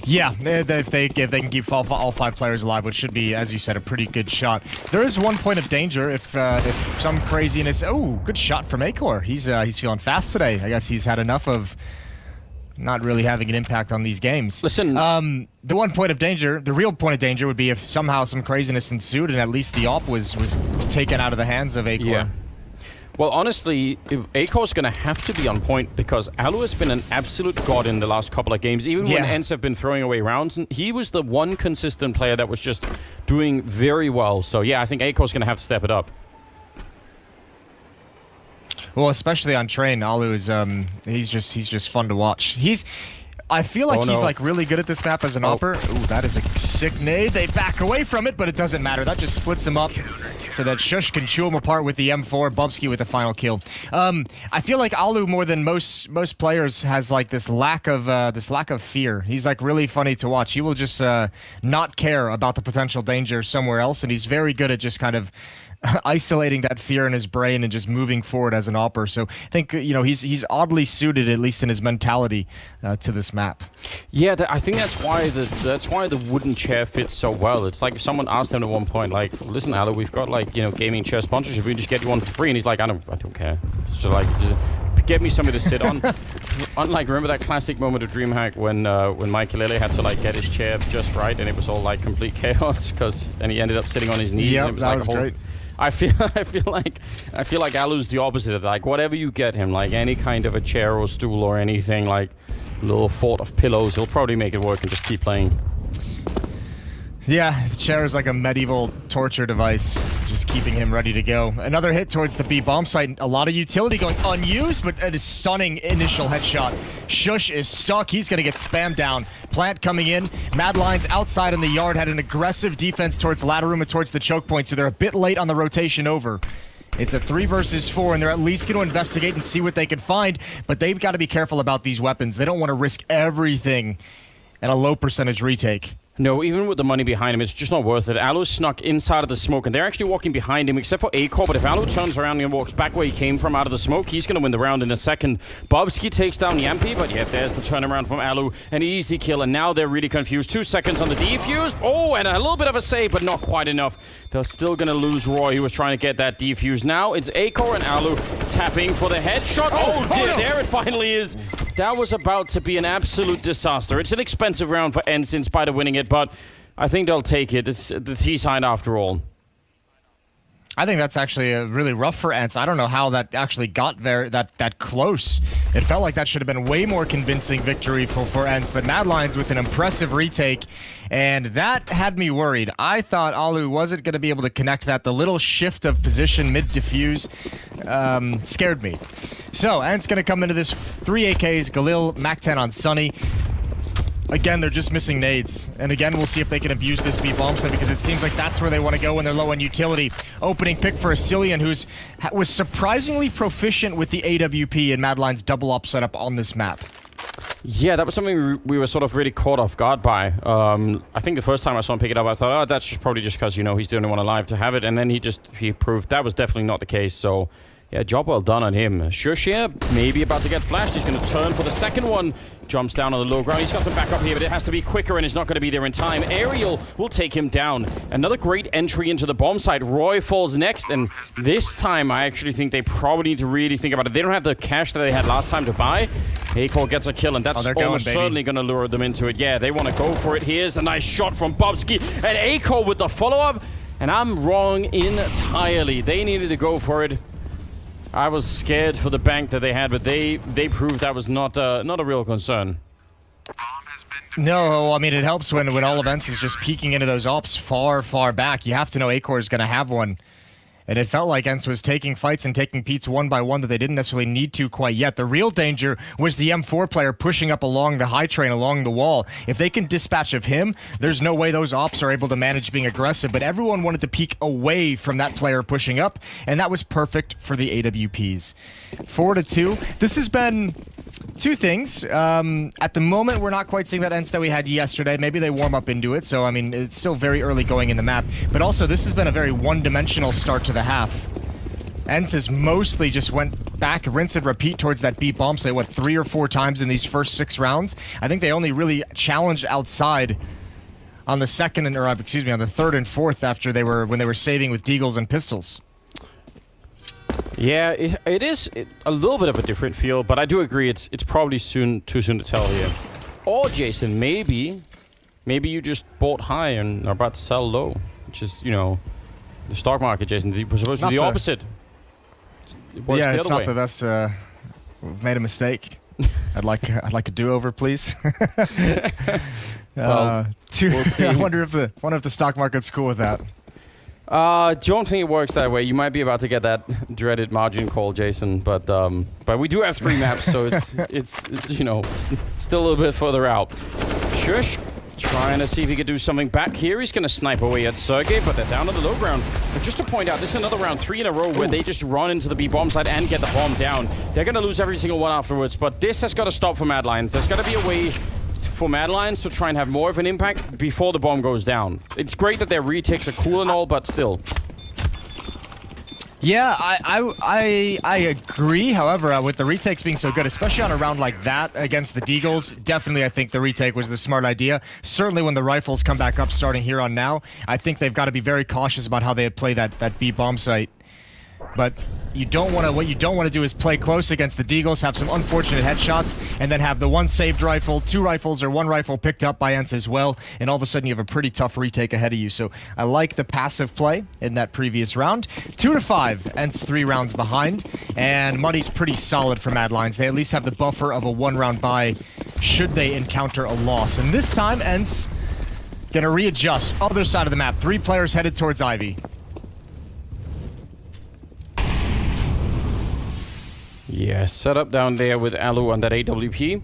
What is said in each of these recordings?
Yeah, if they can keep all 5 players alive, which should be, as you said, a pretty good shot. There is one point of danger if some craziness. Oh, good shot from Acor. He's feeling fast today. I guess he's had enough of not really having an impact on these games. Listen, the one point of danger, the real point of danger, would be if somehow some craziness ensued and at least the op was taken out of the hands of Acor. Yeah. Well, honestly, if Acor's going to have to be on point because Alu has been an absolute god in the last couple of games. Even when Ence have been throwing away rounds, and he was the one consistent player that was just doing very well. So yeah, I think Acor's going to have to step it up. Well, especially on train, Alu is he's just fun to watch. I feel like he's like really good at this map as an opper. Ooh, that is a sick nade. They back away from it, but it doesn't matter. That just splits them up so that Shush can chew him apart with the M4. Bubsky with the final kill. I feel like Alu more than most players has like this lack of fear. He's like really funny to watch. He will just not care about the potential danger somewhere else, and he's very good at just kind of isolating that fear in his brain and just moving forward as an opper. So I think he's oddly suited, at least in his mentality, to this map. Yeah, I think that's why the wooden chair fits so well. It's like if someone asked him at one point, like, "Listen, Alu, we've got like gaming chair sponsorship. We can just get you one for free," and he's like, "I don't care. So like, just get me something to sit on." Unlike, remember that classic moment of DreamHack when Mikelele had to like get his chair just right, and it was all like complete chaos and he ended up sitting on his knees. Yeah, and it was that like was great. I feel like Alu's the opposite of that. Like whatever you get him, like any kind of a chair or stool or anything, like a little fort of pillows, he'll probably make it work and just keep playing. Yeah, the chair is like a medieval torture device, just keeping him ready to go. Another hit towards the B bomb site. A lot of utility going unused, but a stunning initial headshot. Shush is stuck. He's going to get spammed down. Plant coming in. MLions outside in the yard had an aggressive defense towards ladder room and towards the choke point, so they're a bit late on the rotation over. It's a 3 versus 4, and they're at least going to investigate and see what they can find, but they've got to be careful about these weapons. They don't want to risk everything at a low percentage retake. No, even with the money behind him, it's just not worth it. Alu snuck inside of the smoke, and they're actually walking behind him, except for Acor. But if Alu turns around and walks back where he came from out of the smoke, he's going to win the round in a second. Bubsky takes down Yampy, but yeah, there's the turnaround from Alu. An easy kill, and now they're really confused. 2 seconds on the defuse. Oh, and a little bit of a save, but not quite enough. They're still going to lose Roy, who was trying to get that defuse. Now it's Acor and Alu tapping for the headshot. Oh dear, no. There it finally is. That was about to be an absolute disaster. It's an expensive round for Ence in spite of winning it, but I think they'll take it. It's the T-side after all. I think that's actually really rough for Ence. I don't know how that actually got there that close. It felt like that should have been a way more convincing victory for Ence, but MLions with an impressive retake, and that had me worried. I thought Alu wasn't going to be able to connect that. The little shift of position mid-diffuse scared me. So, Ence going to come into this 3 AKs, Galil, MAC-10 on Sunny. Again, they're just missing nades. And again, we'll see if they can abuse this B bomb site because it seems like that's where they want to go when they're low on utility. Opening pick for Asilian, was surprisingly proficient with the AWP and MLions double up setup on this map. Yeah, that was something we were sort of really caught off guard by. I think the first time I saw him pick it up, I thought, oh, that's probably just because, he's the only one alive to have it. And then he proved that was definitely not the case. So, yeah, job well done on him. Shush here, maybe about to get flashed. He's going to turn for the second one. Jumps down on the low ground. He's got some backup here, but it has to be quicker, and it's not going to be there in time. Aerial will take him down. Another great entry into the bomb site. Roy falls next, and this time I actually think they probably need to really think about it. They don't have the cash that they had last time to buy. Acor gets a kill, and that's almost certainly going to lure them into it. Yeah, they want to go for it. Here's a nice shot from Bubsky, and Acor with the follow-up, and I'm wrong entirely. They needed to go for it. I was scared for the bank that they had, but they proved that was not a real concern. No, I mean, it helps when all events is just peeking into those ops far, far back. You have to know Acor is going to have one. And it felt like Ence was taking fights and taking Pete's one by one that they didn't necessarily need to quite yet. The real danger was the M4 player pushing up along the high train, along the wall. If they can dispatch of him, there's no way those ops are able to manage being aggressive. But everyone wanted to peek away from that player pushing up, and that was perfect for the AWPs. 4-2. This has been 2 things. At the moment, we're not quite seeing that Ence that we had yesterday. Maybe they warm up into it, so I mean, it's still very early going in the map. But also, this has been a very one-dimensional start to the half. Ence has mostly just went back, rinse and repeat towards that B bomb site, what, 3 or 4 times in these first 6 rounds? I think they only really challenged outside on the second and, or excuse me, on the third and fourth after when they were saving with deagles and pistols. Yeah, it is a little bit of a different feel, but I do agree it's probably too soon to tell here. Or Jason, maybe you just bought high and are about to sell low, which is, you know, the stock market, Jason. It was supposed to be the opposite. Yeah, it's not the best. We've made a mistake. I'd like a do-over, please. Well, we'll see. I wonder if the stock market's cool with that. Don't think it works that way. You might be about to get that dreaded margin call, Jason. But we do have 3 maps, so it's you know, still a little bit further out. Shush. Trying to see if he could do something back here. He's going to snipe away at Sergey, but they're down on the low ground. But just to point out, this is another round 3 in a row where they just run into the B bomb site and get the bomb down. They're going to lose every single one afterwards, but this has got to stop for MLions. There's got to be a way for MLions to try and have more of an impact before the bomb goes down. It's great that their retakes are cool and all, but still. Yeah, I agree. However, with the retakes being so good, especially on a round like that against the deagles, definitely I think the retake was the smart idea. Certainly when the rifles come back up starting here on now, I think they've got to be very cautious about how they play that B bomb site. But what you don't want to do is play close against the deagles, have some unfortunate headshots, and then have the 1 saved rifle, 2 rifles, or 1 rifle picked up by Ence as well, and all of a sudden you have a pretty tough retake ahead of you. So I like the passive play in that previous round. 2-5, Ence 3 rounds behind, and money's pretty solid for MLions. They at least have the buffer of a 1-round buy should they encounter a loss. And this time, Ence gonna readjust. Other side of the map, 3 players headed towards Ivy. Yeah, set up down there with Alu on that AWP.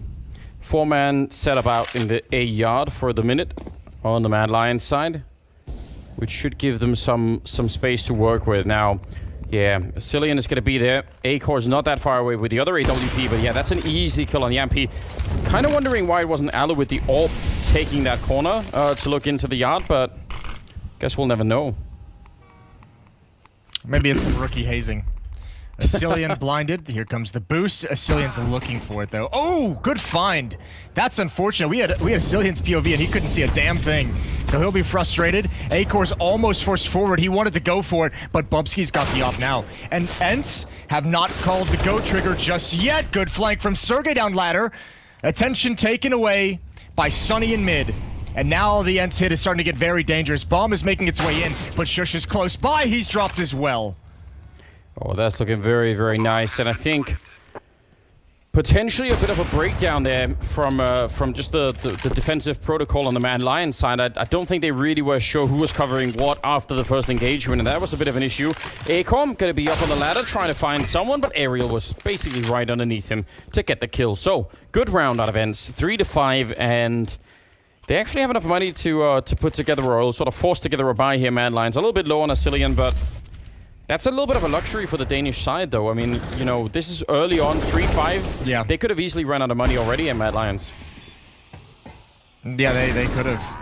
4-man set up out in the A yard for the minute on the MLions side, which should give them some space to work with. Now, yeah, Cillian is going to be there. A-core is not that far away with the other AWP, but yeah, that's an easy kill on Yampi. Kind of wondering why it wasn't Alu with the AWP taking that corner to look into the yard, but guess we'll never know. Maybe it's some rookie hazing. Cillian blinded. Here comes the boost. Cillian's looking for it, though. Oh, good find. That's unfortunate. We had Cillian's POV, and he couldn't see a damn thing. So he'll be frustrated. A-Core's almost forced forward. He wanted to go for it, but Bubsky's got the op now. And Ence have not called the go trigger just yet. Good flank from Sergey down ladder. Attention taken away by Sunny in mid. And now the Ence hit is starting to get very dangerous. Bomb is making its way in, but Shush is close by. He's dropped as well. Oh, that's looking very, very nice. And I think potentially a bit of a breakdown there from just the defensive protocol on the MLions side. I don't think they really were sure who was covering what after the first engagement, and that was a bit of an issue. Acom going to be up on the ladder trying to find someone, but Aerial was basically right underneath him to get the kill. So, good round out of Ence, 3-5, and they actually have enough money to put together or sort of force together a buy here, MLions. A little bit low on a Cillian, but that's a little bit of a luxury for the Danish side, though. I mean, you know, this is early on, 3-5. Yeah. They could have easily run out of money already in MLions. Yeah, they could have.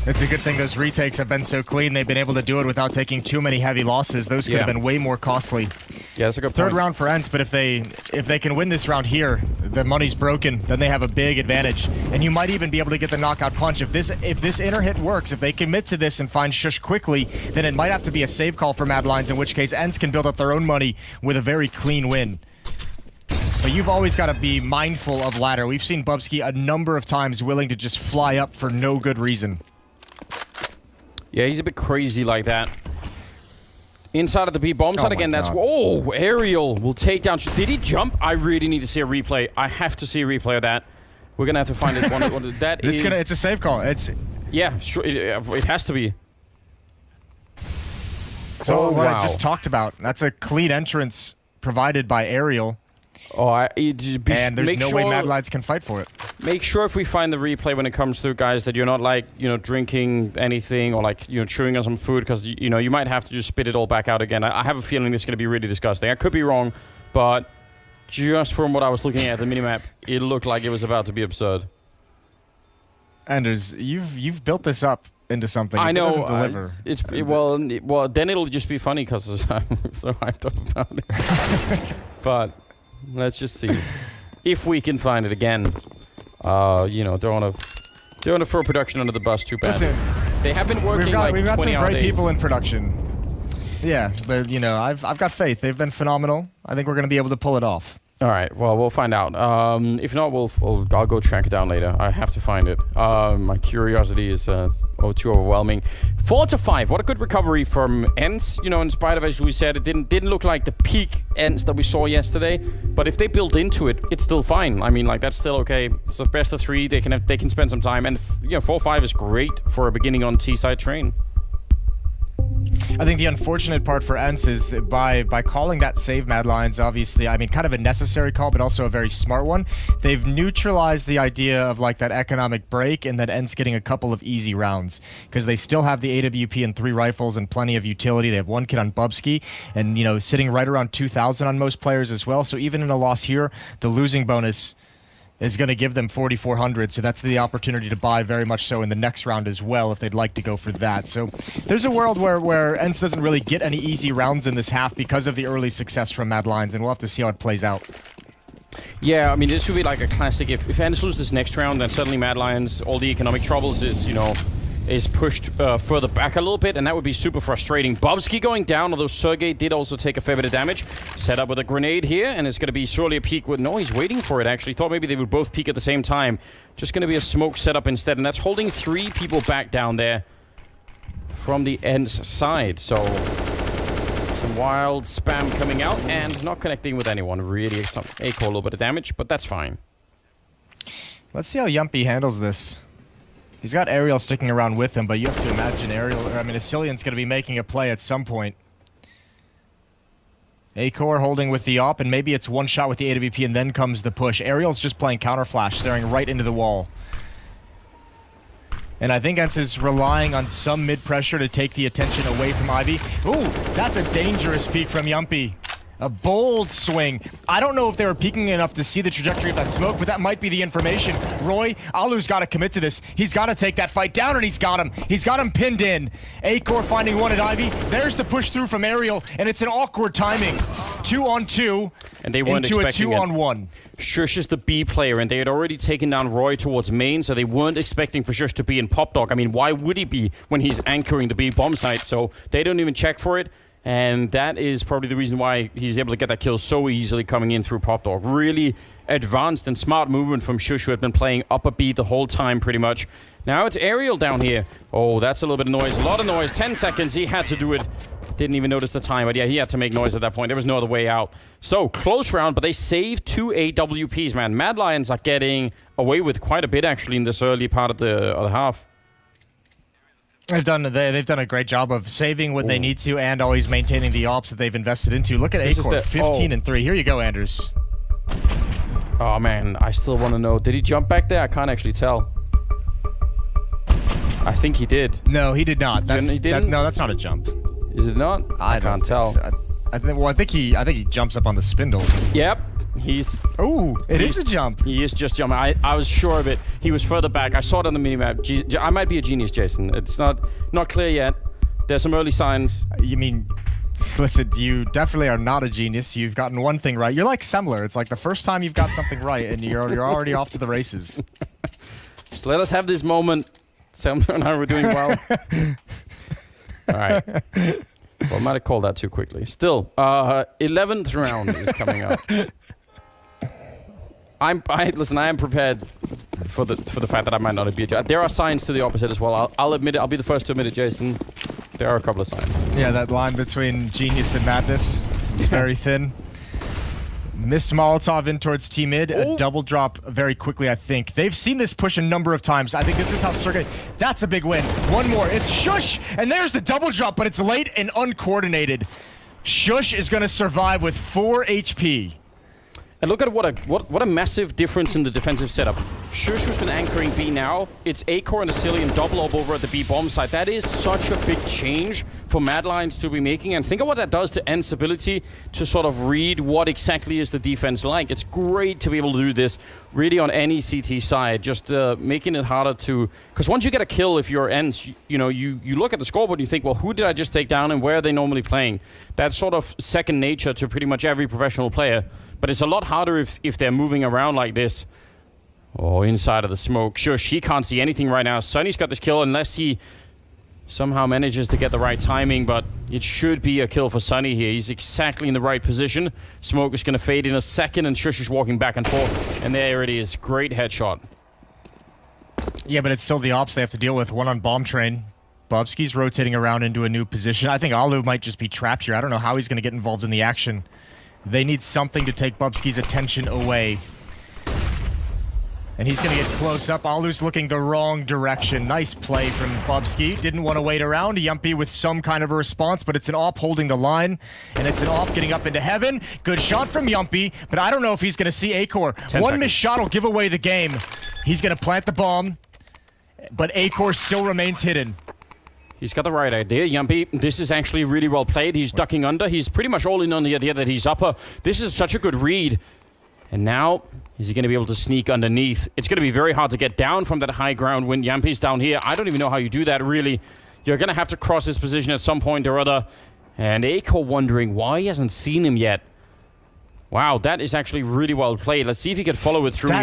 It's a good thing those retakes have been so clean. They've been able to do it without taking too many heavy losses. Those could have been way more costly. Yeah, that's a good point. Third round for Ence, but if they can win this round here, the money's broken, then they have a big advantage. And you might even be able to get the knockout punch. If this inner hit works, if they commit to this and find Shush quickly, then it might have to be a save call for MLions, in which case Ence can build up their own money with a very clean win. But you've always got to be mindful of ladder. We've seen Bubsky a number of times willing to just fly up for no good reason. Yeah, he's a bit crazy like that. Inside of the B bomb side again, that's... God. Oh, Aerial will take down... Did he jump? I really need to see a replay. I have to see a replay of that. We're going to have to find it. It's a save call. Yeah, sure, it has to be. So what I just talked about. That's a clean entrance provided by Aerial. Oh, and there's no way MLions can fight for it. Make sure if we find the replay when it comes to guys that you're not like, you know, drinking anything or like, you know, chewing on some food, because, you know, you might have to just spit it all back out again. I have a feeling this is going to be really disgusting. I could be wrong, but just from what I was looking at the minimap, it looked like it was about to be absurd. Anders, you've built this up into something. I If know. It doesn't deliver. Well, then it'll just be funny because I'm so hyped up about it. But let's just see if we can find it again. Don't want to throw production under the bus too bad. Listen, they have been working we've got some great days. people in production. Yeah, but I've got faith. They've been phenomenal. I think we're going to be able to pull it off. All right. Well, we'll find out. If not, I'll go track it down later. I have to find it. My curiosity is too overwhelming. 4-5. What a good recovery from Ence. In spite of, as we said, it didn't look like the peak Ence that we saw yesterday. But if they build into it, it's still fine. I mean, that's still okay. It's the best of 3. They can spend some time, and 4-5 is great for a beginning on T-side train. I think the unfortunate part for Ence is by calling that save MLions, obviously, I mean, kind of a necessary call, but also a very smart one. They've neutralized the idea of that economic break and then Ence getting a couple of easy rounds because they still have the AWP and 3 rifles and plenty of utility. They have 1 kid on Bubsky and, sitting right around 2,000 on most players as well. So even in a loss here, the losing bonus is going to give them 4,400, so that's the opportunity to buy very much so in the next round as well if they'd like to go for that. So there's a world where Ence doesn't really get any easy rounds in this half because of the early success from MLions, and we'll have to see how it plays out. Yeah, I mean, this should be like a classic. If Ence loses this next round, then suddenly MLions, all the economic troubles is pushed further back a little bit, and that would be super frustrating. Bobsky going down, although Sergey did also take a fair bit of damage. Set up with a grenade here, and it's going to be surely a peek with... No, he's waiting for it, actually. Thought maybe they would both peek at the same time. Just going to be a smoke setup instead, and that's holding 3 people back down there from the Ence side. So, some wild spam coming out, and not connecting with anyone. Really, some Aiko, a little bit of damage, but that's fine. Let's see how Yumpy handles this. He's got Ariel sticking around with him, but you have to imagine Asilian's going to be making a play at some point. Acor holding with the op, and maybe it's one shot with the AWP, and then comes the push. Ariel's just playing counter flash, staring right into the wall. And I think Ence is relying on some mid-pressure to take the attention away from Ivy. Ooh, that's a dangerous peek from Yumpy. A bold swing. I don't know if they were peeking enough to see the trajectory of that smoke, but that might be the information. Roy, Alu's got to commit to this. He's got to take that fight down, and he's got him. He's got him pinned in. Acor finding one at Ivy. There's the push through from Ariel, and it's an awkward timing. 2-on-2 and they weren't into a expecting 2-on-1. Shush is the B player, and they had already taken down Roy towards main, so they weren't expecting for Shush to be in Pop Dog. I mean, why would he be when he's anchoring the B bomb site? So they don't even check for it. And that is probably the reason why he's able to get that kill so easily coming in through Pop Dog. Really advanced and smart movement from Shush, who had been playing upper B the whole time pretty much. Now it's Ariel down here. Oh, that's a little bit of noise. A lot of noise. 10 seconds. He had to do it. Didn't even notice the time. But yeah, he had to make noise at that point. There was no other way out. So, close round, but they saved 2 AWPs, man. MLions are getting away with quite a bit, actually, in this early part of the half. They've done a great job of saving what they need to and always maintaining the ops that they've invested into. Look at Acor, 15-3. Here you go, Anders. Oh man, I still want to know. Did he jump back there? I can't actually tell. I think he did. No, he did not. He didn't? No, that's not a jump. Is it not? I can't tell. So. I think he jumps up on the spindle. Yep. It is a jump. He is just jumping. I was sure of it. He was further back. I saw it on the minimap. I might be a genius, Jason. It's not clear yet. There's some early signs. You mean, listen, you definitely are not a genius. You've gotten one thing right. You're like Semler. It's like the first time you've got something right, and you're already off to the races. Just let us have this moment. Semler and I were doing well. All right. Well, I might have called that too quickly. Still, 11th round is coming up. Listen, I am prepared for the fact that I might not be a judge. There are signs to the opposite as well. I'll admit it. I'll be the first to admit it, Jason. There are a couple of signs. Yeah, that line between genius and madness is very thin. Missed Molotov in towards T-mid. A double drop very quickly, I think. They've seen this push a number of times. I think this is how Sergey... That's a big win. One more. It's Shush! And there's the double drop, but it's late and uncoordinated. Shush is going to survive with 4 HP. And look at what a massive difference in the defensive setup. Shushu's been anchoring B now. It's Acor and Asilian double up over at the B bomb site. That is such a big change for MLions to be making. And think of what that does to Ence's ability to sort of read what exactly is the defense like. It's great to be able to do this really on any CT side, just making it harder to... Because once you get a kill, if you're Ence, you know, you look at the scoreboard and you think, well, who did I just take down and where are they normally playing? That's sort of second nature to pretty much every professional player. But it's a lot harder if they're moving around like this. Oh, inside of the smoke. Sure, he can't see anything right now. Sunny's got this kill unless he somehow manages to get the right timing. But it should be a kill for Sunny here. He's exactly in the right position. Smoke is going to fade in a second, and Shush is walking back and forth. And there it is. Great headshot. Yeah, but it's still the ops they have to deal with. One on bomb train. Bubsky's rotating around into a new position. I think Alu might just be trapped here. I don't know how he's going to get involved in the action. They need something to take Bubsky's attention away. And he's going to get close up. Alu's looking the wrong direction. Nice play from Bubsky. Didn't want to wait around. Yumpy with some kind of a response, but it's an op holding the line. And it's an op getting up into heaven. Good shot from Yumpy, but I don't know if he's going to see Acor. One missed shot will give away the game. He's going to plant the bomb, but Acor still remains hidden. He's got the right idea, Yumpy. This is actually really well played. He's ducking under. He's pretty much all in on the idea that he's upper. This is such a good read. And now, is he going to be able to sneak underneath? It's going to be very hard to get down from that high ground when Yumpy's down here. I don't even know how you do that, really. You're going to have to cross his position at some point or other. And Acor wondering why he hasn't seen him yet. Wow, that is actually really well played. Let's see if he could follow it through here.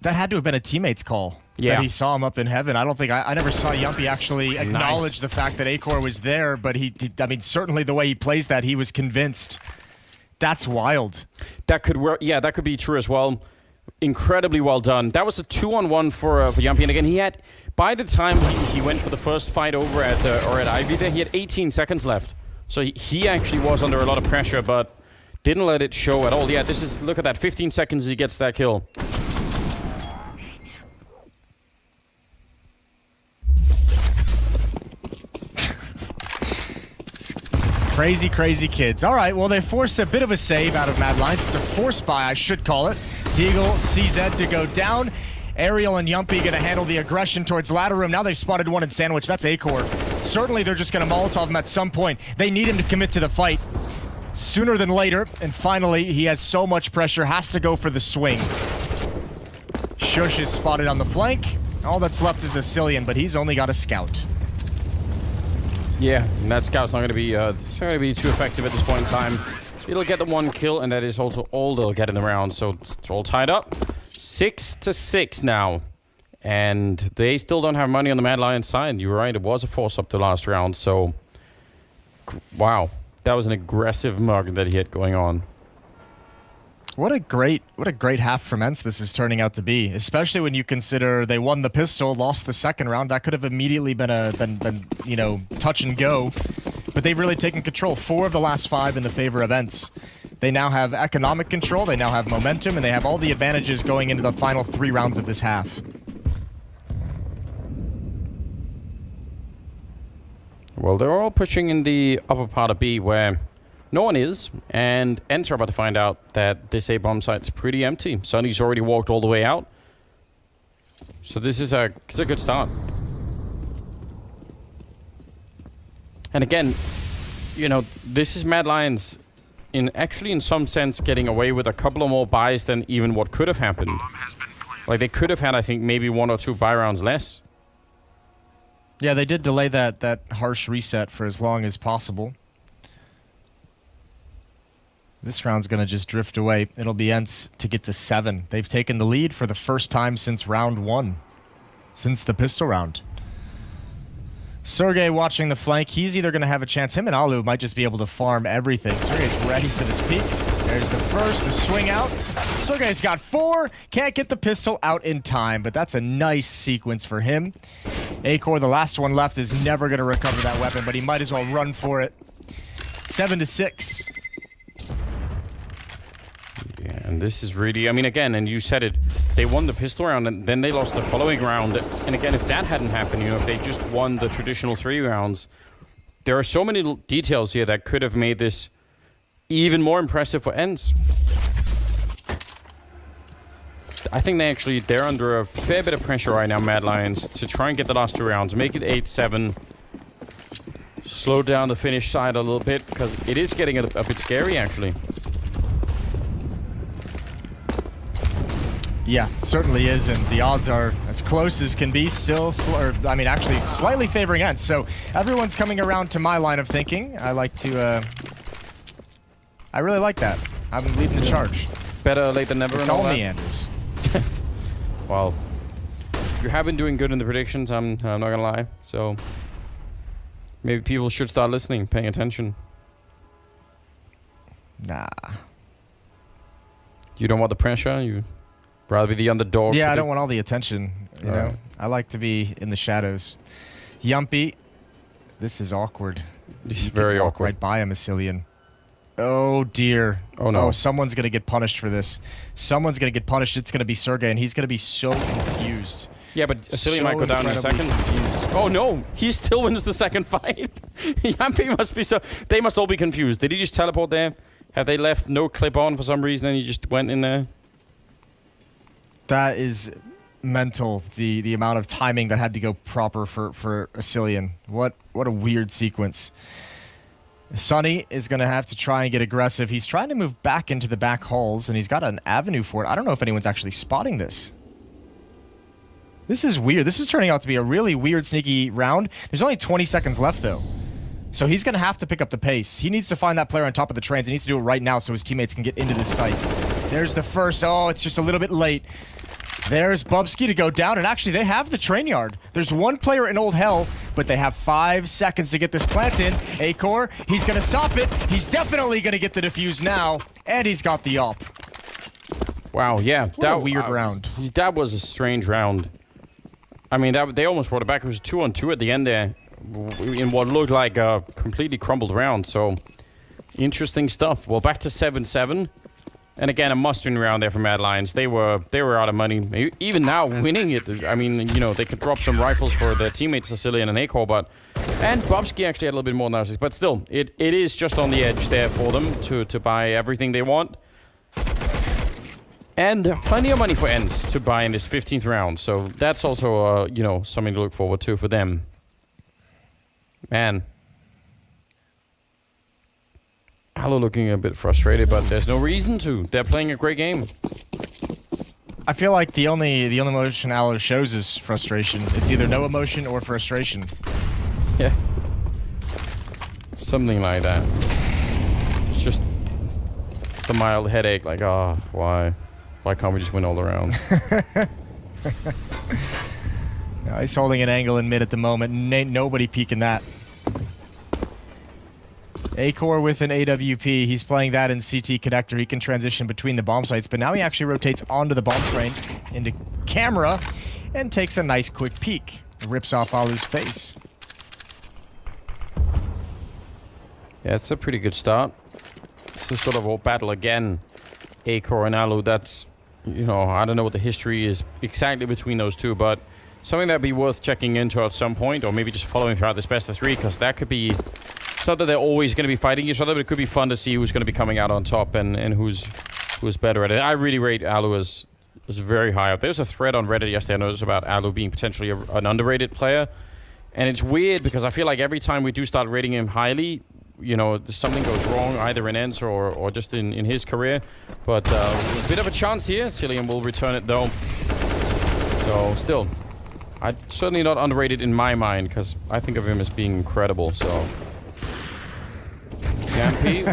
That had to have been a teammate's call. Yeah. That he saw him up in heaven. I don't think I never saw Yumpy actually acknowledge the fact that Acor was there, but I mean, certainly the way he plays that, he was convinced. That's wild. That could work. Yeah, that could be true as well. Incredibly well done. That was a 2-on-1 for Yumpy. And again, he had, by the time he went for the first fight over at Ivy there, he had 18 seconds left. So he actually was under a lot of pressure, but didn't let it show at all. Yeah, this is, look at that, 15 seconds he gets that kill. Crazy, crazy kids. All right, well, they forced a bit of a save out of MLions. It's a force buy, I should call it. Deagle, CZ to go down. Ariel and Yumpy going to handle the aggression towards ladder room. Now they've spotted one in Sandwich. That's Acor. Certainly, they're just going to Molotov him at some point. They need him to commit to the fight sooner than later. And finally, he has so much pressure, has to go for the swing. Shush is spotted on the flank. All that's left is Asilian, but he's only got a scout. Yeah, and that scout's not going to be too effective at this point in time. It'll get the one kill, and that is also all they'll get in the round. So it's all tied up. 6-6 now. And they still don't have money on the MLions side. You were right, it was a force up the last round. So, wow. That was an aggressive mug that he had going on. What a great half from Ence this is turning out to be, especially when you consider they won the pistol, lost the second round. That could have immediately been you know, touch and go, but they've really taken control. 4 of the last 5 in the favor of Ence. They now have economic control, they now have momentum, and they have all the advantages going into the final 3 rounds of this half. Well, they're all pushing in the upper part of B where no one is, and Ence are about to find out that this A-bomb site's pretty empty. Sunny's already walked all the way out. So this is a good start. And again, you know, this is MLions in some sense getting away with a couple of more buys than even what could have happened. Like, they could have had, I think, maybe 1 or 2 buy rounds less. Yeah, they did delay that harsh reset for as long as possible. This round's going to just drift away. It'll be Ence to get to 7. They've taken the lead for the first time since round 1. Since the pistol round. Sergey watching the flank. He's either going to have a chance. Him and Alu might just be able to farm everything. Sergey's ready for this peak. There's the first, the swing out. Sergey's got 4. Can't get the pistol out in time, but that's a nice sequence for him. Acor, the last one left, is never going to recover that weapon, but he might as well run for it. 7-6. Yeah, and this is really, I mean, again, and you said it, they won the pistol round and then they lost the following round. And again, if that hadn't happened, you know, if they just won the traditional 3 rounds, there are so many details here that could have made this even more impressive for Ence. I think they're under a fair bit of pressure right now, MLions, to try and get the last 2 rounds, make it 8-7. Slow down the finish side a little bit, because it is getting a bit scary, actually. Yeah, certainly is, and the odds are as close as can be. Still, actually, slightly favoring Ence. So everyone's coming around to my line of thinking. I like to. I really like that. I'm leading the charge. Better late than never. It's all meanders. Well, you have been doing good in the predictions. I'm not gonna lie. So maybe people should start listening, paying attention. Nah. You don't want the pressure. You rather be the underdog. Yeah, I don't want all the attention. You know, right. I like to be in the shadows. Yumpy, this is awkward. It's very awkward. Right by a MLions. Oh dear. Oh no. Oh, someone's gonna get punished for this. Someone's gonna get punished. It's gonna be Sergey, and he's gonna be so confused. Yeah, but MLions might go down in a second. Confused. Oh no, he still wins the second fight. Yumpy must be so. They must all be confused. Did he just teleport there? Have they left no clip on for some reason and he just went in there? That is mental. The amount of timing that had to go proper for MLions. What a weird sequence. Sonny is going to have to try and get aggressive. He's trying to move back into the back halls, and he's got an avenue for it. I don't know if anyone's actually spotting this. This is weird. This is turning out to be a really weird, sneaky round. There's only 20 seconds left, though. So he's going to have to pick up the pace. He needs to find that player on top of the trains. He needs to do it right now so his teammates can get into this site. There's the first. Oh, it's just a little bit late. There's Bubsky to go down, and actually they have the train yard. There's one player in Old Hell, but they have 5 seconds to get this plant in. Acor, he's going to stop it. He's definitely going to get the defuse now, and he's got the op. Wow, yeah. That was a weird round. That was a strange round. I mean, they almost brought it back. It was 2-on-2 at the end there in what looked like a completely crumbled round. So, interesting stuff. Well, back to 7-7. And again, a must-win round there for MLions. They were out of money. Even now, winning it, I mean, you know, they could drop some rifles for their teammates, Sicilian and Acor, and Bobsky actually had a little bit more analysis. But still, it is just on the edge there for them to buy everything they want. And plenty of money for Ence to buy in this 15th round. So that's also, you know, something to look forward to for them. Man. Allo looking a bit frustrated, but there's no reason to. They're playing a great game. I feel like the only emotion Allo shows is frustration. It's either no emotion or frustration. Yeah. Something like that. It's just the mild headache, like, oh, why? Why can't we just win all the rounds? He's holding an angle in mid at the moment. Ain't nobody peeking that. Acor with an AWP. He's playing that in CT connector. He can transition between the bomb sites, but now he actually rotates onto the bomb train into camera and takes a nice quick peek. Rips off Alu's face. Yeah, it's a pretty good start. It's a sort of a battle again. Acor and Alu, that's, you know, I don't know what the history is exactly between those two, but something that'd be worth checking into at some point, or maybe just following throughout this best of 3, because that could be... It's not that they're always going to be fighting each other, but it could be fun to see who's going to be coming out on top and who's better at it. I really rate Alu as very high up. There was a thread on Reddit yesterday I noticed about Alu being potentially an underrated player. And it's weird because I feel like every time we do start rating him highly, you know, something goes wrong either in Ence or just in his career. But a bit of a chance here. Cillian will return it though. So still, certainly not underrated in my mind because I think of him as being incredible. So... Yampy,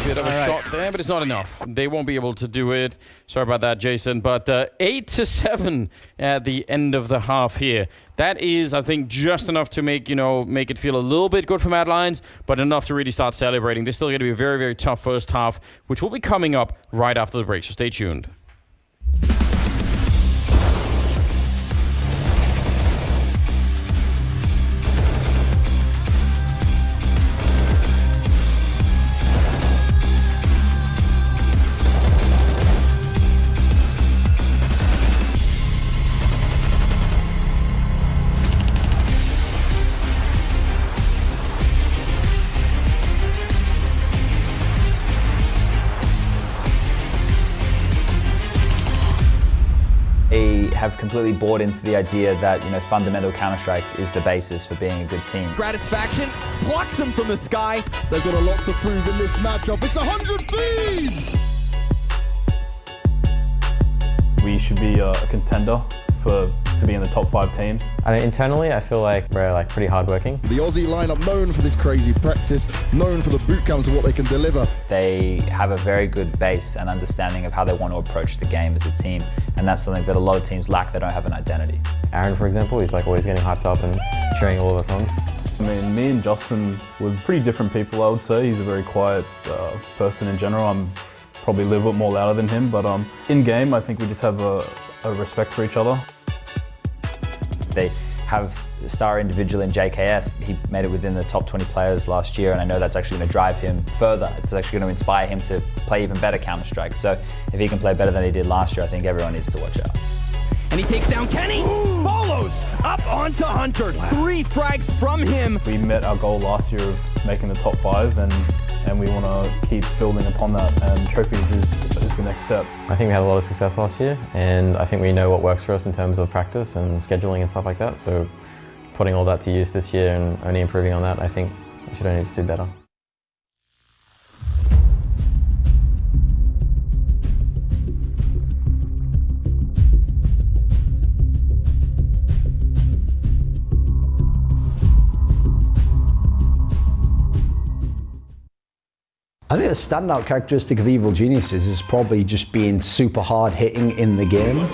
bit of a shot there, but it's not enough. They won't be able to do it. Sorry about that, Jason. But 8-7 at the end of the half here. That is, I think, just enough to make it feel a little bit good for MLions, but enough to really start celebrating. There's still going to be a very, very tough first half, which will be coming up right after the break. So stay tuned. have completely bought into the idea that, you know, fundamental Counter-Strike is the basis for being a good team. Gratisfaction plucks him from the sky. They've got a lot to prove in this matchup. It's 100 Thieves! We should be a contender to be in the top 5 teams. Internally, I feel like we're pretty hardworking. The Aussie lineup known for this crazy practice, known for the boot camps of what they can deliver. They have a very good base and understanding of how they want to approach the game as a team, and that's something that a lot of teams lack. They don't have an identity. Aaron, for example, he's always getting hyped up and cheering all of us on. I mean, me and Justin were pretty different people, I would say. He's a very quiet person in general. I'm probably a little bit more louder than him, but in game, I think we just have a respect for each other. They have a star individual in JKS. He made it within the top 20 players last year, and I know that's actually going to drive him further. It's actually going to inspire him to play even better Counter-Strike. So if he can play better than he did last year, I think everyone needs to watch out. And he takes down Kenny. Follows up onto Hunter. 3 frags from him. We met our goal last year of making the top 5, and we want to keep building upon that, and trophies is the next step. I think we had a lot of success last year, and I think we know what works for us in terms of practice and scheduling and stuff like that. So putting all that to use this year and only improving on that, I think we should only just do better. I think the standout characteristic of Evil Geniuses is probably just being super hard hitting in the game.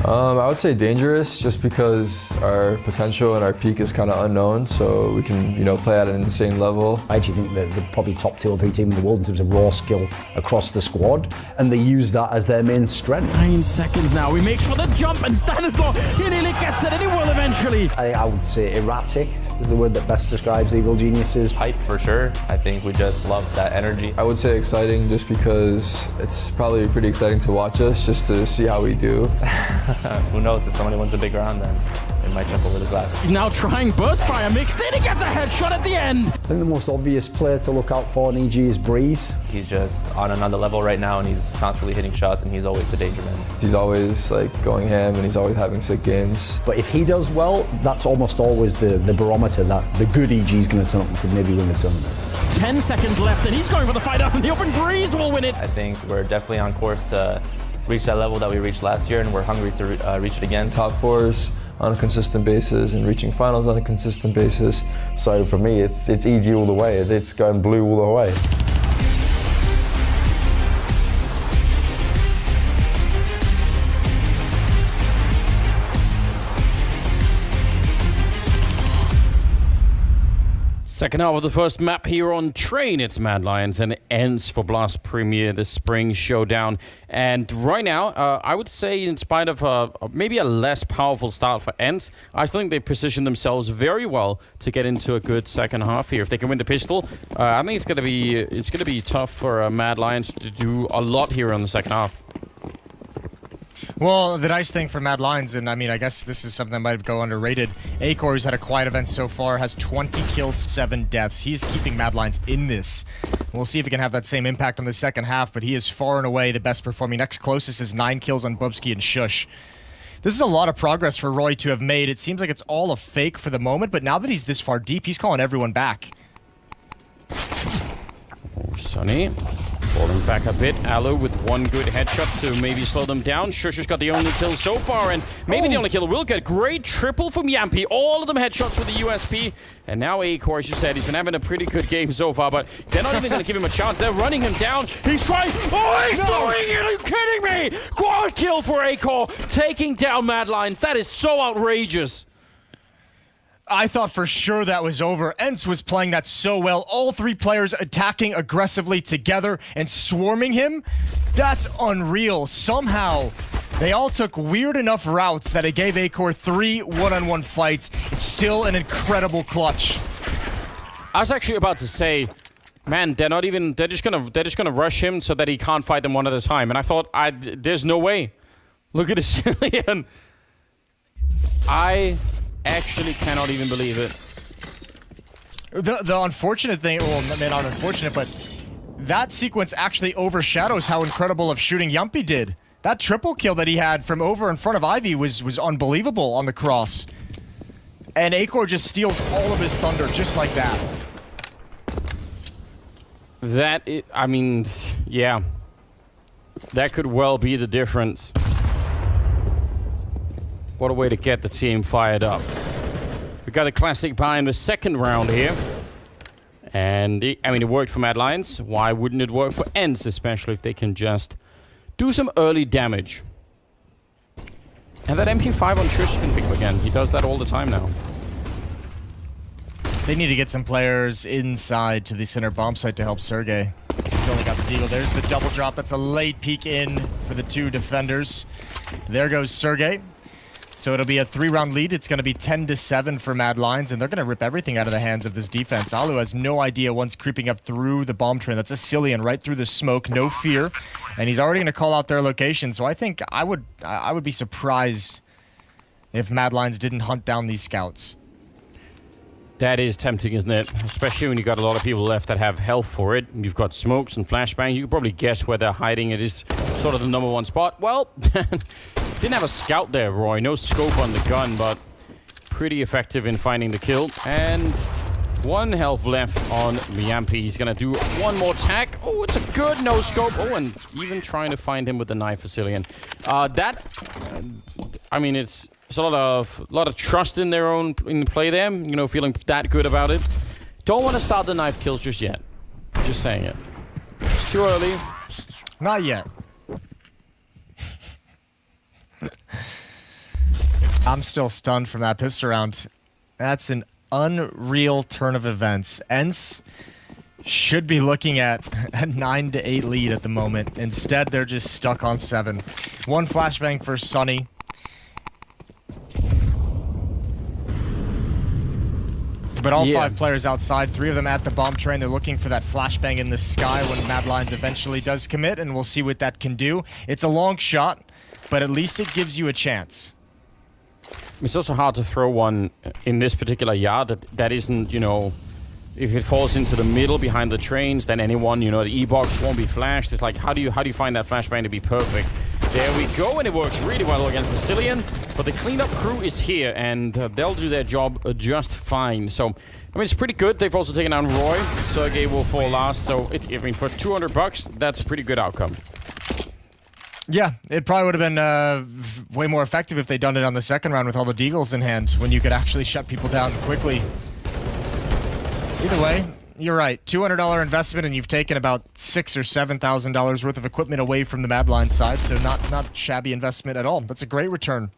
I would say dangerous, just because our potential and our peak is kind of unknown, so we can, you know, play at an insane level. I actually think that they're probably top 2 or 3 team in the world in terms of raw skill across the squad, and they use that as their main strength. 9 seconds now. He makes for the jump, and Stanislaw, he nearly gets it, and he will eventually. I would say erratic is the word that best describes Evil Geniuses. Hype for sure. I think we just love that energy. I would say exciting, just because it's probably pretty exciting to watch us, just to see how we do. Who knows, if somebody wins a big round, then it might jump over the glass. He's now trying burst fire mixed in. He gets a headshot at the end. I think the most obvious player to look out for in EG is Breeze. He's just on another level right now, and he's constantly hitting shots, and he's always the danger man. He's always going ham, and he's always having sick games. But if he does well, that's almost always the barometer that the good EG is going to turn up and could maybe win the tournament. 10 seconds left, and he's going for the fight out in the open. Breeze will win it. I think we're definitely on course to reach that level that we reached last year, and we're hungry to reach it again. Top 4s on a consistent basis and reaching finals on a consistent basis. So for me, it's EG all the way. It's going blue all the way. Second half of the first map here on Train. It's MLions and Ence for Blast Premier, the spring showdown. And right now, I would say, in spite of maybe a less powerful start for Ence, I still think they positioned themselves very well to get into a good second half here. If they can win the pistol, I think it's gonna be tough for MLions to do a lot here on the second half. Well, the nice thing for MLions, and I mean, I guess this is something that might go underrated. Acor, who's had a quiet event so far, has 20 kills, 7 deaths. He's keeping MLions in this. We'll see if he can have that same impact on the second half, but he is far and away the best performing. Next closest is 9 kills on Bubsky and Shush. This is a lot of progress for Roy to have made. It seems like it's all a fake for the moment, but now that he's this far deep, he's calling everyone back. Oh, Sonny. Falling back a bit. Alu with one good headshot to maybe slow them down. Shush has got the only kill so far, and maybe the only kill will get. Great triple from Yampy. All of them headshots with the USP. And now Acor, as you said, he's been having a pretty good game so far, but they're not even going to give him a chance. They're running him down. He's trying. Oh, he's doing it! Are you kidding me? Quad kill for Acor, taking down MLions. That is so outrageous. I thought for sure that was over. Ence was playing that so well. All 3 players attacking aggressively together and swarming him. That's unreal. Somehow, they all took weird enough routes that it gave Acor 3 one-on-one fights. It's still an incredible clutch. I was actually about to say, man, they're just gonna rush him so that he can't fight them one at a time. And I thought, there's no way. Look at this Chilean. I actually cannot even believe it. The unfortunate thing, well, not unfortunate, but that sequence actually overshadows how incredible of shooting Yumpy did. That triple kill that he had from over in front of Ivy was unbelievable on the cross. And Acor just steals all of his thunder just like that. I mean, yeah. That could well be the difference. What a way to get the team fired up. We got a classic buy in the second round here. And, I mean, it worked for MLions. Why wouldn't it work for Ence, especially if they can just do some early damage? And that MP5 on Shush can pick up again. He does that all the time now. They need to get some players inside to the center bomb site to help Sergey. He's only got the deagle. There's the double drop. That's a late peek in for the two defenders. There goes Sergey. So it'll be a 3-round lead. It's going to be 10-7 for MLions, and they're going to rip everything out of the hands of this defense. Alu has no idea once creeping up through the bomb train. That's a Cillian right through the smoke, no fear. And he's already going to call out their location. So I think I would be surprised if MLions didn't hunt down these scouts. That is tempting, isn't it? Especially when you've got a lot of people left that have health for it. You've got smokes and flashbangs. You can probably guess where they're hiding. It is sort of the #1 spot. Well, didn't have a scout there, Roy. No scope on the gun, but pretty effective in finding the kill. And 1 health left on Liampi. He's going to do one more tack. Oh, it's a good no scope. Oh, and even trying to find him with the knife for Cillian. I mean, it's a lot of trust in their own play there. You know, feeling that good about it. Don't want to start the knife kills just yet. Just saying it. It's too early. Not yet. I'm still stunned from that pistol round. That's an unreal turn of events. Ence should be looking at a 9-8 lead at the moment. Instead, they're just stuck on 7. 1 flashbang for Sunny. But all 5 players outside, 3 of them at the bomb train. They're looking for that flashbang in the sky when MLions eventually does commit, and we'll see what that can do. It's a long shot, but at least it gives you a chance. It's also hard to throw one in this particular yard that isn't, you know, if it falls into the middle behind the trains, then anyone, you know, the E-box won't be flashed. It's like, how do you find that flashbang to be perfect? There we go, and it works really well against the Cillian. But the cleanup crew is here, and they'll do their job just fine. So, I mean, it's pretty good. They've also taken down Roy. Sergey will fall last. So, I mean, for $200, that's a pretty good outcome. Yeah, it probably would have been way more effective if they'd done it on the second round with all the deagles in hand, when you could actually shut people down quickly. Either way, you're right. $200 investment, and you've taken about $6,000 or $7,000 worth of equipment away from the MLions side, so not shabby investment at all. That's a great return.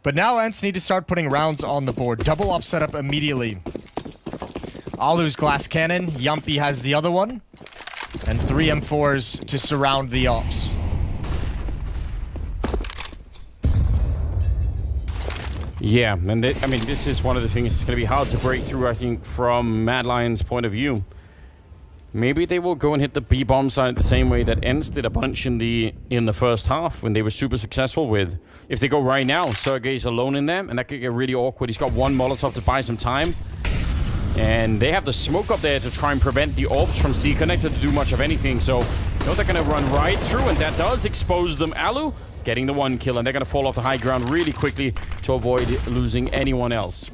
But now Ence need to start putting rounds on the board. Double up setup immediately. Alu's glass cannon. Yumpy has the other one. And 3 M4s to surround the ops. Yeah, and I mean, this is one of the things that's going to be hard to break through, I think, from MLions' point of view. Maybe they will go and hit the B-bomb site the same way that Ence did a bunch in the first half when they were super successful with. If they go right now, Sergey's alone in there, and that could get really awkward. He's got 1 Molotov to buy some time. And they have the smoke up there to try and prevent the orbs from C-Connector to do much of anything. So, you know, they're going to run right through, and that does expose them. Alu getting the 1 kill, and they're going to fall off the high ground really quickly to avoid losing anyone else.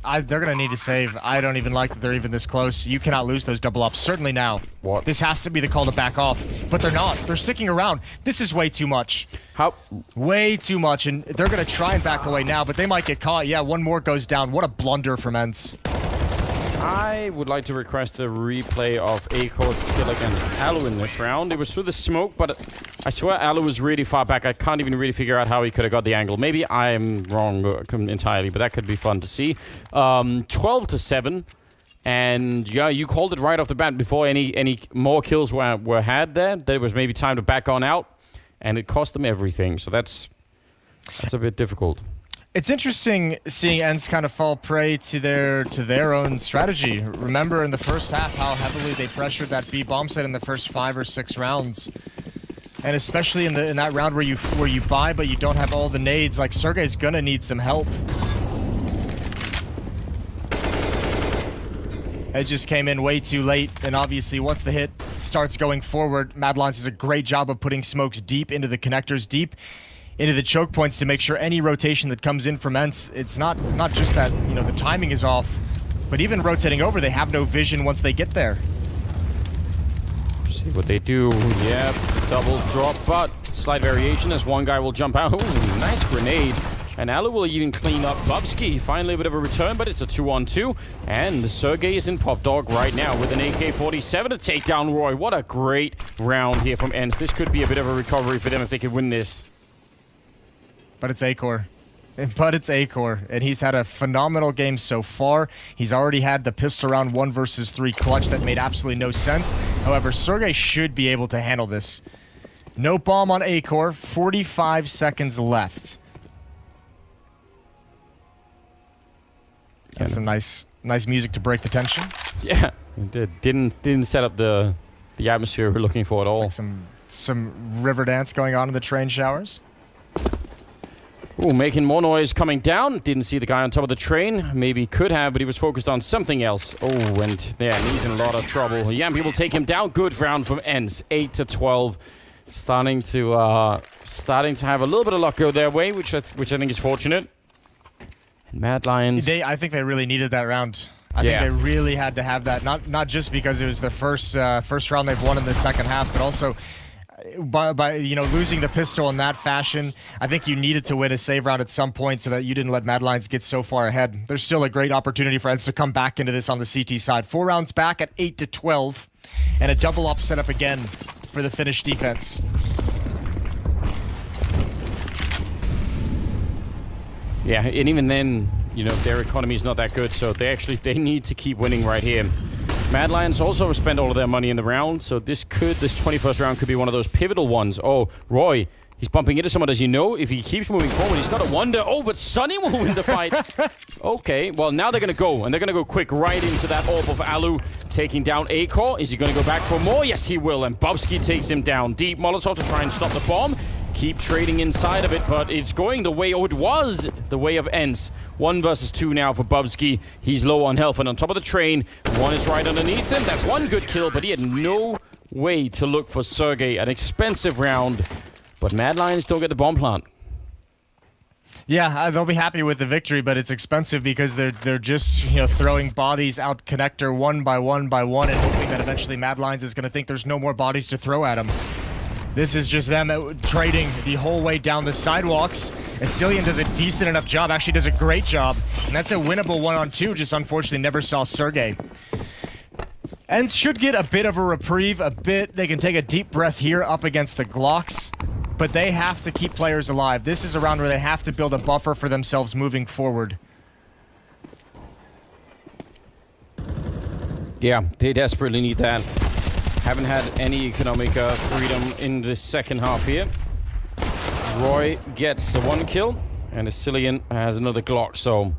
They're going to need to save. I don't even like that they're even this close. You cannot lose those double ups. Certainly now. What? This has to be the call to back off. But they're not. They're sticking around. This is way too much. How? Way too much. And they're going to try and back away now, but they might get caught. Yeah, 1 more goes down. What a blunder from Ence. I would like to request a replay of Acor's kill against Alu in this round. It was through the smoke, but I swear Alu was really far back. I can't even really figure out how he could have got the angle. Maybe I'm wrong entirely, but that could be fun to see. 12-7. And yeah, you called it right off the bat before any more kills were had there. There was maybe time to back on out, and it cost them everything. So that's a bit difficult. It's interesting seeing Ence kind of fall prey to their own strategy. Remember in the first half how heavily they pressured that B bomb site in the first 5 or 6 rounds, and especially in that round where you buy but you don't have all the nades. Like, Sergey's gonna need some help. It just came in way too late, and obviously once the hit starts going forward, MLions does a great job of putting smokes deep into the connectors, deep into the choke points to make sure any rotation that comes in from Ence, it's not just that, you know, the timing is off, but even rotating over, they have no vision once they get there. See what they do. Yep, double drop, but slight variation as one guy will jump out. Ooh, nice grenade. And Alu will even clean up Bubsky. Finally a bit of a return, but it's a 2-on-2. And Sergey is in Pop Dog right now with an AK-47 to take down Roy. What a great round here from Ence. This could be a bit of a recovery for them if they could win this. But it's Acor. But it's Acor, and he's had a phenomenal game so far. He's already had the pistol round 1 versus 3 clutch that made absolutely no sense. However, Sergey should be able to handle this. No bomb on Acor, 45 seconds left. That's some nice music to break the tension. Yeah, it didn't set up the atmosphere we're looking for at all. It's like some river dance going on in the train showers. Ooh, making more noise coming down. Didn't see the guy on top of the train. Maybe could have, but he was focused on something else. Oh, and yeah, he's in a lot of trouble. Yampy will take him down. Good round from Ence, 8-12. Starting to have a little bit of luck go their way, which I think is fortunate. MLions. I think they really needed that round. I think they really had to have that. Not just because it was the first round they've won in the second half, but also by you know, losing the pistol in that fashion. I think you needed to win a save round at some point so that you didn't let MLions get so far ahead. There's still a great opportunity for Ence to come back into this on the CT side. 4 rounds back at 8-12, and a double up set up again for the Finnish defense. Yeah, and even then, you know, their economy is not that good, so they need to keep winning right here. MLions also spent all of their money in the round, so this 21st round could be one of those pivotal ones. Oh, Roy, he's bumping into someone, as you know. If he keeps moving forward, he's got to wonder. Oh, but Sonny will win the fight. Okay, well, now they're going to go, and they're going to go quick right into that orb of Alu, taking down Acor. Is he going to go back for more? Yes, he will, and Bubsky takes him down. Deep Molotov to try and stop the bomb. Keep trading inside of it, but it's going the way, it was the way of Ence. 1 versus 2 now for Bubsky. He's low on health and on top of the train. One is right underneath him. That's one good kill, but he had no way to look for Sergey. An expensive round, but MLions don't get the bomb plant. Yeah, they'll be happy with the victory, but it's expensive because they're just, you know, throwing bodies out connector one by one and hoping that eventually MLions is going to think there's no more bodies to throw at him. This is just them trading the whole way down the sidewalks. Asilian does a decent enough job, actually does a great job. And that's a winnable 1-on-2, just unfortunately never saw Sergey. Ence should get a bit of a reprieve, they can take a deep breath here up against the Glocks. But they have to keep players alive. This is a round where they have to build a buffer for themselves moving forward. Yeah, they desperately need that. Haven't had any economic freedom in this second half here. Roy gets the 1 kill, and Asilian has another Glock, so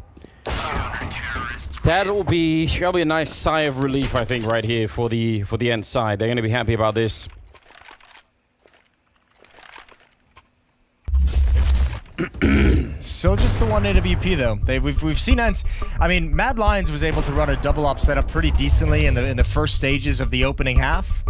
that'll be a nice sigh of relief, I think, right here for the Ence side. They're going to be happy about this. Still just the 1 AWP though. We've seen Ence. I mean, MLions was able to run a double op setup pretty decently in the first stages of the opening half,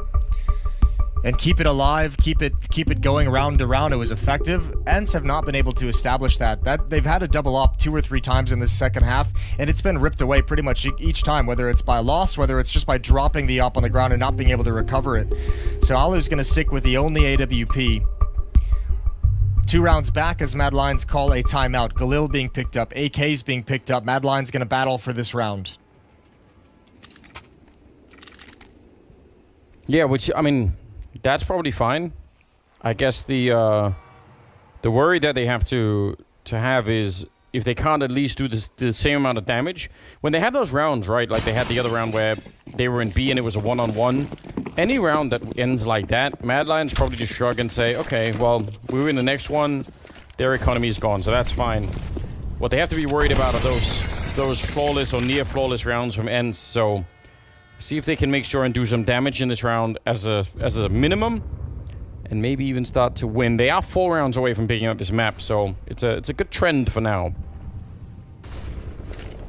and keep it alive, keep it going round to round. It was effective. Ence have not been able to establish that. They've had a double op 2 or 3 times in this second half, and it's been ripped away pretty much each time, whether it's by loss, whether it's just by dropping the op on the ground and not being able to recover it. So Alu's going to stick with the only AWP. 2 rounds back as MLions call a timeout. Galil being picked up. AK's being picked up. MLions going to battle for this round. Yeah, which, I mean, that's probably fine. I guess the worry that they have to have is if they can't at least do the same amount of damage. When they have those rounds, right, like they had the other round where they were in B and it was a 1-on-1, any round that ends like that, MLions probably just shrug and say, okay, well, we win the next one, their economy is gone, so that's fine. What they have to be worried about are those flawless or near flawless rounds from Ence, so see if they can make sure and do some damage in this round as a minimum, and maybe even start to win. They are 4 rounds away from picking up this map, so it's a good trend for now.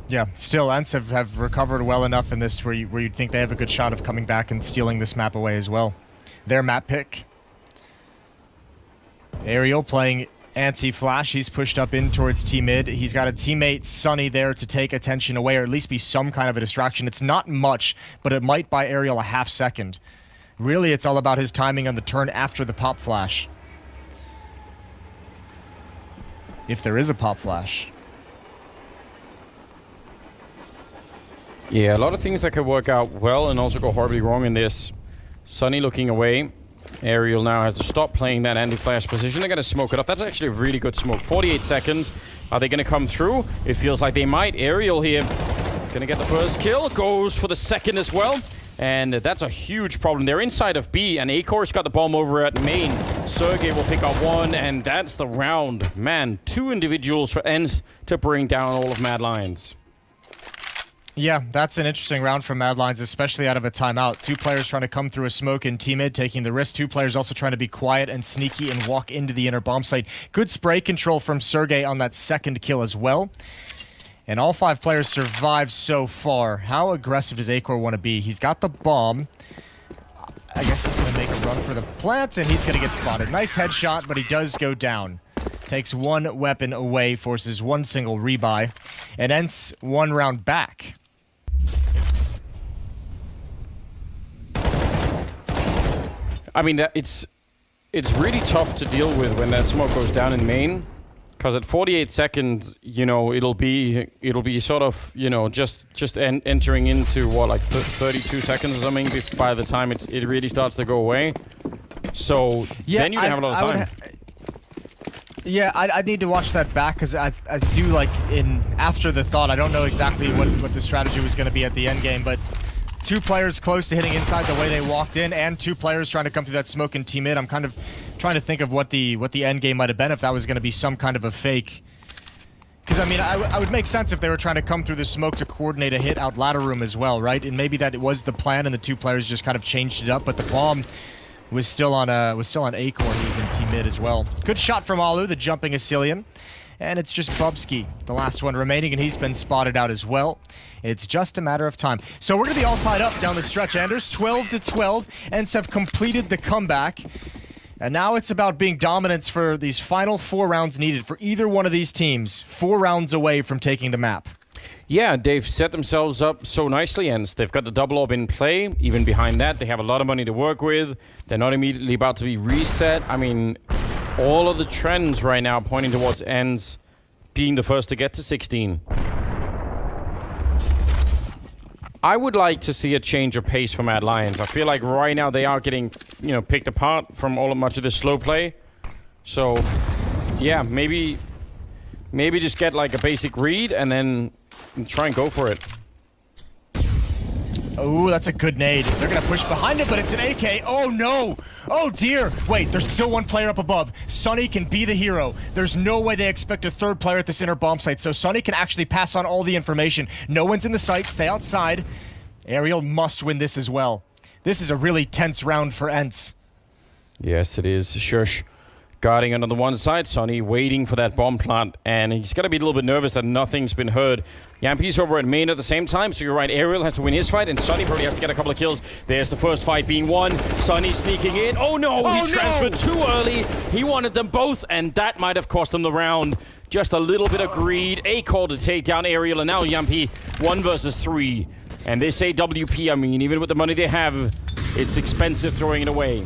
Yeah, still, Ence have recovered well enough in this where you'd think they have a good shot of coming back and stealing this map away as well. Their map pick. Aerial playing anti-flash. He's pushed up in towards T-mid. He's got a teammate, Sunny, there to take attention away, or at least be some kind of a distraction. It's not much, but it might buy Aerial a half second. Really, it's all about his timing on the turn after the pop flash. If there is a pop flash. Yeah, a lot of things that could work out well and also go horribly wrong in this. Sunny looking away. Aerial now has to stop playing that anti-flash position. They're going to smoke it up. That's actually a really good smoke. 48 seconds. Are they going to come through? It feels like they might. Aerial here going to get the first kill. Goes for the second as well. And that's a huge problem. They're inside of B, and Acor's got the bomb over at main. Sergey will pick up one, and that's the round. Man, 2 individuals for Ence to bring down all of MLions. Yeah, that's an interesting round for MLions, especially out of a timeout. 2 players trying to come through a smoke in T-mid, taking the risk. 2 players also trying to be quiet and sneaky and walk into the inner bomb site. Good spray control from Sergey on that second kill as well. And all 5 players survived so far. How aggressive does Acor want to be? He's got the bomb. I guess he's going to make a run for the plant, and he's going to get spotted. Nice headshot, but he does go down. Takes 1 weapon away, forces 1 single rebuy, and Ence 1 round back. I mean, it's really tough to deal with when that smoke goes down in main. Because at 48 seconds, you know, it'll be sort of, you know, just entering into what, like 32 seconds or something by the time it really starts to go away. So yeah, then you have a lot of time. Yeah, I'd need to watch that back because I do like after the thought. I don't know exactly what the strategy was going to be at the end game, but 2 players close to hitting inside the way they walked in, and 2 players trying to come through that smoke and team mid. I'm kind of trying to think of what the end game might have been if that was going to be some kind of a fake. Because I mean, I would make sense if they were trying to come through the smoke to coordinate a hit out ladder room as well, right? And maybe that it was the plan, and the 2 players just kind of changed it up. But the bomb was still on Acor, who's in team mid as well. Good shot from Alu, the jumping Asilian. And it's just Bubsky, the last one remaining, and he's been spotted out as well. It's just a matter of time. So we're going to be all tied up down the stretch, Anders. 12-12. Ence have completed the comeback. And now it's about being dominant for these final 4 rounds needed for either one of these teams. 4 rounds away from taking the map. Yeah, they've set themselves up so nicely, Ence. They've got the double orb in play. Even behind that, they have a lot of money to work with. They're not immediately about to be reset. I mean, all of the trends right now pointing towards Ence being the first to get to 16. I would like to see a change of pace from MLions. I feel like right now they are getting, you know, picked apart from much of this slow play. So, yeah, maybe just get like a basic read and then try and go for it. Oh, that's a good nade. They're going to push behind it, but it's an AK. Oh, no. Oh, dear. Wait, there's still 1 player up above. Sunny can be the hero. There's no way they expect a 3rd player at this inner bomb site, so Sunny can actually pass on all the information. No one's in the site. Stay outside. Aerial must win this as well. This is a really tense round for Ence. Yes, it is. Shush. Guarding on the one side, Sunny waiting for that bomb plant, and he's got to be a little bit nervous that nothing's been heard. Yampi's over at main at the same time, so you're right, Aerial has to win his fight, and Sunny probably has to get a couple of kills. There's the first fight being won. Sunny sneaking in. Oh no, he transferred too early. He wanted them both, and that might have cost him the round. Just a little bit of greed. A call to take down Aerial, and now Yampi 1 versus 3. And they say WP, I mean, even with the money they have, it's expensive throwing it away.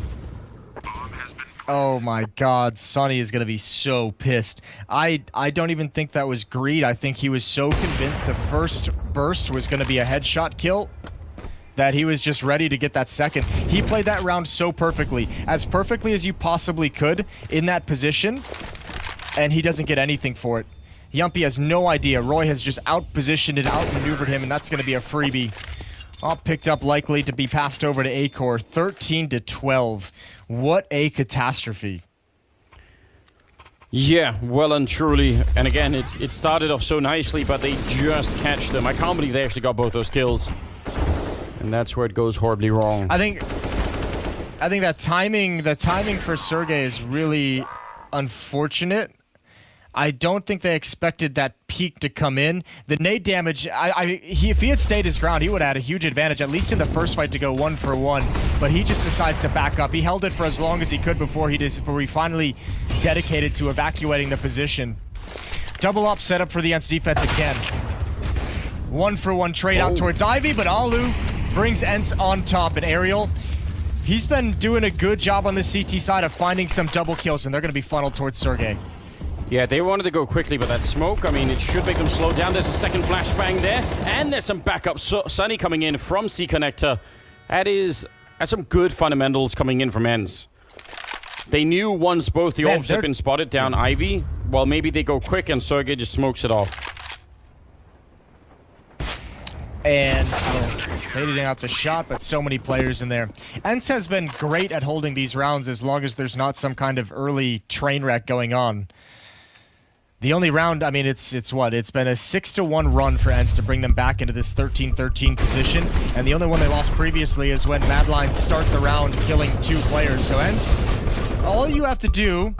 Oh my god, Sunny is going to be so pissed. I don't even think that was greed. I think he was so convinced the first burst was going to be a headshot kill that he was just ready to get that second. He played that round so perfectly as you possibly could in that position, and he doesn't get anything for it. Yumpy has no idea. Roy has just out-positioned and outmaneuvered him, and that's going to be a freebie. All picked up, likely to be passed over to Acor. 13-12. What a catastrophe. Yeah, well and truly. And again, it started off so nicely, but they just catch them. I can't believe they actually got both those kills. And that's where it goes horribly wrong. I think that the timing for Sergey is really unfortunate. I don't think they expected that peak to come in. The nade damage, if he had stayed his ground, he would have had a huge advantage, at least in the first fight, to go 1-for-1. But he just decides to back up. He held it for as long as he could before he finally dedicated to evacuating the position. Double up set up for the Ence defense again. 1-for-1 trade out towards Ivy, but Alu brings Ence on top. And Aerial, he's been doing a good job on the CT side of finding some double kills, and they're going to be funneled towards Sergey. Yeah, they wanted to go quickly, but that smoke, I mean, it should make them slow down. There's a second flashbang there, and there's some backup. Sunny coming in from C-Connector. That's some good fundamentals coming in from Ence. They knew once both the orbs had been spotted down Ivy, well, maybe they go quick and Sergey just smokes it off. And fading out the shot, but so many players in there. Ence has been great at holding these rounds as long as there's not some kind of early train wreck going on. The only round, I mean, it's what? It's been a 6-1 run for Ence to bring them back into this 13-13 position. And the only one they lost previously is when MLions start the round killing 2 players. So Ence, all you have to do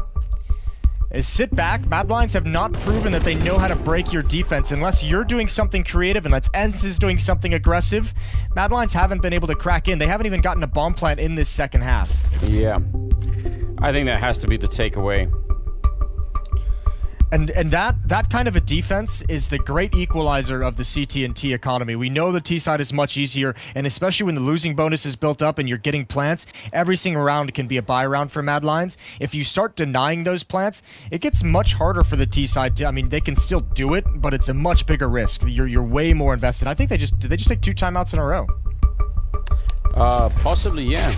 is sit back. MLions have not proven that they know how to break your defense unless you're doing something creative, unless Ence is doing something aggressive. MLions haven't been able to crack in. They haven't even gotten a bomb plant in this second half. Yeah. I think that has to be the takeaway. And that kind of a defense is the great equalizer of the CT and T economy. We know the T side is much easier, and especially when the losing bonus is built up and you're getting plants, every single round can be a buy round for MLions. If you start denying those plants, it gets much harder for the T side to, I mean, they can still do it, but it's a much bigger risk. You're way more invested. I think did they just take 2 timeouts in a row? Possibly, yeah.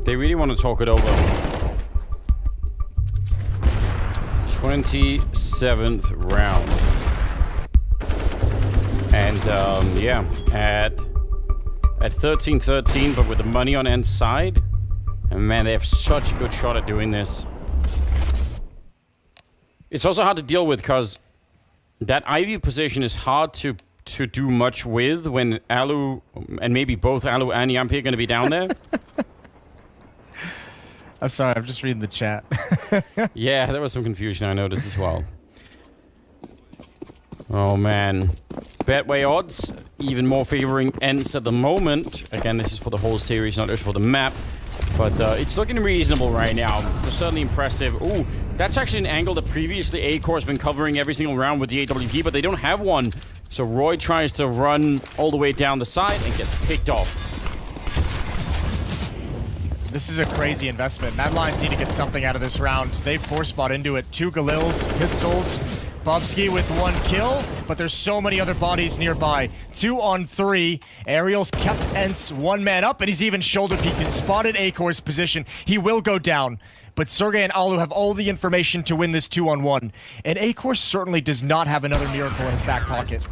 They really want to talk it over. 27th round. And yeah, at 13-13, but with the money on Ence's side. And man, they have such a good shot at doing this. It's also hard to deal with because that Ivy position is hard to do much with when Alu, and maybe both Alu and Yampi are going to be down there. I'm sorry, I'm just reading the chat. Yeah, there was some confusion, I noticed as well. Oh man. Betway odds, even more favoring Ence at the moment. Again, this is for the whole series, not just for the map. But it's looking reasonable right now. They're certainly impressive. Ooh, that's actually an angle that previously Acor has been covering every single round with the AWP, but they don't have one. So Roy tries to run all the way down the side and gets picked off. This is a crazy investment. MLions need to get something out of this round. They force bought into it. 2 Galils, pistols, Bobsky with 1 kill, but there's so many other bodies nearby. 2 on 3. Aerial's kept Ence 1 man up, and he's even shoulder peeked and spotted Acor's position. He will go down, but Sergey and Alu have all the information to win this 2-on-1. And Acor certainly does not have another miracle in his back pocket.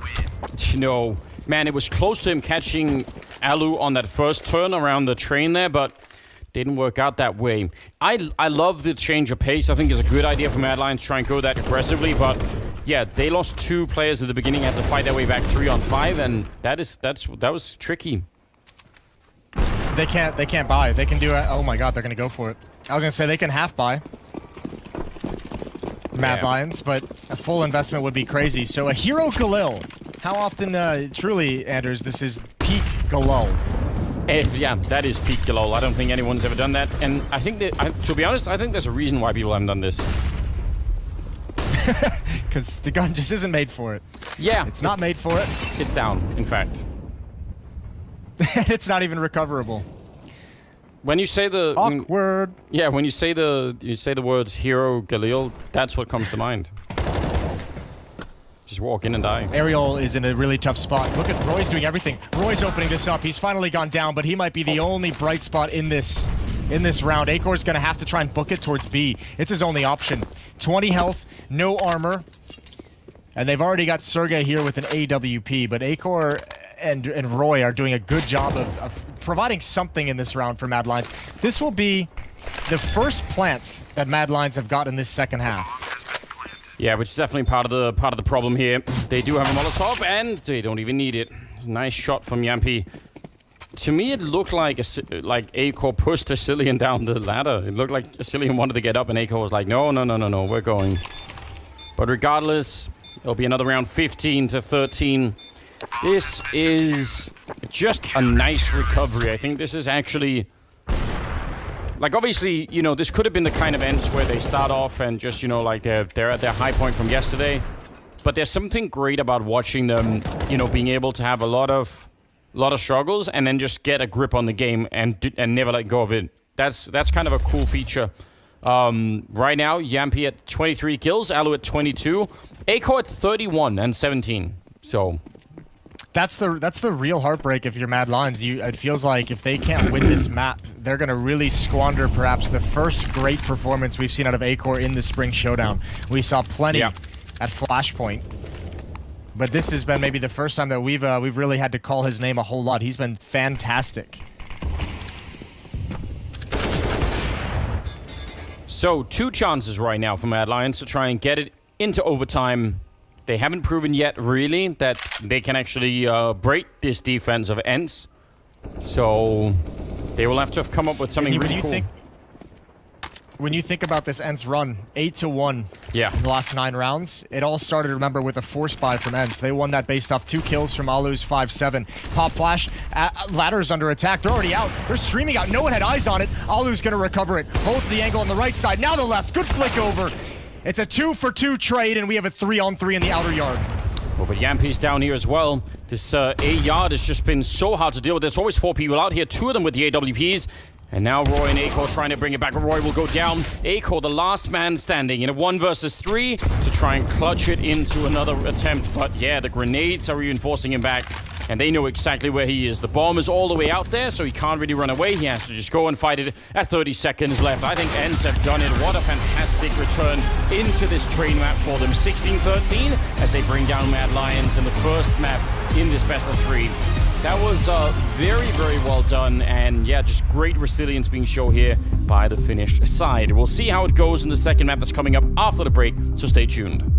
No. Man, it was close to him catching Alu on that first turn around the train there, but didn't work out that way. I love the change of pace. I think it's a good idea for MLions to try and go that aggressively, but yeah, they lost 2 players at the beginning, had to fight their way back 3 on 5, and that was tricky. They can't buy. They can do it. Oh my god, they're gonna go for it. I was gonna say they can half buy MLions, but a full investment would be crazy. So a hero Galil. How often, truly, Anders, this is peak Galil? Yeah, that is peak Galil. I don't think anyone's ever done that. And I think that, to be honest, I think there's a reason why people haven't done this. Because the gun just isn't made for it. Yeah. It's not made for it. It's down, in fact. It's not even recoverable. When you say the... Awkward. When you say the words hero Galil, that's what comes to mind. Just walk in and die. Aerial is in a really tough spot. Look at Roy's doing everything. Roy's opening this up. He's finally gone down, but he might be the only bright spot in this round. Acor's gonna have to try and book it towards B. It's his only option. 20 health, no armor. And they've already got Sergey here with an AWP, but Acor and Roy are doing a good job of providing something in this round for MLions. This will be the first plants that MLions have got in this second half. Yeah, which is definitely part of the problem here. They do have a Molotov, and they don't even need it. Nice shot from Yampi. To me, it looked like Acor pushed Asilian down the ladder. It looked like Asilian wanted to get up, and Acor was like, no, we're going. But regardless, it'll be another round, 15-13. This is just a nice recovery. I think this is actually... Like, obviously, you know, this could have been the kind of Ence where they start off and just, you know, like, they're at their high point from yesterday. But there's something great about watching them, you know, being able to have a lot of struggles and then just get a grip on the game and never let go of it. That's kind of a cool feature. Right now, Yampy at 23 kills, Alu at 22, Acor at 31 and 17. So... That's the real heartbreak if you're MLions. It feels like if they can't win this map, they're going to really squander perhaps the first great performance we've seen out of Acor in the Spring Showdown. We saw plenty at Flashpoint, but this has been maybe the first time that we've really had to call his name a whole lot. He's been fantastic. So 2 chances right now for MLions to try and get it into overtime. They haven't proven yet, really, that they can actually break this defense of Ence. So they will have to have come up with something really cool. When you think about this Ence run, 8-1 in the last 9 rounds, it all started, remember, with a force buy from Ence. They won that based off 2 kills from Alu's 5-7. Pop flash, ladder's under attack. They're already out. They're streaming out. No one had eyes on it. Alu's going to recover it. Holds the angle on the right side. Now the left. Good flick over. It's a 2-for-2 trade, and we have a 3-on-3 in the outer yard. Well, but Yampy's down here as well. This A yard has just been so hard to deal with. There's always 4 people out here, 2 of them with the AWPs. And now Roy and Acor trying to bring it back, but Roy will go down. Acor, the last man standing in a 1 versus 3 to try and clutch it into another attempt. But yeah, the grenades are reinforcing him back. And they know exactly where he is. The bomb is all the way out there, so he can't really run away. He has to just go and fight it at 30 seconds left. I think Ence have done it. What a fantastic return into this train map for them. 16-13 as they bring down MLions in the first map in this best of 3. That was very, very well done. And yeah, just great resilience being shown here by the Finnish side. We'll see how it goes in the second map that's coming up after the break, so stay tuned.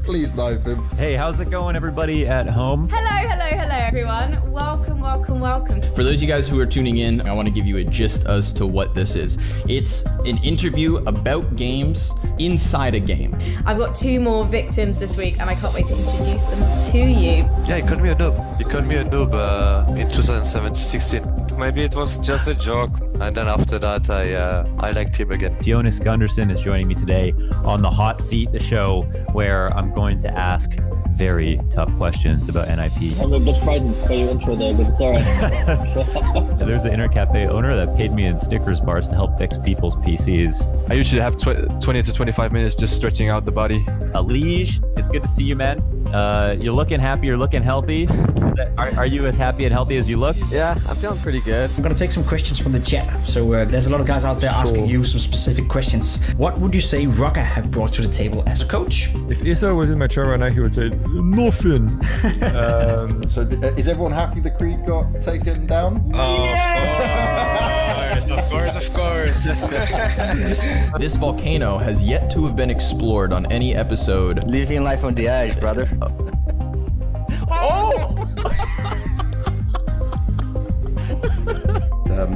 Please knife him. Hey, how's it going, everybody at home? Hello, everyone. Welcome. For those of you guys who are tuning in, I want to give you a gist as to what this is. It's an interview about games inside a game. I've got 2 more victims this week, and I can't wait to introduce them to you. Yeah, he called me a noob. He called me a noob in 2016. Maybe it was just a joke. And then after that, I liked him again. Jonas Gunderson is joining me today on the Hot Seat, the show where I'm going to ask very tough questions about NIP. I'm a bit frightened by your intro there, but it's all right. There's an internet cafe owner that paid me in Snickers bars to help fix people's PCs. I usually have 20 to 25 minutes just stretching out the body. Lige, it's good to see you, man. You're looking happy, you're looking healthy. Are you as happy and healthy as you look? Yeah, I'm feeling pretty good. I'm going to take some questions from the chat. So there's a lot of guys out there asking you some specific questions. What would you say Rocker have brought to the table as a coach? If Isa was in my chair right now, he would say, nothing. So is everyone happy the Creed got taken down? Oh, of course. This volcano has yet to have been explored on any episode. Living life on the edge, brother.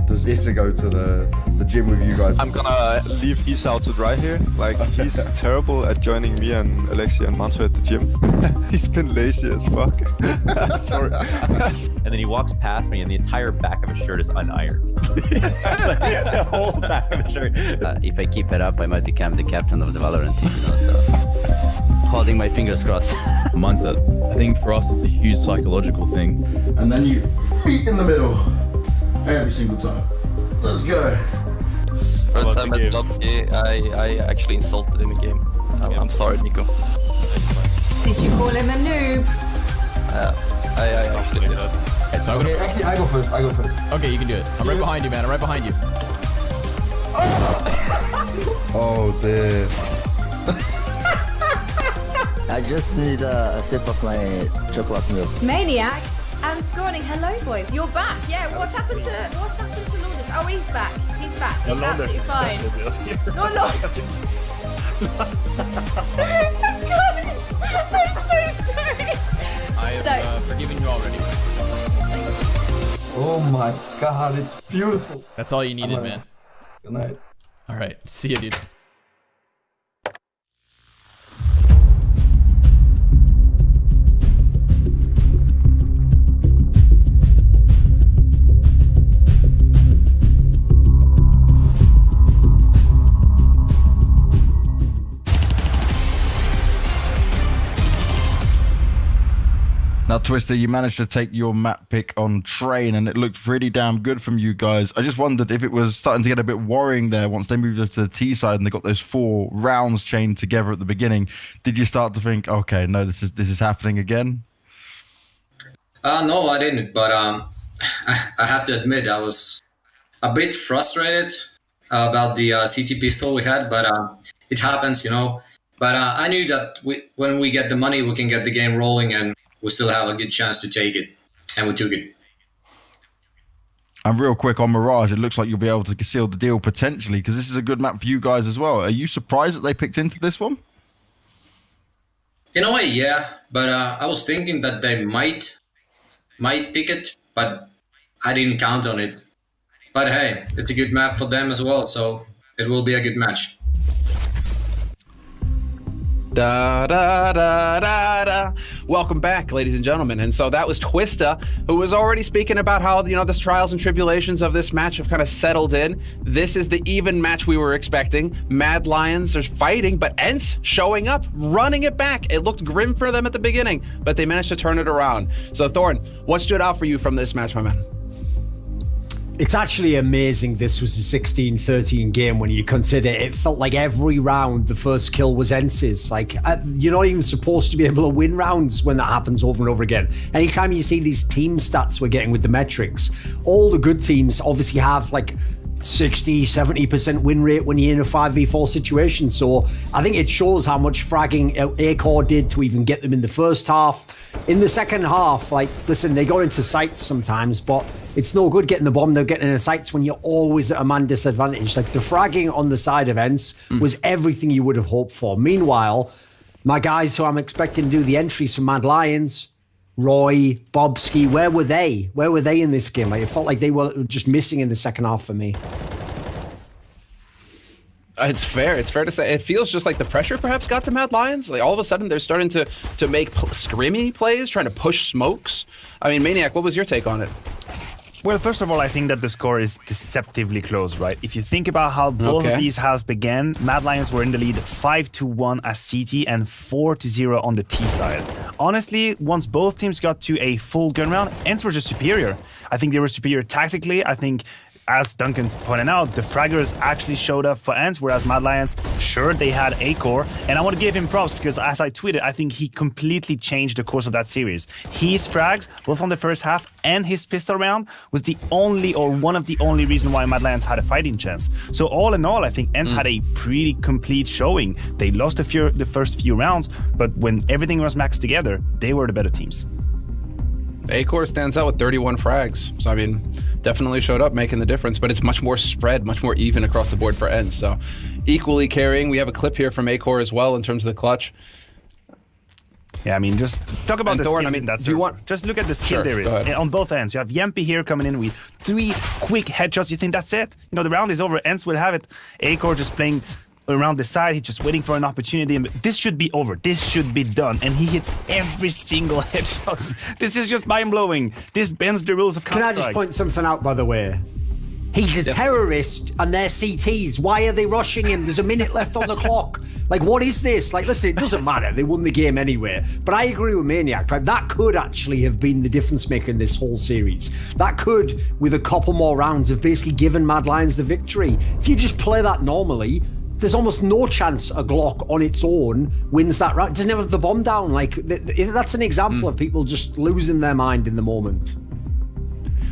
Does Issa go to the gym with you guys? I'm gonna leave Isa out to dry here. Like, he's terrible at joining me and Alexia and Manto at the gym. He's been lazy as fuck. Sorry. And then he walks past me and the entire back of his shirt is unironed. The whole back of his shirt. If I keep it up, I might become the captain of the Valorant team, you know, so holding my fingers crossed. Mindset. I think for us it's a huge psychological thing. And then you feet in the middle every single time. Let's go. First time at Lobby, I actually insulted him in game. I'm sorry, Nico. Did you call him a noob? I actually did. Okay, so actually, I go first. Okay, you can do it. I'm right behind you, man. I'm right behind you. Oh dear. I just need a sip of my chocolate milk. Maniac and Scorning. Hello, boys. You're back. Yeah. What's happened to Lourdes? Oh, he's back. He's back. He's absolutely fine. No, Lourdes. I'm so sorry. I have forgiven you already. Oh my god, it's beautiful. That's all you needed, man. Good night. All right, see you, dude. Now, Twister, you managed to take your map pick on Train, and it looked pretty damn good from you guys. I just wondered if it was starting to get a bit worrying there once they moved up to the T side and they got those 4 rounds chained together at the beginning. Did you start to think, okay, no, this is happening again? No, I didn't. But I have to admit, I was a bit frustrated about the CT pistol we had, but it happens, you know. But I knew that when we get the money, we can get the game rolling, and we still have a good chance to take it, and we took it. And real quick on Mirage, it looks like you'll be able to seal the deal potentially, because this is a good map for you guys as well. Are you surprised that they picked into this one? In a way, yeah. But I was thinking that they might pick it, but I didn't count on it. But hey, it's a good map for them as well, so it will be a good match. Da, da, da, da, da. Welcome back, ladies and gentlemen. And so that was Twista, who was already speaking about how, you know, the trials and tribulations of this match have kind of settled in. This is the even match we were expecting. MLions are fighting, but Ence showing up, running it back. It looked grim for them at the beginning, but they managed to turn it around. So Thorn, what stood out for you from this match, my man? It's actually amazing this was a 16-13 game when you consider it felt like every round the first kill was Ence's. Like, you're not even supposed to be able to win rounds when that happens over and over again. Anytime you see these team stats we're getting with the metrics, all the good teams obviously have like 60-70% win rate when you're in a 5v4 situation. So I think it shows how much fragging Acor did to even get them in the first half. In the second half, like, listen, they got into sights sometimes, but it's no good getting the bomb. They're getting into sights when you're always at a man disadvantage. Like, the fragging on the side of Ence was everything you would have hoped for. Meanwhile, my guys who I'm expecting to do the entries for MLions, Roy, Bobski, where were they? Where were they in this game? Like, it felt like they were just missing in the second half for me. It's fair. It's fair to say. It feels just like the pressure perhaps got to MLions. Like all of a sudden they're starting to make scrimmy plays, trying to push smokes. I mean, Maniac, what was your take on it? Well, first of all, I think that the score is deceptively close, right? If you think about how both of these halves began, MLions were in the lead 5-1 as CT and 4-0 on the T side. Honestly, once both teams got to a full gun round, Ence were just superior. I think they were superior tactically. I think, as Duncan pointed out, the fraggers actually showed up for Ence, whereas MLions, sure, they had Acor. And I want to give him props because, as I tweeted, I think he completely changed the course of that series. His frags, both on the first half and his pistol round, was the only or one of the only reason why MLions had a fighting chance. So all in all, I think Ence had a pretty complete showing. They lost the first few rounds, but when everything was maxed together, they were the better teams. Acor stands out with 31 frags. So, I mean, definitely showed up making the difference, but it's much more spread, much more even across the board for Ence. So, equally carrying. We have a clip here from Acor as well in terms of the clutch. Yeah, I mean, just talk about and the Thorn, skills. I mean, do you want? Just look at the skill there is on both ends. You have Yempi here coming in with 3 quick headshots. You think that's it? You know, the round is over. Ence will have it. Acor just playing around the side. He's just waiting for an opportunity. This should be over. This should be done. And he hits every single headshot. This is just mind-blowing. This bends the rules of Counter-Strike. Can I just point something out, by the way? He's a terrorist and they're CTs. Why are they rushing him? There's a minute left on the clock. Like, what is this? Like, listen, it doesn't matter. They won the game anyway. But I agree with Maniac. Like, that could actually have been the difference maker in this whole series. That could, with a couple more rounds, have basically given MLions the victory. If you just play that normally, there's almost no chance a Glock on its own wins that round. It doesn't have the bomb down. Like, that's an example of people just losing their mind in the moment.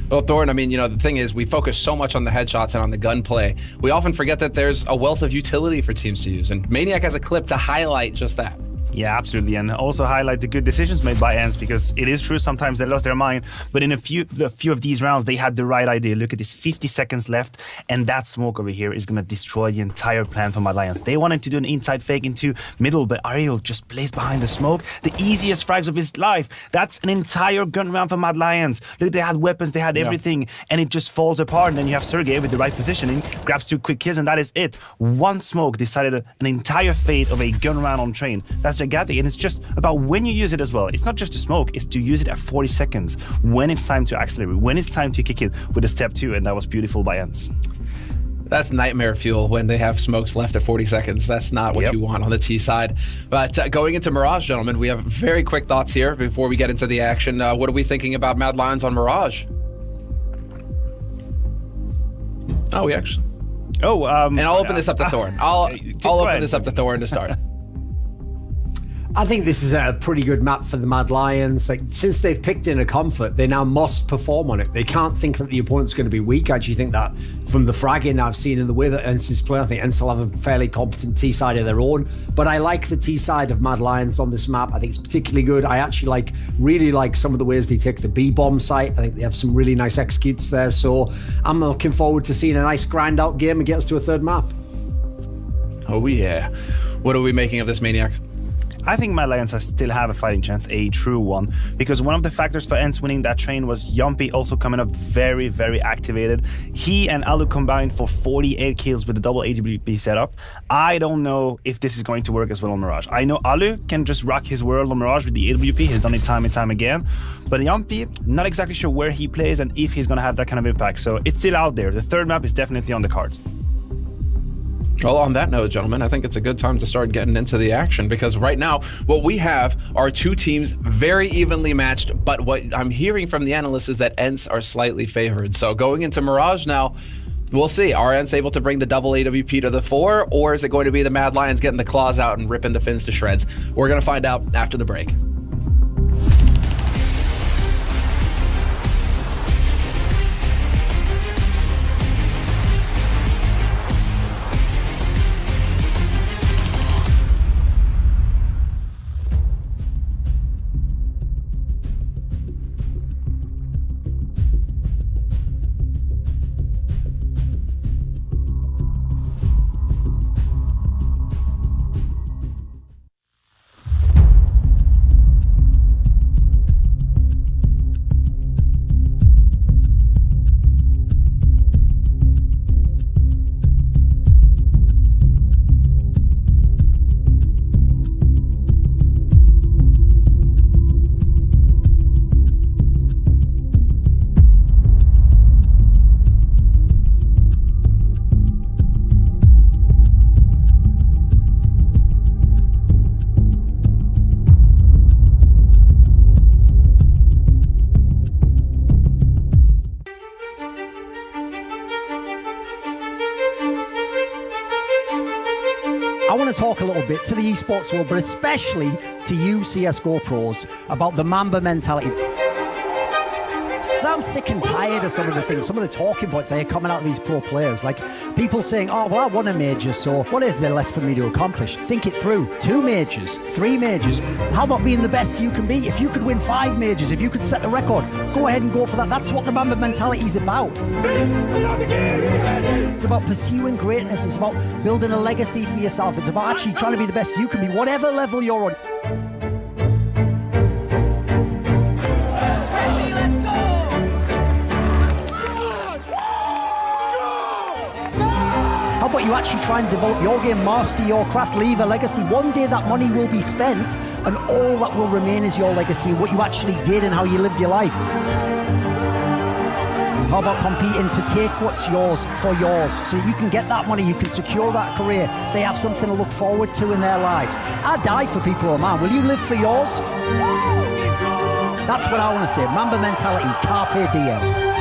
Well, Thorn, I mean, the thing is, we focus so much on the headshots and on the gunplay. We often forget that there's a wealth of utility for teams to use, and Maniac has a clip to highlight just that. Yeah, absolutely, and also highlight the good decisions made by Ence, because it is true sometimes they lost their mind, but in a few of these rounds they had the right idea. Look at this, 50 seconds left, and that smoke over here is going to destroy the entire plan for MLions. They wanted to do an inside fake into middle, but Ariel just placed behind the smoke the easiest frags of his life. That's an entire gun round for MLions. Look, they had weapons, they had everything, and it just falls apart, and then you have Sergey with the right positioning, grabs 2 quick kills, and that is it. One smoke decided an entire fate of a gun round on Train. That's gigantic, and it's just about when you use it as well. It's not just to smoke, it's to use it at 40 seconds, when it's time to accelerate, when it's time to kick it with a step 2, and that was beautiful by Ence. That's nightmare fuel when they have smokes left at 40 seconds. That's not what you want on the T side. But going into Mirage, gentlemen, we have very quick thoughts here before we get into the action. What are we thinking about MLions on Mirage? Oh, we actually... and I'll open this up to Thorn. I'll open this up to Thorn to start. I think this is a pretty good map for the MLions. Like, since they've picked in a comfort, they now must perform on it. They can't think that the opponent's going to be weak. I actually think that from the fragging I've seen in the way that Ence is playing, I think Ence will have a fairly competent T side of their own. But I like the T side of MLions on this map. I think it's particularly good. I actually really like some of the ways they take the B bomb site. I think they have some really nice executes there. So I'm looking forward to seeing a nice grind out game and get us to a third map. Oh yeah. What are we making of this, Maniac? I think MLions still have a fighting chance, a true one, because one of the factors for Ence winning that train was Yumpy also coming up very, very activated. He and Alu combined for 48 kills with the double AWP setup. I don't know if this is going to work as well on Mirage. I know Alu can just rock his world on Mirage with the AWP. He's done it time and time again. But Yumpy, not exactly sure where he plays and if he's going to have that kind of impact. So it's still out there. The third map is definitely on the cards. Well, on that note, gentlemen, I think it's a good time to start getting into the action, because right now what we have are 2 teams very evenly matched, but what I'm hearing from the analysts is that Ence are slightly favored. So going into Mirage now, we'll see. Are Ence able to bring the double AWP to the 4, or is it going to be the MLions getting the claws out and ripping the fins to shreds? We're going to find out after the break. I want to talk a little bit to the esports world, but especially to you CSGO pros, about the Mamba mentality. I'm sick and tired of some of the things, some of the talking points that are coming out of these pro players. Like people saying, oh, well, I won a major, so what is there left for me to accomplish? Think it through. 2 majors, 3 majors. How about being the best you can be? If you could win 5 majors, if you could set the record, go ahead and go for that. That's what the Mamba mentality is about. It's about pursuing greatness. It's about building a legacy for yourself. It's about actually trying to be the best you can be, whatever level you're on. How about you actually try and develop your game, master your craft, leave a legacy? One day that money will be spent and all that will remain is your legacy, what you actually did and how you lived your life. How about competing to take what's yours for yours so you can get that money, you can secure that career, they have something to look forward to in their lives. I die for people who are mine. Will you live for yours? That's what I want to say. Mamba mentality, carpe diem.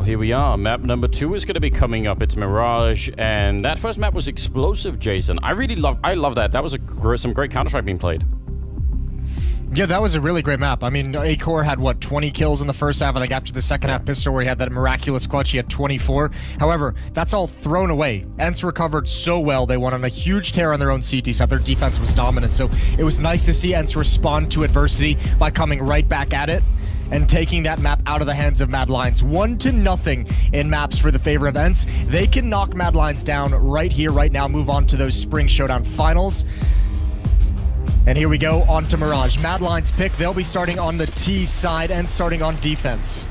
here we are. Map number 2 is going to be coming up. It's Mirage, and that first map was explosive, Jason. I love that. That was some great Counter-Strike being played. Yeah, that was a really great map. I mean, A-Core had, 20 kills in the first half. I think after the second half pistol where he had that miraculous clutch, he had 24. However, that's all thrown away. Ence recovered so well. They went on a huge tear on their own CT side. Their defense was dominant. So it was nice to see Ence respond to adversity by coming right back at it and taking that map out of the hands of MLions. 1-0 in maps for the favor of Ence. They can knock MLions down right here, right now, move on to those Spring Showdown finals. And here we go, on to Mirage. MLions pick, they'll be starting on the T side and starting on defense.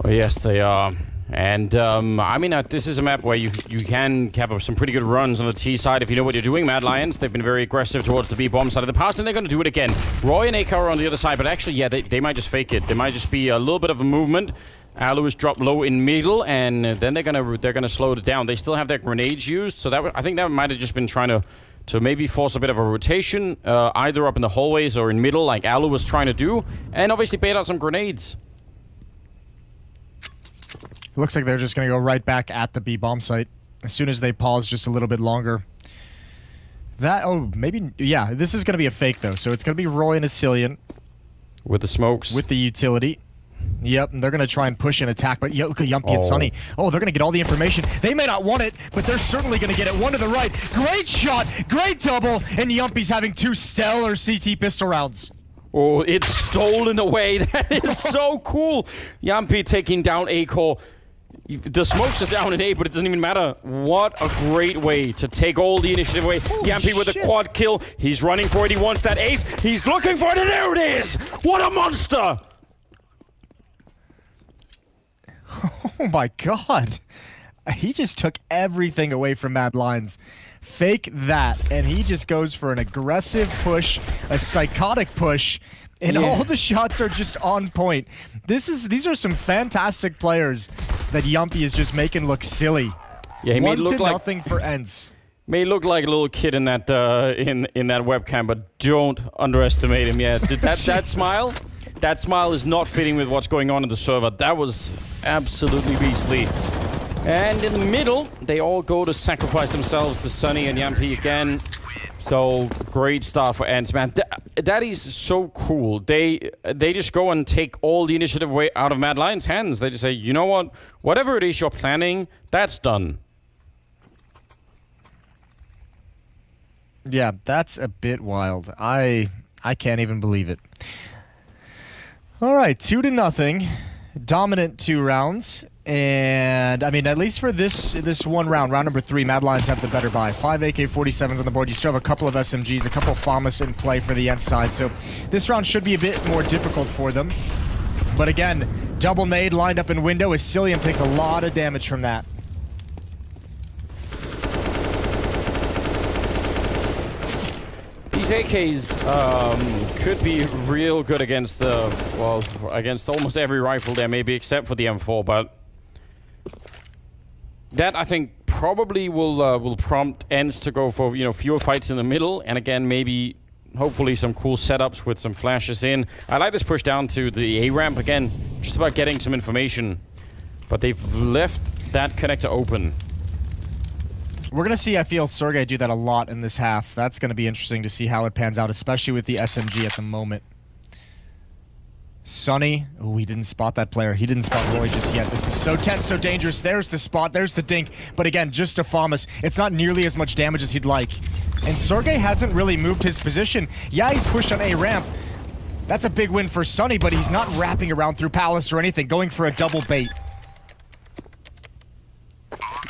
Oh, yes, they are. And, I mean, this is a map where you can have some pretty good runs on the T side if you know what you're doing. MLions, they've been very aggressive towards the B-bomb side of the past, and they're going to do it again. Roy and AK are on the other side, but actually, yeah, they might just fake it. There might just be a little bit of a movement. Alu is dropped low in middle, and then they're gonna slow it down. They still have their grenades used, so I think that might have just been trying to maybe force a bit of a rotation, either up in the hallways or in middle, like Alu was trying to do, and obviously bait out some grenades. Looks like they're just going to go right back at the B-bomb site as soon as they pause just a little bit longer. Yeah, this is going to be a fake, though, so it's going to be Roy and Asilian. With the smokes. With the utility. Yep, and they're going to try and push and attack, but look at Yumpy and Sunny. Oh, they're going to get all the information. They may not want it, but they're certainly going to get it. One to the right. Great shot. Great double. And Yumpy's having 2 stellar CT pistol rounds. Oh, it's stolen away. That is so cool. Yumpy taking down A-Core. The smokes are down in A, but it doesn't even matter. What a great way to take all the initiative away. Yumpy with a quad kill. He's running for it. He wants that ace. He's looking for it, and there it is. What a monster. Oh my god. He just took everything away from MLions. Fake that, and he just goes for an aggressive push, a psychotic push, and all the shots are just on point. These are some fantastic players that Yumpy is just making look silly. Yeah, he may look like 1-0 for Ence. May look like a little kid in that in that webcam, but don't underestimate him. Yeah, that smile. That smile is not fitting with what's going on in the server. That was absolutely beastly. And in the middle, they all go to sacrifice themselves to Sunny and Yumpy again. So, great start for Ence, man. That is so cool. They just go and take all the initiative away out of MLions' hands. They just say, you know what? Whatever it is you're planning, that's done. Yeah, that's a bit wild. I can't even believe it. All right, 2-0. Dominant 2 rounds. And, I mean, at least for this one round number 3, MLions have the better buy. 5 AK-47s on the board. You still have a couple of SMGs, a couple of FAMAS in play for the Ence side. So this round should be a bit more difficult for them. But again, double nade lined up in window. Asilian takes a lot of damage from that. These AKs could be real good against against almost every rifle there, maybe except for the M4, but that I think probably will prompt Ence to go for fewer fights in the middle, and again maybe hopefully some cool setups with some flashes in. I like this push down to the A ramp again, just about getting some information, but they've left that connector open. We're going to see, I feel, Sergey do that a lot in this half. That's going to be interesting to see how it pans out, especially with the SMG at the moment. Sunny. Oh, he didn't spot that player. He didn't spot Roy just yet. This is so tense, so dangerous. There's the spot. There's the dink. But again, just a FAMAS. It's not nearly as much damage as he'd like. And Sergey hasn't really moved his position. Yeah, he's pushed on A ramp. That's a big win for Sunny, but he's not wrapping around through Palace or anything, going for a double bait.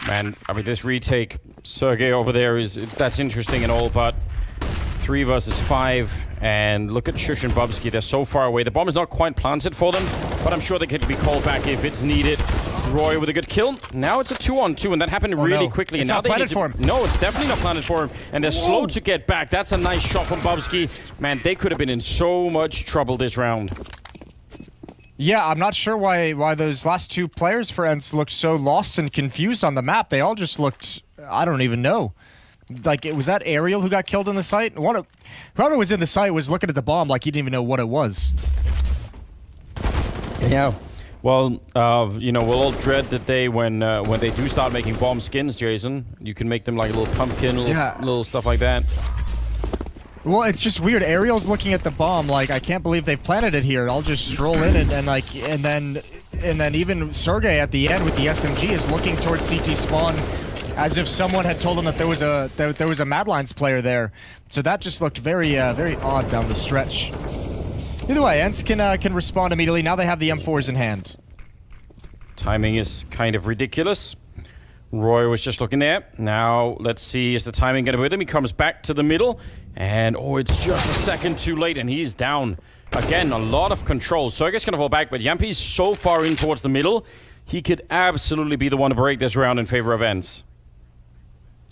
Man, I mean, this retake, Sergey over there, that's interesting and all, but 3 versus 5, and look at Shush and Bubsky, they're so far away. The bomb is not quite planted for them, but I'm sure they could be called back if it's needed. Roy with a good kill. Now it's a 2-on-2, and that happened really quickly. It's and now not planted for him. No, it's definitely not planted for him, and they're slow to get back. That's a nice shot from Bubsky. Man, they could have been in so much trouble this round. Yeah, I'm not sure why those last 2 players for Ence looked so lost and confused on the map. They all just looked, I don't even know. Like, was that Ariel who got killed in the site? Whoever was in the site was looking at the bomb like he didn't even know what it was. Yeah. Well, you know, we'll all dread the day when they do start making bomb skins, Jason. You can make them like a little pumpkin, little stuff like that. Well, it's just weird. Ariel's looking at the bomb like, I can't believe they've planted it here. I'll just stroll in and then even Sergey at the end with the SMG is looking towards CT spawn as if someone had told him that there was a Mad Lions player there. So that just looked very very odd down the stretch. Either way, Ence can respond immediately. Now they have the M4s in hand. Timing is kind of ridiculous. Roy was just looking there. Now, let's see, is the timing going to be with him? He comes back to the middle, and oh, it's just a second too late, and he's down. Again, a lot of control. Sergey's going to fall back, but Yampi's so far in towards the middle, he could absolutely be the one to break this round in favor of Ence.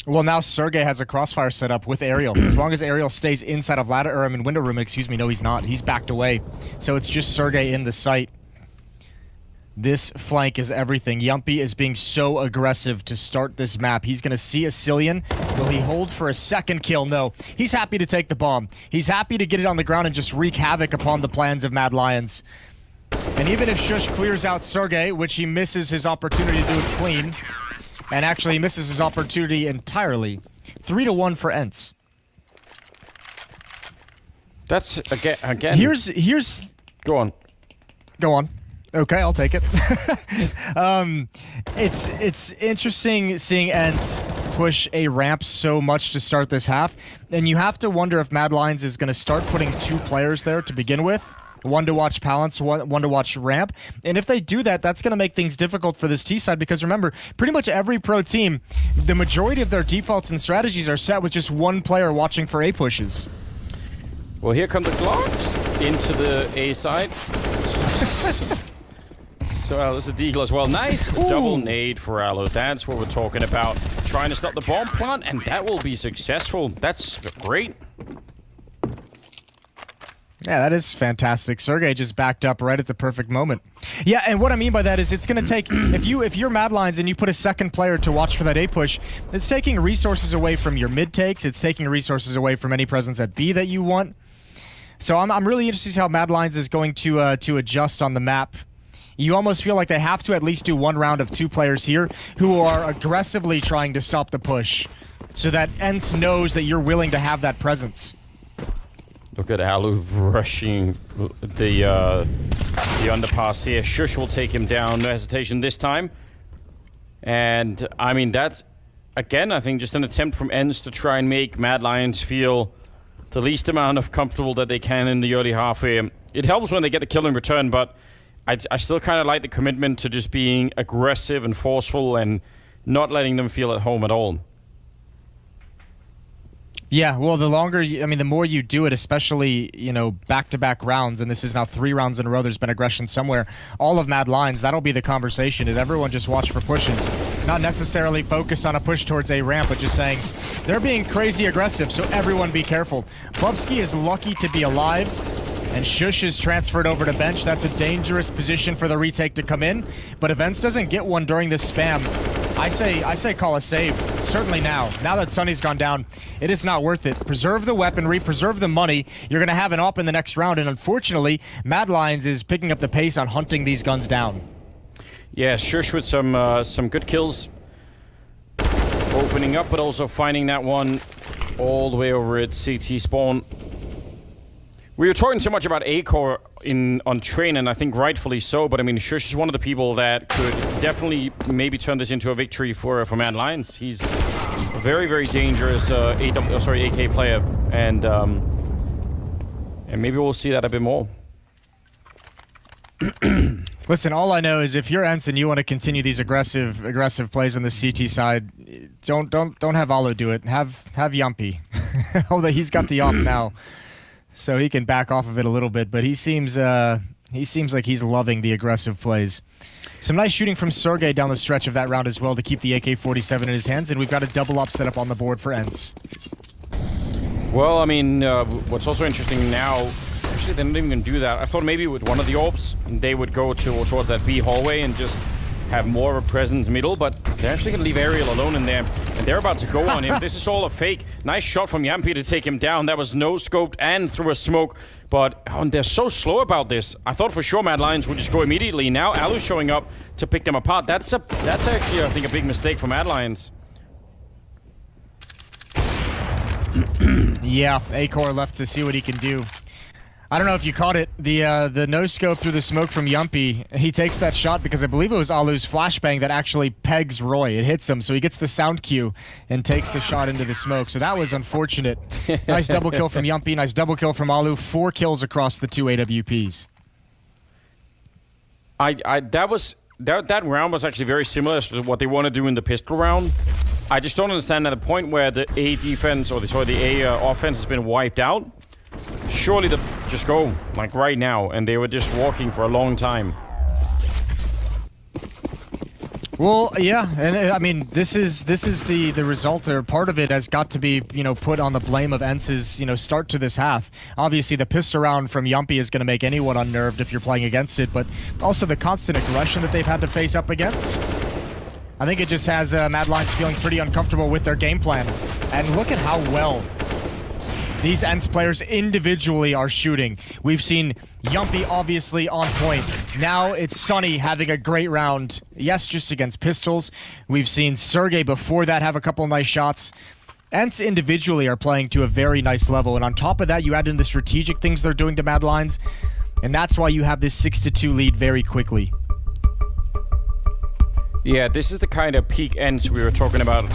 Well, now Sergey has a crossfire set up with Ariel. As long as Ariel stays inside of ladder, or in window room, excuse me, no, he's not. He's backed away. So it's just Sergey in the site. This flank is everything. Yumpy is being so aggressive to start this map. He's going to see a Cillian. Will he hold for a second kill? No. He's happy to take the bomb. He's happy to get it on the ground and just wreak havoc upon the plans of Mad Lions. And even if Shush clears out Sergey, which he misses his opportunity to do it clean, and actually he misses his opportunity entirely, 3-1 for Ence. That's, again... Here's... Go on. Go on. Okay, I'll take it. It's interesting seeing Ence push a ramp so much to start this half, and you have to wonder if Mad Lions is going to start putting 2 players there to begin with. One to watch Palance, one to watch ramp. And if they do that, that's going to make things difficult for this T side, because remember, pretty much every pro team, the majority of their defaults and strategies are set with just one player watching for A pushes. Well, here come the Glocks into the A side. So there's a deagle as well. Nice double nade for Aloe. That's what we're talking about. Trying to stop the bomb plant, and that will be successful. That's great. Yeah, that is fantastic. Sergey just backed up right at the perfect moment. Yeah, and what I mean by that is it's going to take... If you're Mad Lions and you put a second player to watch for that A push, it's taking resources away from your mid takes. It's taking resources away from any presence at B that you want. So I'm really interested to see how Mad Lions is going to adjust on the map. You almost feel like they have to at least do one round of 2 players here who are aggressively trying to stop the push so that Ence knows that you're willing to have that presence. Look at Alu rushing the underpass here. Shush will take him down. No hesitation this time. And, I mean, that's, again, I think just an attempt from Ence to try and make Mad Lions feel the least amount of comfortable that they can in the early half here. It helps when they get the kill in return, but I still kind of like the commitment to just being aggressive and forceful and not letting them feel at home at all. Yeah, well, the more you do it, especially, back-to-back rounds, and this is now 3 rounds in a row, there's been aggression somewhere, all of Mad Lions, that'll be the conversation, is everyone just watch for pushes. Not necessarily focused on a push towards a ramp, but just saying, they're being crazy aggressive, so everyone be careful. Bubsky is lucky to be alive, and Shush is transferred over to bench. That's a dangerous position for the retake to come in, but if Ence doesn't get one during this spam, I say call a save. Certainly now that Sunny's gone down, it is not worth it. Preserve the weaponry, preserve the money. You're going to have an op in the next round, and unfortunately, Mad Lions is picking up the pace on hunting these guns down. Yeah, Shush with some good kills. Opening up, but also finding that one all the way over at CT spawn. We were talking so much about A-Core on Train, and I think rightfully so, but I mean, Shush is one of the people that could definitely maybe turn this into a victory for Mad Lions. He's a very, very dangerous AK player, and maybe we'll see that a bit more. Listen, all I know is if you're Ence and you want to continue these aggressive plays on the CT side, don't have Alo do it. Have Yumpy. Although he's got the op now, so he can back off of it a little bit, but he seems like he's loving the aggressive plays. Some nice shooting from Sergey down the stretch of that round as well to keep the AK-47 in his hands, and we've got a double up set up on the board for Ence. Well, I mean, what's also interesting now, actually they didn't even do that. I thought maybe with one of the orbs, they would go towards that B hallway and just have more of a presence middle, but they're actually going to leave Aerial alone in there, and they're about to go on him. This is all a fake. Nice shot from Yampi to take him down. That was no-scoped and through a smoke, but they're so slow about this. I thought for sure MLions would just go immediately. Now Alu showing up to pick them apart. That's actually, I think, a big mistake for MLions. Yeah, Acor left to see what he can do. I don't know if you caught it. The no-scope through the smoke from Yumpy. He takes that shot because I believe it was Alu's flashbang that actually pegs Roy. It hits him, so he gets the sound cue and takes the shot into the smoke. So that was unfortunate. Nice double kill from Yumpy. Nice double kill from Alu. 4 kills across the 2 AWPs. That round was actually very similar to what they want to do in the pistol round. I just don't understand at the point where the A defense, or the A offense has been wiped out. Surely they just go, like right now, and they were just walking for a long time. Well, yeah, and I mean, this is the result, or part of it has got to be, put on the blame of Ence's, start to this half. Obviously, the pistol round from Yumpy is going to make anyone unnerved if you're playing against it, but also the constant aggression that they've had to face up against. I think it just has MLions feeling pretty uncomfortable with their game plan. And look at how well these Ence players individually are shooting. We've seen Yumpy obviously on point. Now it's Sunny having a great round. Yes, just against pistols. We've seen Sergey before that have a couple nice shots. Ence individually are playing to a very nice level. And on top of that, you add in the strategic things they're doing to MLions. And that's why you have this 6-2 lead very quickly. Yeah, this is the kind of peak Ence we were talking about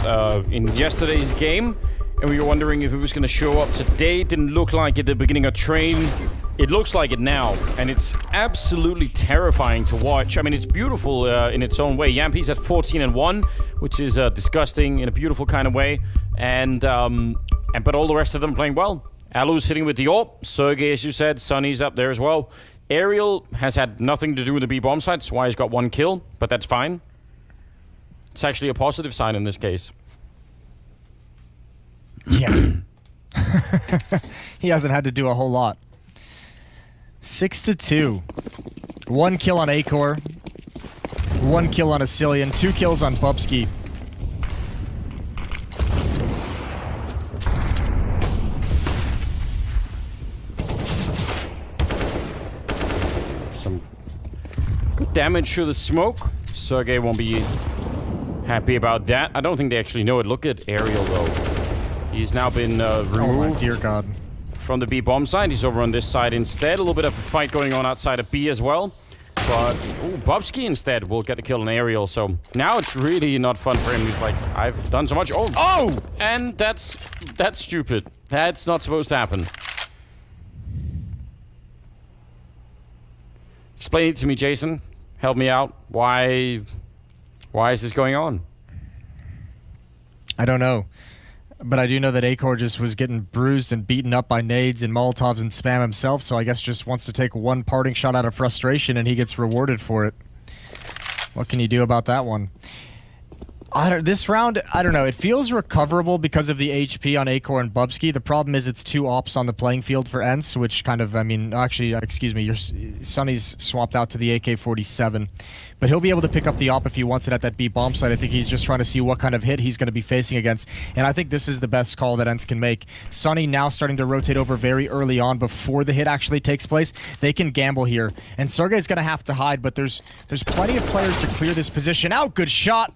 in yesterday's game. And we were wondering if it was going to show up today. It didn't look like it at the beginning of Train. It looks like it now. And it's absolutely terrifying to watch. I mean, it's beautiful in its own way. Yampi's at 14-1, which is disgusting in a beautiful kind of way. But all the rest of them playing well. Alu's hitting with the AWP. Sergey, as you said. Sunny's up there as well. Aerial has had nothing to do with the B bomb site. That's why he's got 1 kill. But that's fine. It's actually a positive sign in this case. Yeah. He hasn't had to do a whole lot. 6-2. 1 kill on Acor. 1 kill on Asilian. 2 kills on Bubsky. Some good damage through the smoke. Sergey won't be happy about that. I don't think they actually know it. Look at Aerial, though. He's now been removed. Oh my dear God. From the B bomb side. He's over on this side instead. A little bit of a fight going on outside of B as well. But Bubsky instead will get the kill on Aerial. So now it's really not fun for him. He's like, I've done so much. Oh! And that's stupid. That's not supposed to happen. Explain it to me, Jason. Help me out. Why is this going on? I don't know. But I do know that Acor just was getting bruised and beaten up by nades and Molotovs and spam himself, so I guess just wants to take one parting shot out of frustration and he gets rewarded for it. What can you do about that one? This round, I don't know. It feels recoverable because of the HP on Acor and Bubsky. The problem is it's 2 ops on the playing field for Ence, which kind of, I mean, actually, excuse me, Sunny's swapped out to the AK-47. But he'll be able to pick up the op if he wants it at that B bomb site. I think he's just trying to see what kind of hit he's going to be facing against. And I think this is the best call that Ence can make. Sunny now starting to rotate over very early on before the hit actually takes place. They can gamble here. And Sergey's going to have to hide, but there's plenty of players to clear this position out. Good shot.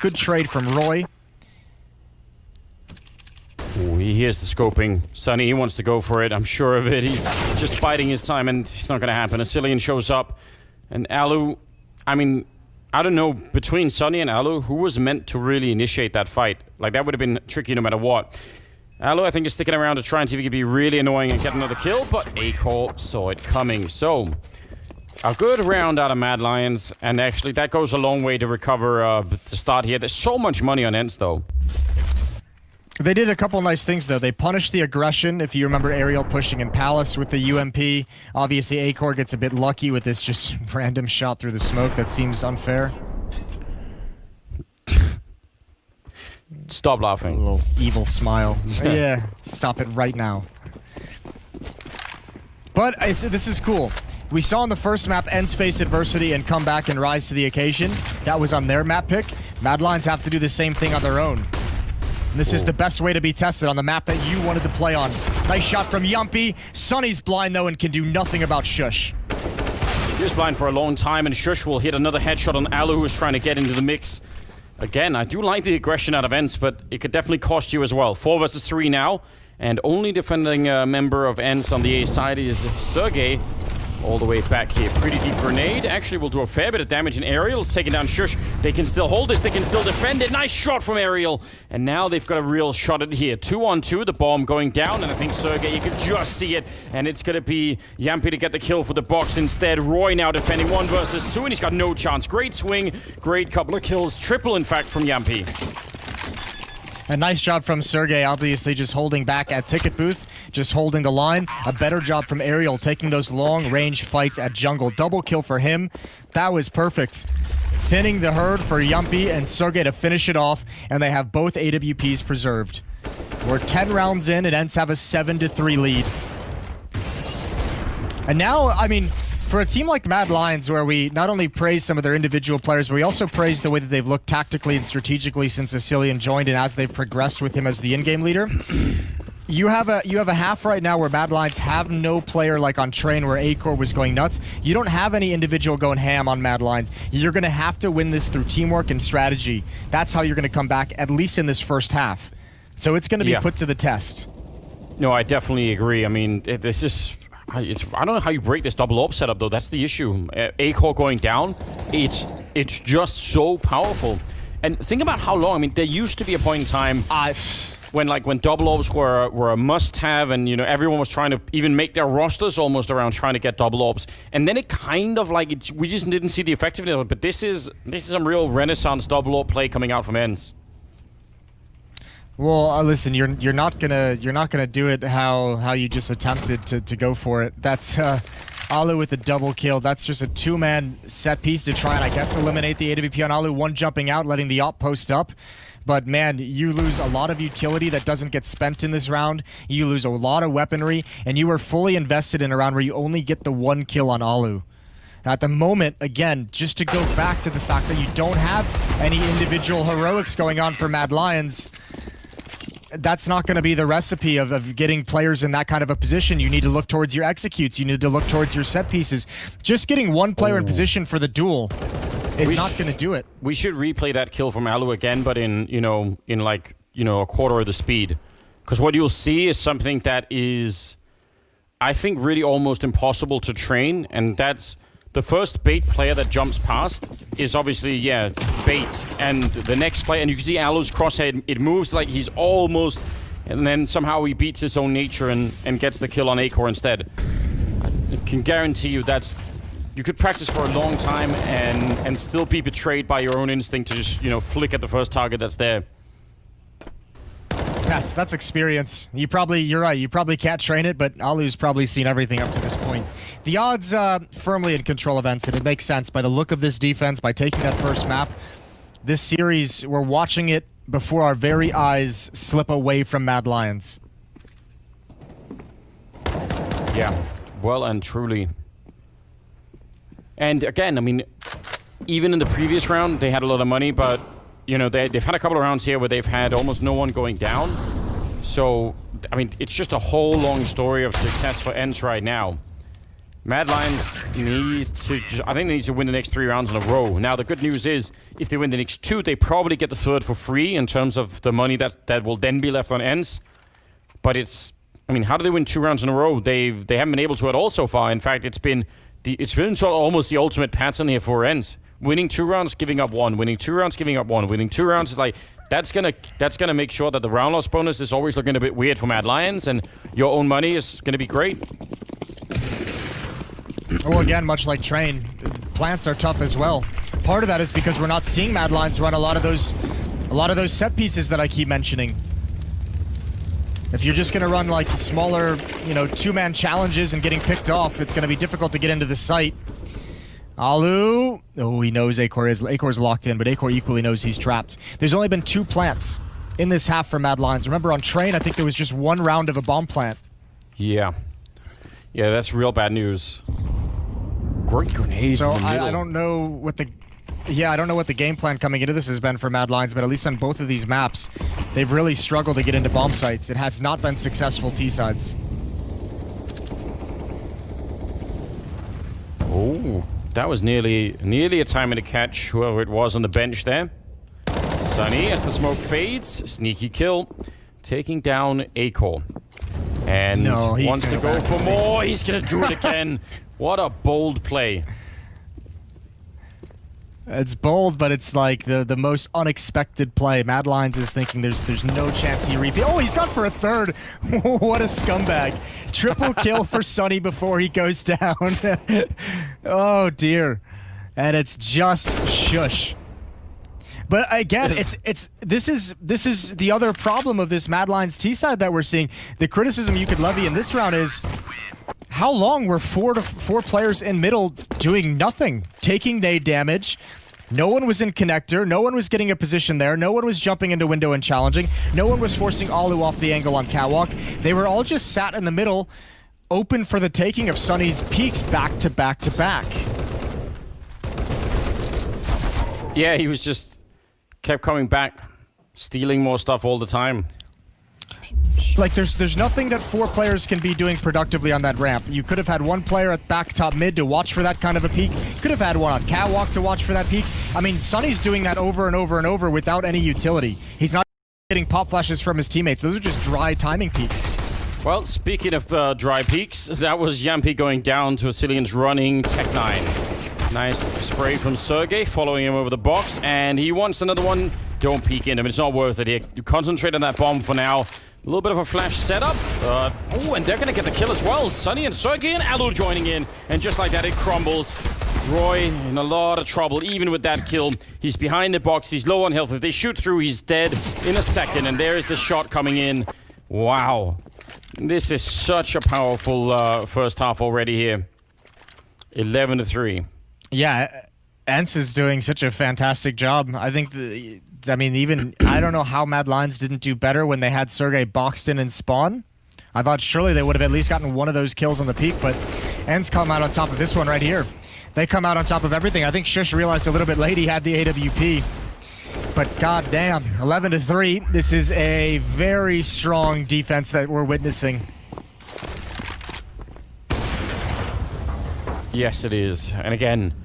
Good trade from Roy. Ooh, he hears the scoping. Sunny, he wants to go for it. I'm sure of it. He's just biding his time, and it's not going to happen. Asilian shows up, and Alu... I mean, I don't know, between Sunny and Alu, who was meant to really initiate that fight? Like, that would have been tricky no matter what. Alu, I think, is sticking around to try and see if he could be really annoying and get another kill, but Acor saw it coming. So, a good round out of MLions, and actually, that goes a long way to recover the start here. There's so much money on Ence, though. They did a couple nice things, though. They punished the aggression, if you remember Aerial pushing in Palace with the UMP. Obviously, Acor gets a bit lucky with this just random shot through the smoke. That seems unfair. Stop laughing. A little evil smile. Yeah, stop it right now. But this is cool. We saw in the first map Ence face adversity and come back and rise to the occasion. That was on their map pick. MLions have to do the same thing on their own. And this is the best way to be tested on the map that you wanted to play on. Nice shot from Yumpy. Sunny's blind though and can do nothing about Shush. He was blind for a long time, and Shush will hit another headshot on Alu, who's trying to get into the mix. Again, I do like the aggression out of Ence, but it could definitely cost you as well. 4 versus 3 now, and only defending a member of Ence on the A side is Sergey. All the way back here. Pretty deep grenade. Actually will do a fair bit of damage in Aerial. It's taking down Shush. They can still hold this. They can still defend it. Nice shot from Aerial. And now they've got a real shot at it here. 2-on-2. The bomb going down. And I think Sergey, you can just see it. And it's going to be Yumpy to get the kill for the box instead. Roy now defending 1 versus 2. And he's got no chance. Great swing. Great couple of kills. Triple, in fact, from Yumpy. A nice job from Sergey, obviously just holding back at Ticket Booth, just holding the line. A better job from Aerial, taking those long-range fights at jungle. Double kill for him. That was perfect. Thinning the herd for Yumpy and Sergey to finish it off, and they have both AWPs preserved. We're 10 rounds in, and Ence have a 7-3 lead. And now, I mean, for a team like MLions, where we not only praise some of their individual players, but we also praise the way that they've looked tactically and strategically since Asilian joined and as they've progressed with him as the in-game leader. You have a half right now where MLions have no player like on Train where Acor was going nuts. You don't have any individual going ham on MLions. You're going to have to win this through teamwork and strategy. That's how you're going to come back, at least in this first half. So it's going to be put to the test. No, I definitely agree. I mean, this is... I don't know how you break this double AWP setup, though. That's the issue. Acor going down, it's just so powerful. And think about how long. I mean, there used to be a point in time when double AWPs were a must-have, and you know everyone was trying to even make their rosters almost around trying to get double AWPs. And then it kind of we just didn't see the effectiveness of it. But this is some real renaissance double AWP play coming out from Ence. Well, listen, you're not gonna do it how you just attempted to go for it. That's Alu with the double kill. That's just a 2-man set piece to try and I guess eliminate the AWP on Alu. 1 jumping out, letting the op post up. But man, you lose a lot of utility that doesn't get spent in this round. You lose a lot of weaponry, and you are fully invested in a round where you only get the 1 kill on Alu. At the moment, again, just to go back to the fact that you don't have any individual heroics going on for MLions. That's not going to be the recipe of getting players in that kind of a position. You need to look towards your executes. You need to look towards your set pieces. Just getting 1 player in position for the duel is not going to do it. We should replay that kill from Alu again, but in a quarter of the speed. Because what you'll see is something that is, I think, really almost impossible to train, and that's the first bait player that jumps past is obviously, bait. And the next player, and you can see Alu's crosshair, it moves like he's almost, and then somehow he beats his own nature and gets the kill on Acor instead. I can guarantee you you could practice for a long time and still be betrayed by your own instinct to just, flick at the first target that's there. That's experience. You're right. You probably can't train it, but Alu's probably seen everything up to this point. The odds firmly in control of Ence, and it makes sense by the look of this defense, by taking that first map. This series, we're watching it before our very eyes slip away from MLions. Yeah, well and truly. And again, I mean, even in the previous round, they had a lot of money, but they've had a couple of rounds here where they've had almost no one going down. So, I mean, it's just a whole long story of success for Ence right now. MLions I think they need to win the next 3 rounds in a row. Now, the good news is, if they win the next 2, they probably get the 3rd for free in terms of the money that will then be left on Ence. But how do they win 2 rounds in a row? They haven't been able to at all so far. In fact, it's been sort of almost the ultimate pattern here for Ence. Winning 2 rounds, giving up 1. Winning 2 rounds, giving up 1. Winning 2 rounds, that's gonna make sure that the round loss bonus is always looking a bit weird for MLions, and your own money is gonna be great. Well, again, much like Train, plants are tough as well. Part of that is because we're not seeing MLions run a lot of those set pieces that I keep mentioning. If you're just gonna run smaller, 2-man challenges and getting picked off, it's gonna be difficult to get into the site. Alu, he knows Acor's locked in, but Acor equally knows he's trapped. There's only been 2 plants in this half for MLions. Remember on Train, I think there was just 1 round of a bomb plant. Yeah, that's real bad news. great grenades. So in the middle. I don't know what the... Yeah, I don't know what the game plan coming into this has been for MLions, but at least on both of these maps, they've really struggled to get into bomb sites. It has not been successful T-sides. Oh, that was nearly a timing to catch whoever it was on the bench there. Sunny, as the smoke fades, sneaky kill, taking down Acor. And wants to go for more. He's going to do it again. What a bold play. It's bold, but it's like the most unexpected play. MLions is thinking there's no chance he repeats. Oh, he's gone for a third. What a scumbag. Triple kill for Sunny before he goes down. Oh, dear. And it's just shush. But again, this is the other problem of this MLions T side that we're seeing. The criticism you could levy in this round is how long were four players in middle doing nothing, taking nade damage. No one was in connector, no one was getting a position there, no one was jumping into window and challenging, no one was forcing Alu off the angle on catwalk. They were all just sat in the middle, open for the taking of Sunny's peaks back to back to back. Yeah, he was just kept coming back, stealing more stuff all the time. Like, there's nothing that four players can be doing productively on that ramp. You could have had one player at back top mid to watch for that kind of a peak. Could have had one on catwalk to watch for that peak. I mean, Sunny's doing that over and over and over without any utility. He's not getting pop flashes from his teammates. Those are just dry timing peaks. Well, speaking of dry peaks, that was Yampi going down to Asilian's running Tech 9. Nice spray from Sergey, following him over the box, and he wants another one. Don't peek in him, it's not worth it here. You concentrate on that bomb for now. A little bit of a flash setup. Oh, and they're going to get the kill as well. Sunny and Sergey and Alu joining in, and just like that, it crumbles. Roy in a lot of trouble, even with that kill. He's behind the box, he's low on health. If they shoot through, he's dead in a second, and there is the shot coming in. Wow. This is such a powerful first half already here. 11-3. Yeah, Ence is doing such a fantastic job. I think, I don't know how MLions didn't do better when they had Sergey boxed in and spawn. I thought surely they would have at least gotten one of those kills on the peak, but Ence come out on top of this one right here. They come out on top of everything. I think Shush realized a little bit late he had the AWP. But goddamn, 11-3. This is a very strong defense that we're witnessing. Yes, it is. And again,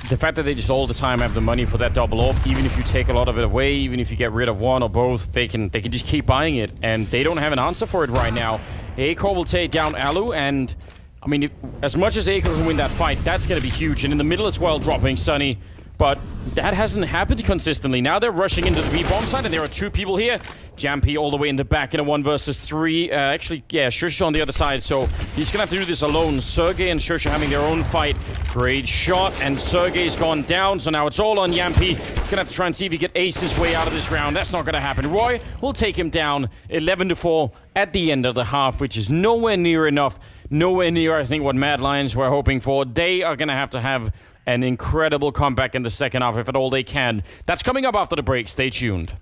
the fact that they just all the time have the money for that double up, even if you take a lot of it away, even if you get rid of one or both, they can just keep buying it, and they don't have an answer for it right now. Acor will take down Alu, and I mean, as much as Acor can win that fight, that's going to be huge. And in the middle as well, dropping Sunny. But that hasn't happened consistently. Now they're rushing into the B-bomb side, and there are two people here. Jampy all the way in the back in a 1 versus 3. Actually, yeah, Shush on the other side, so he's going to have to do this alone. Sergey and Shush are having their own fight. Great shot, and Sergey's gone down, so now it's all on Yampy. He's going to have to try and see if he can ace his way out of this round. That's not going to happen. Roy will take him down 11-4 at the end of the half, which is nowhere near enough. Nowhere near, I think, what MLions were hoping for. They are going to have an incredible comeback in the second half, if at all they can. That's coming up after the break. Stay tuned.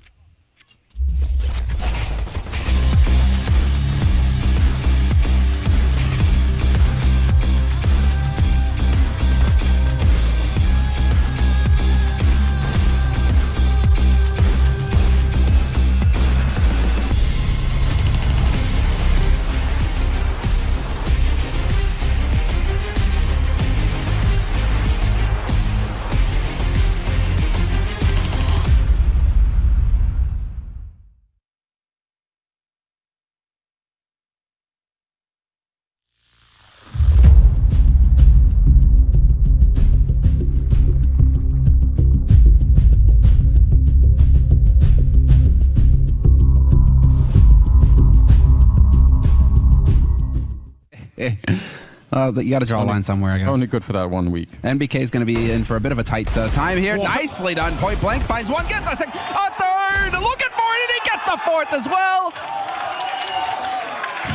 You got to draw a line somewhere, I guess. Only good for that 1 week. NBK is going to be in for a bit of a tight time here. Whoa. Nicely done. Point blank finds one, gets a second, a third, looking for it, and he gets the fourth as well.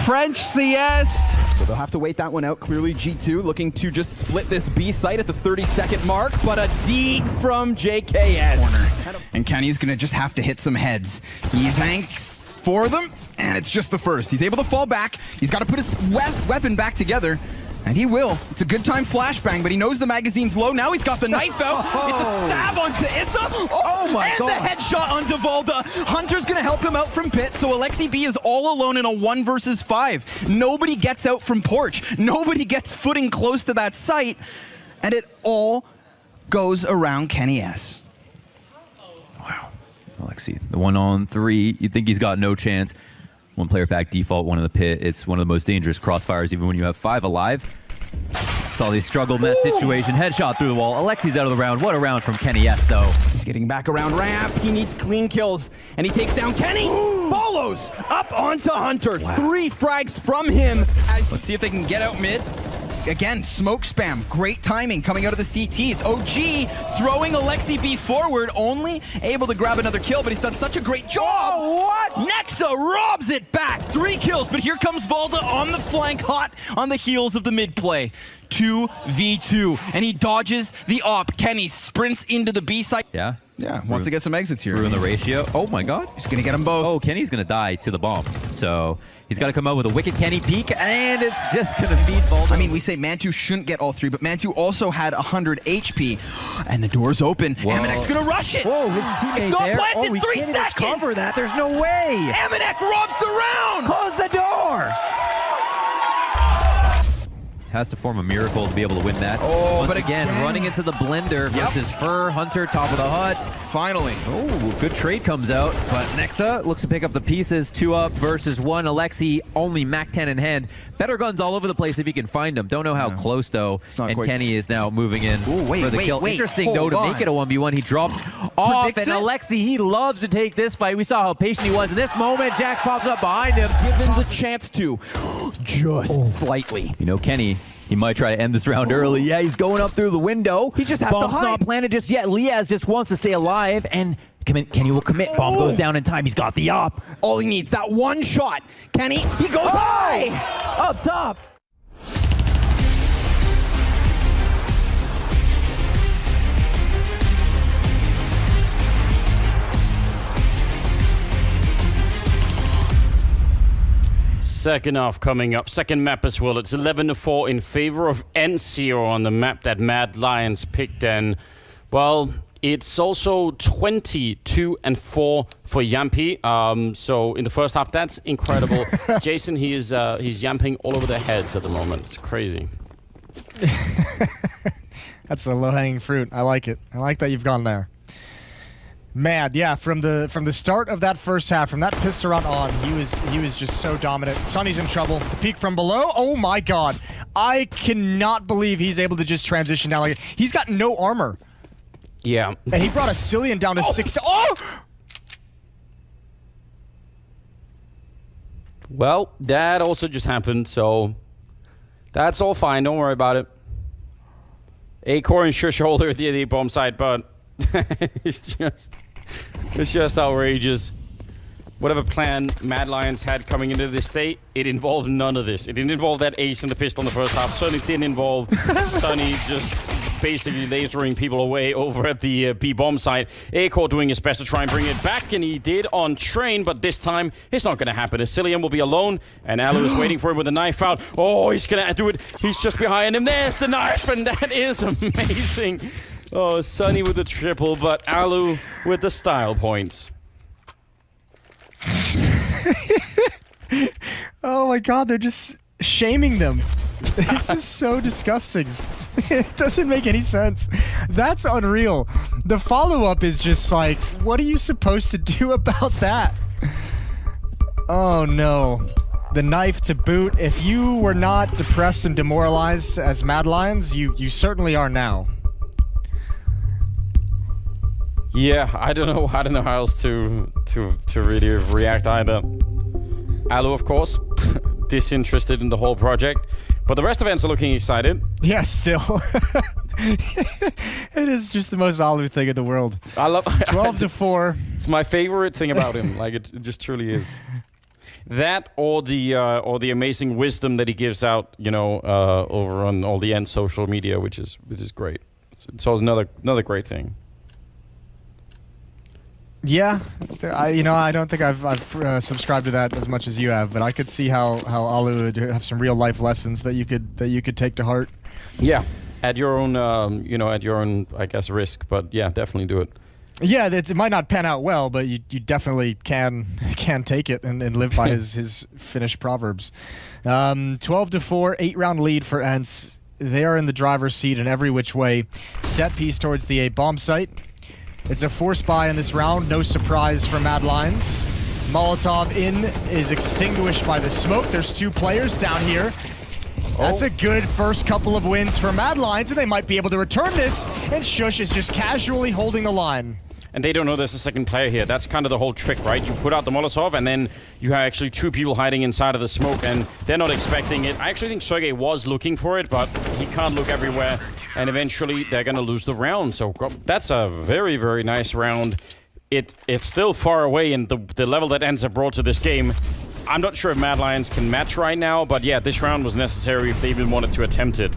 French CS. So they'll have to wait that one out. Clearly G2 looking to just split this B site at the 30-second mark, but a deke from JKS. Corner. And Kenny's going to just have to hit some heads. He's Hanks for them, and it's just the first. He's able to fall back. He's got to put his weapon back together. And he will. It's a good time flashbang, but he knows the magazine's low. Now he's got the knife out. It's a stab onto Issa. Oh my God. And the headshot on Devalda. Hunter's going to help him out from pit, so Alexi B is all alone in a 1 versus 5. Nobody gets out from porch. Nobody gets footing close to that site. And it all goes around Kenny S. Wow. Alexi, the 1-on-3, you think he's got no chance. One player back default, one in the pit. It's one of the most dangerous crossfires, even when you have 5 alive. Saw they struggled in that situation. Headshot through the wall. Alexi's out of the round. What a round from Kenny S, though. He's getting back around ramp. He needs clean kills, and he takes down Kenny. Follows up onto Hunter. Wow. 3 frags from him. Let's see if they can get out mid. Again, smoke spam. Great timing coming out of the CTs. OG throwing Alexi B forward, only able to grab another kill, but he's done such a great job. Oh, what? Nexa robs it back. 3 kills, but here comes Valda on the flank, hot on the heels of the mid play. 2v2, and he dodges the op. Kenny sprints into the B side. Yeah. Yeah, wants to get some exits here. Ruin the ratio. Oh my God. He's going to get them both. Oh, Kenny's going to die to the bomb. So he's got to come out with a wicked Kenny peek, and it's just going to feed Valda. I mean, we say Mantu shouldn't get all 3, but Mantu also had 100 HP, and the door's open. Aminek's going to rush it. Whoa, his teammate it's not there. planted. Oh, 3 seconds. Cover that. There's no way. Aminek robs the round. Close the door. Has to form a miracle to be able to win that. Oh, Once but again, running into the blender versus Fur, Hunter, top of the hut. Finally. Oh, good trade comes out, but Nexa looks to pick up the pieces. 2 up versus 1. Alexi only Mac 10 in hand. Better guns all over the place if he can find them. Don't know how close though. And Kenny is now moving in for the kill. Interesting though to make it a 1v1. He drops off, and Alexi, he loves to take this fight. We saw how patient he was in this moment. Jax pops up behind him. Given the chance to, just slightly. You know, Kenny, he might try to end this round early. Yeah, he's going up through the window. He just has to hide. Bomb's not planted just yet. Liaz just wants to stay alive, and Kenny will commit. Bomb goes down in time. He's got the op. All he needs, that one shot. Kenny, he goes high. Up top. Second half coming up. Second map as well. It's 11-4 in favor of Ence here on the map that MLions picked. And, well, it's also 22-4 for Yampi. So in the first half, that's incredible. Jason, he's yamping all over their heads at the moment. It's crazy. That's the low-hanging fruit. I like it. I like that you've gone there. Mad, yeah. From the start of that first half, from that pistol round on, he was just so dominant. Sonny's in trouble. The peek from below. Oh my God, I cannot believe he's able to just transition down like he's got no armor. Yeah, and he brought a Cillian down to 6. Oh. Well, that also just happened, so that's all fine. Don't worry about it. Acorn and Shush holder at the bomb site, but it's just outrageous. Whatever plan MLions had coming into this state, it involved none of this. It didn't involve that ace in the pistol in the first half. Certainly didn't involve Sonny just basically lasering people away over at the B-bomb site. Acorn doing his best to try and bring it back, and he did on Train, but this time it's not going to happen. Cillian will be alone, and Alu is waiting for him with a knife out. Oh, he's going to do it. He's just behind him. There's the knife, and that is amazing. Oh, Sonny with the triple, but Alu with the style points. Oh my God, they're just shaming them. This is so disgusting. It doesn't make any sense. That's unreal. The follow-up is just like, what are you supposed to do about that? Oh no. The knife to boot. If you were not depressed and demoralized as MLions, you certainly are now. Yeah, I don't know how else to really react either. Alu, of course, disinterested in the whole project, but the rest of Ence are looking excited. Yeah, still. It is just the most Alu thing in the world. I love 12-4. It's my favorite thing about him. Like it just truly is. That or the amazing wisdom that he gives out, you know, over on all the Ence social media, which is great. It's also another great thing. Yeah, I don't think I've subscribed to that as much as you have, but I could see how Alu would have some real life lessons that you could take to heart. Yeah, at your own I guess risk, but yeah, definitely do it. Yeah, it might not pan out well, but you definitely can take it and live by his Finnish proverbs. 12-4, 8-round lead for Ence. They are in the driver's seat in every which way. Set piece towards the A bomb site. It's a force buy in this round. No surprise for MLions. Molotov in is extinguished by the smoke. There's 2 players down here. That's a good first couple of wins for MLions, and they might be able to return this. And Shush is just casually holding the line. And they don't know there's a second player here. That's kind of the whole trick, right? You put out the Molotov, and then you have actually 2 people hiding inside of the smoke, and they're not expecting it. I actually think Sergey was looking for it, but he can't look everywhere, and eventually they're going to lose the round. So that's a very, very nice round. It's still far away in the level that Ence have brought to this game. I'm not sure if MLions can match right now, but yeah, this round was necessary if they even wanted to attempt it.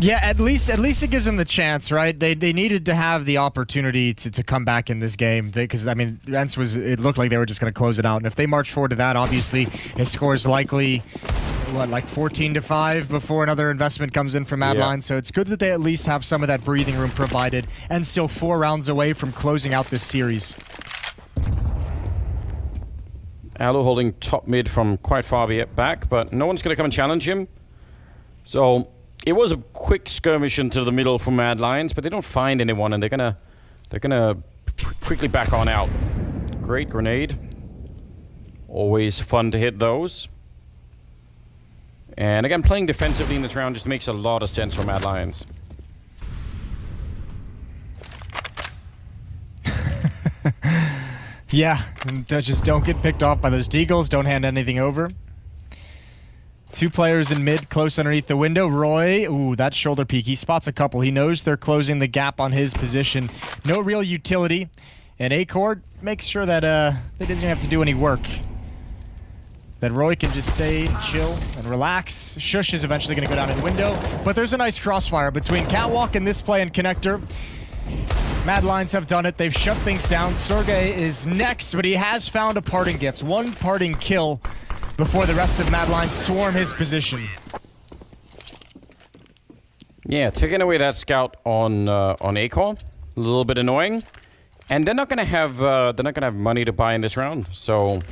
Yeah, at least it gives them the chance, right? They needed to have the opportunity to come back in this game because I mean, Ence it looked like they were just going to close it out, and if they march forward to that, obviously his score is likely like 14-5 before another investment comes in from MLions. Yeah. So it's good that they at least have some of that breathing room provided, and still 4 rounds away from closing out this series. Alu holding top mid from quite far back, but no one's going to come and challenge him. So it was a quick skirmish into the middle for MLions, but they don't find anyone, and they're gonna quickly back on out. Great grenade. Always fun to hit those. And again, playing defensively in this round just makes a lot of sense for MLions. Yeah, and just don't get picked off by those deagles. Don't hand anything over. 2 players in mid, close underneath the window. Roy, ooh, that shoulder peek. He spots a couple. He knows they're closing the gap on his position. No real utility. And Accord makes sure that they doesn't have to do any work. That Roy can just stay and chill and relax. Shush is eventually going to go down in the window. But there's a nice crossfire between Catwalk and this play and Connector. MLions have done it. They've shut things down. Sergey is next, but he has found a parting gift. 1 parting kill before the rest of MLions swarm his position. Yeah, taking away that scout on Acor, a little bit annoying, and they're not gonna have money to buy in this round. So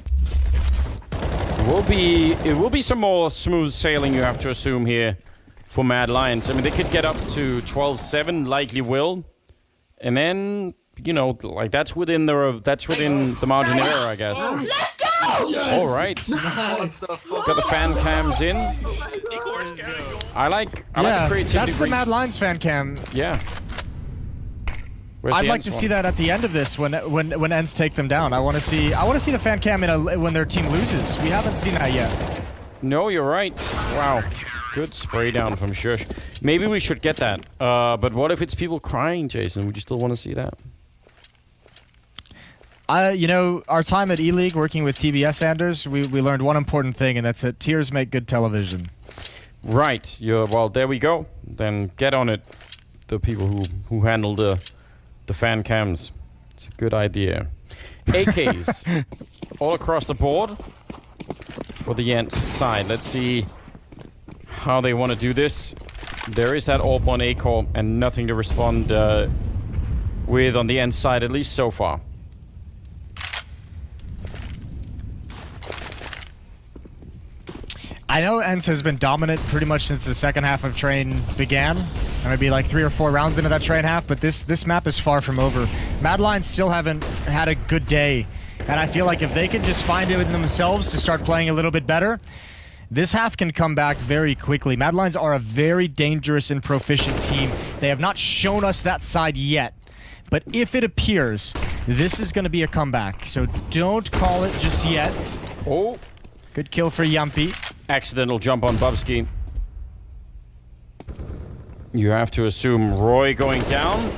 it will be some more smooth sailing, you have to assume here for MLions. I mean, they could get up to 12-7, likely will, and then like that's within the margin of error, I guess. Let's go! Yes. All right. Nice. Got the fan cams in. I like the creativity. That's the MLions fan cam. Yeah. I'd like to see that at the end of this when Ence take them down. I want to see the fan cam when their team loses. We haven't seen that yet. No, you're right. Wow. Good spray down from Shush. Maybe we should get that. But what if it's people crying, Jason? Would you still want to see that? Our time at E-League working with TBS Anders, we learned one important thing, and that's that tears make good television. Right. Well, there we go. Then get on it, the people who handle the fan cams. It's a good idea. AKs all across the board for the Ence side. Let's see how they want to do this. There is that AWP on Acor and nothing to respond with on the Ence side, at least so far. I know Ence has been dominant pretty much since the second half of Train began. Maybe like 3 or 4 rounds into that Train half, but this map is far from over. MLions still haven't had a good day, and I feel like if they can just find it within themselves to start playing a little bit better, this half can come back very quickly. MLions are a very dangerous and proficient team. They have not shown us that side yet, but if it appears, this is going to be a comeback, so don't call it just yet. Oh. Good kill for Yumpy. Accidental jump on Bubsky. You have to assume Roy going down.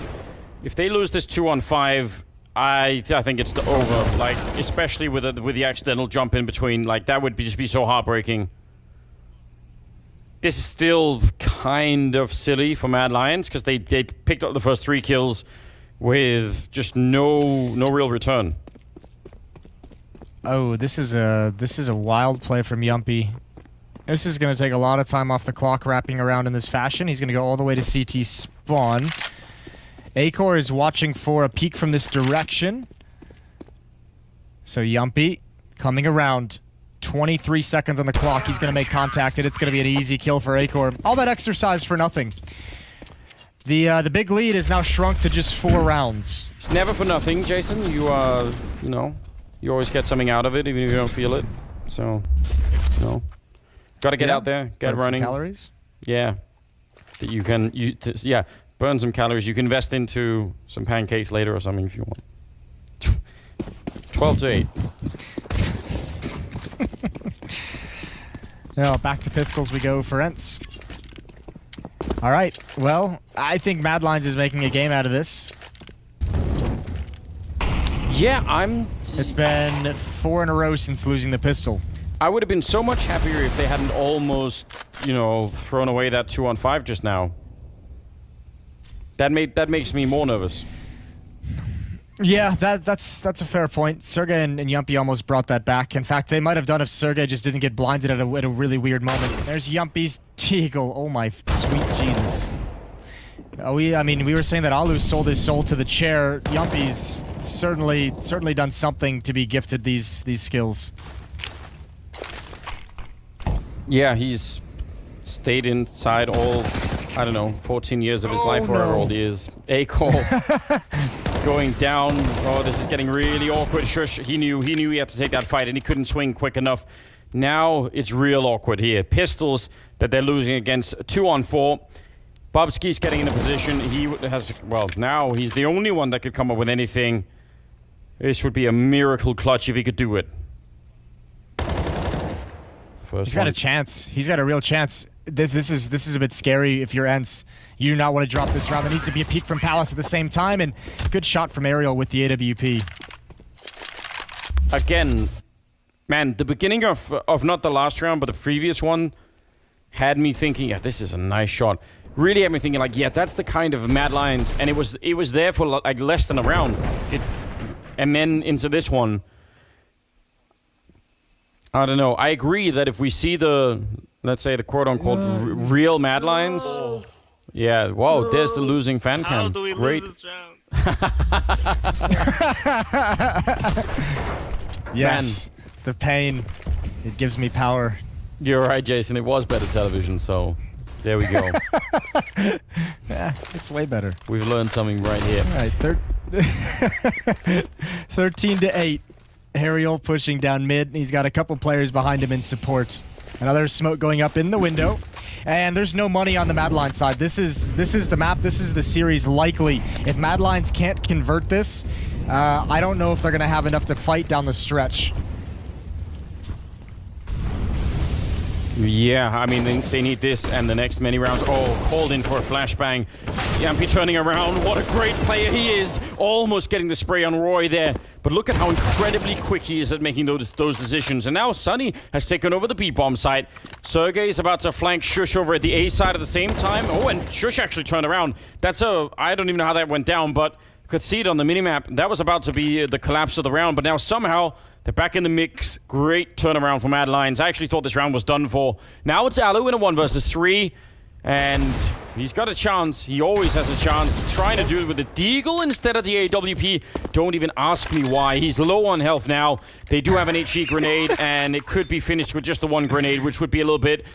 If they lose this 2-on-5, I think it's the over. Like, especially with the accidental jump in between. Like, that would just be so heartbreaking. This is still kind of silly for MLions because they picked up the first 3 kills with just no real return. Oh, this is a wild play from Yumpy. This is going to take a lot of time off the clock wrapping around in this fashion. He's going to go all the way to CT spawn. Acor is watching for a peek from this direction. So Yumpy coming around. 23 seconds on the clock. He's going to make contact, and it's going to be an easy kill for Acor. All that exercise for nothing. The big lead is now shrunk to just 4 rounds. It's never for nothing, Jason. You you always get something out of it, even if you don't feel it. So, got to get out there, get running. Some calories. Yeah, that you can burn some calories. You can invest into some pancakes later or something if you want. 12 to 8. Now back to pistols we go for Ence. All right. Well, I think MLions is making a game out of this. Yeah, It's been 4 in a row since losing the pistol. I would have been so much happier if they hadn't almost, thrown away that 2-on-5 just now. That makes me more nervous. Yeah, that's a fair point. Sergey and Yumpy almost brought that back. In fact, they might have done if Sergey just didn't get blinded at a really weird moment. There's Yumpy's Teagle. Oh my sweet Jesus. We were saying that Alu sold his soul to the chair. Yumpy's certainly done something to be gifted these skills. Yeah, he's stayed inside all, 14 years of his life, or whatever old he is. Acor going down. Oh, this is getting really awkward. Shush, he knew he had to take that fight, and he couldn't swing quick enough. Now it's real awkward here. Pistols that they're losing against 2-on-4. Bobski's getting in a position. Now he's the only one that could come up with anything. This would be a miracle clutch if he could do it. He's got a chance. He's got a real chance. This is a bit scary if you're Ence. You do not want to drop this round. There needs to be a peek from Palace at the same time, and good shot from Aerial with the AWP. Again, man, the beginning of not the last round, but the previous one had me thinking, yeah, this is a nice shot. Really had me thinking, like, yeah, that's the kind of MLions, and it was there for like less than a round. And then into this one, I don't know. I agree that if we see let's say the quote-unquote real MLions, yeah, whoa, there's the losing fan cam. How do we Great. lose this round? Yes, the pain. It gives me power. You're right, Jason. It was better television, so there we go. Yeah, it's way better. We've learned something right here. All right, 13 to 8. Aerial pushing down mid. He's got a couple players behind him in support. Another smoke going up in the window. And there's no money on the MLions side. This is the map. This is the series likely. If MLions can't convert this, I don't know if they're going to have enough to fight down the stretch. Yeah, I mean, they need this and the next many rounds. Oh, called in for a flashbang. Yumpy turning around. What a great player he is. Almost getting the spray on Roy there. But look at how incredibly quick he is at making those decisions. And now Sunny has taken over the B-bomb site. Sergey is about to flank Shush over at the A side at the same time. Oh, and Shush actually turned around. I don't even know how that went down, but you could see it on the minimap. That was about to be the collapse of the round, but now somehow they're back in the mix. Great turnaround from MLions. I actually thought this round was done for. Now it's Alu in a 1 versus 3. And he's got a chance. He always has a chance. Trying to do it with the Deagle instead of the AWP. Don't even ask me why. He's low on health now. They do have an HE grenade, and it could be finished with just the 1 grenade, which would be a little bit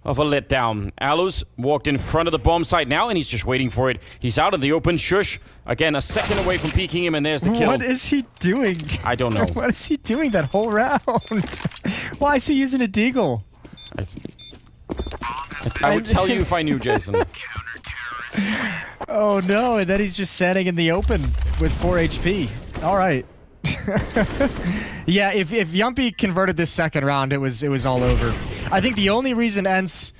of a letdown. Alu's walked in front of the bomb site now, and he's just waiting for it. He's out in the open. Shush. Again, a second away from peeking him, and there's the kill. What is he doing? I don't know. What is he doing that whole round? Why is he using a Deagle? I would tell you if I knew, Jason. Oh no, and then he's just standing in the open with 4 HP. All right. Yeah, if Yumpy converted this second round, it was all over. I think the only reason Ence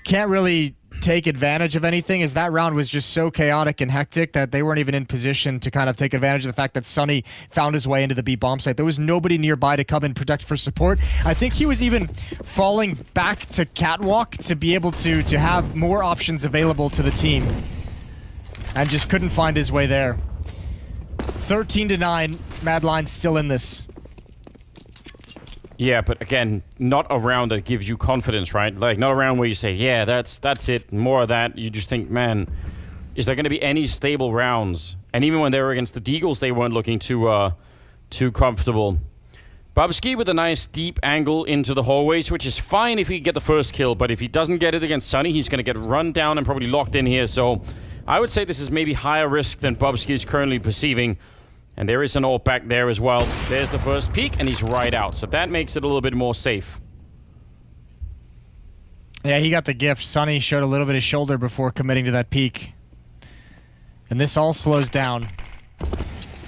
can't really take advantage of anything is that round was just so chaotic and hectic that they weren't even in position to kind of take advantage of the fact that Sunny found his way into the B bomb site. There was nobody nearby to come and protect for support. I think he was even falling back to catwalk to be able to have more options available to the team, and just couldn't find his way there. 13-9. MLions still in this. Yeah, but again, not a round that gives you confidence, right? Like, not a round where you say, yeah, that's it. More of that. You just think, man, is there going to be any stable rounds? And even when they were against the Deagles, they weren't looking too comfortable. Bubsky with a nice deep angle into the hallways, which is fine if he get the first kill, but if he doesn't get it against Sunny, he's going to get run down and probably locked in here. So I would say this is maybe higher risk than Bubsky is currently perceiving. And there is an AWP back there as well. There's the first peek, and he's right out. So that makes it a little bit more safe. Yeah, he got the gift. Sunny showed a little bit of shoulder before committing to that peek. And this all slows down.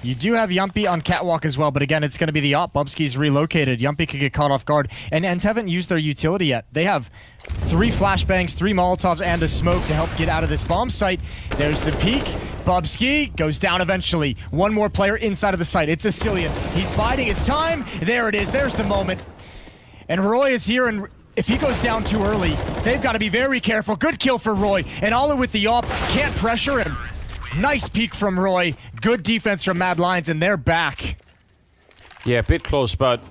You do have Yumpy on catwalk as well, but again, it's going to be the op. Bubsky's relocated. Yumpy could get caught off guard. And Ence haven't used their utility yet. They have 3 flashbangs, 3 Molotovs, and a smoke to help get out of this bomb site. There's the peek. Bubsky goes down eventually. One more player inside of the site. It's Asilian. He's biding his time. There it is. There's the moment. And Roy is here, and if he goes down too early, they've got to be very careful. Good kill for Roy. And Alu with the op. Can't pressure him. Nice peek from Roy. Good defense from MLions, and they're back. Yeah, a bit close, but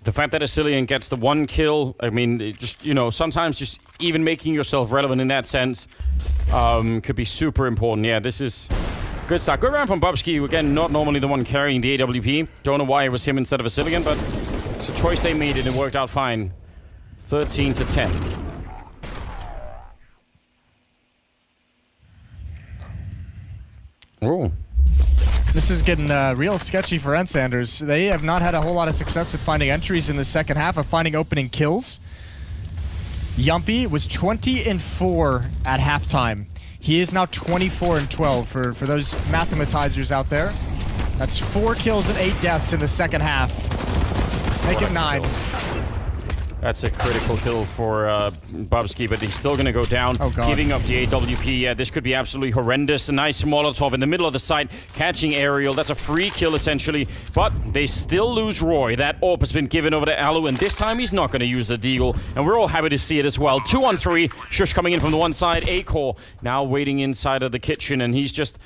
the fact that Asilian gets the 1 kill, I mean, it just, you know, sometimes just even making yourself relevant in that sense could be super important. Yeah, this is good start. Good round from Bubsky. Again, not normally the one carrying the AWP. Don't know why it was him instead of Asilian, but it's a choice they made, and it worked out fine. 13-10. Oh. This is getting real sketchy for Ence, Sanders. They have not had a whole lot of success at finding entries in the second half, of finding opening kills. Yumpy was 20-4 at halftime. He is now 24-12 for those mathematizers out there. That's 4 kills and 8 deaths in the second half. Make it 9. That's a critical kill for Bubsky, but he's still going to go down, giving up the AWP. Yeah, this could be absolutely horrendous. A nice Molotov in the middle of the site, catching Aerial. That's a free kill, essentially. But they still lose Roy. That AWP has been given over to Alu, and this time he's not going to use the Deagle. And we're all happy to see it as well. 2-on-3. Shush coming in from the one side. Acor now waiting inside of the kitchen, and he's just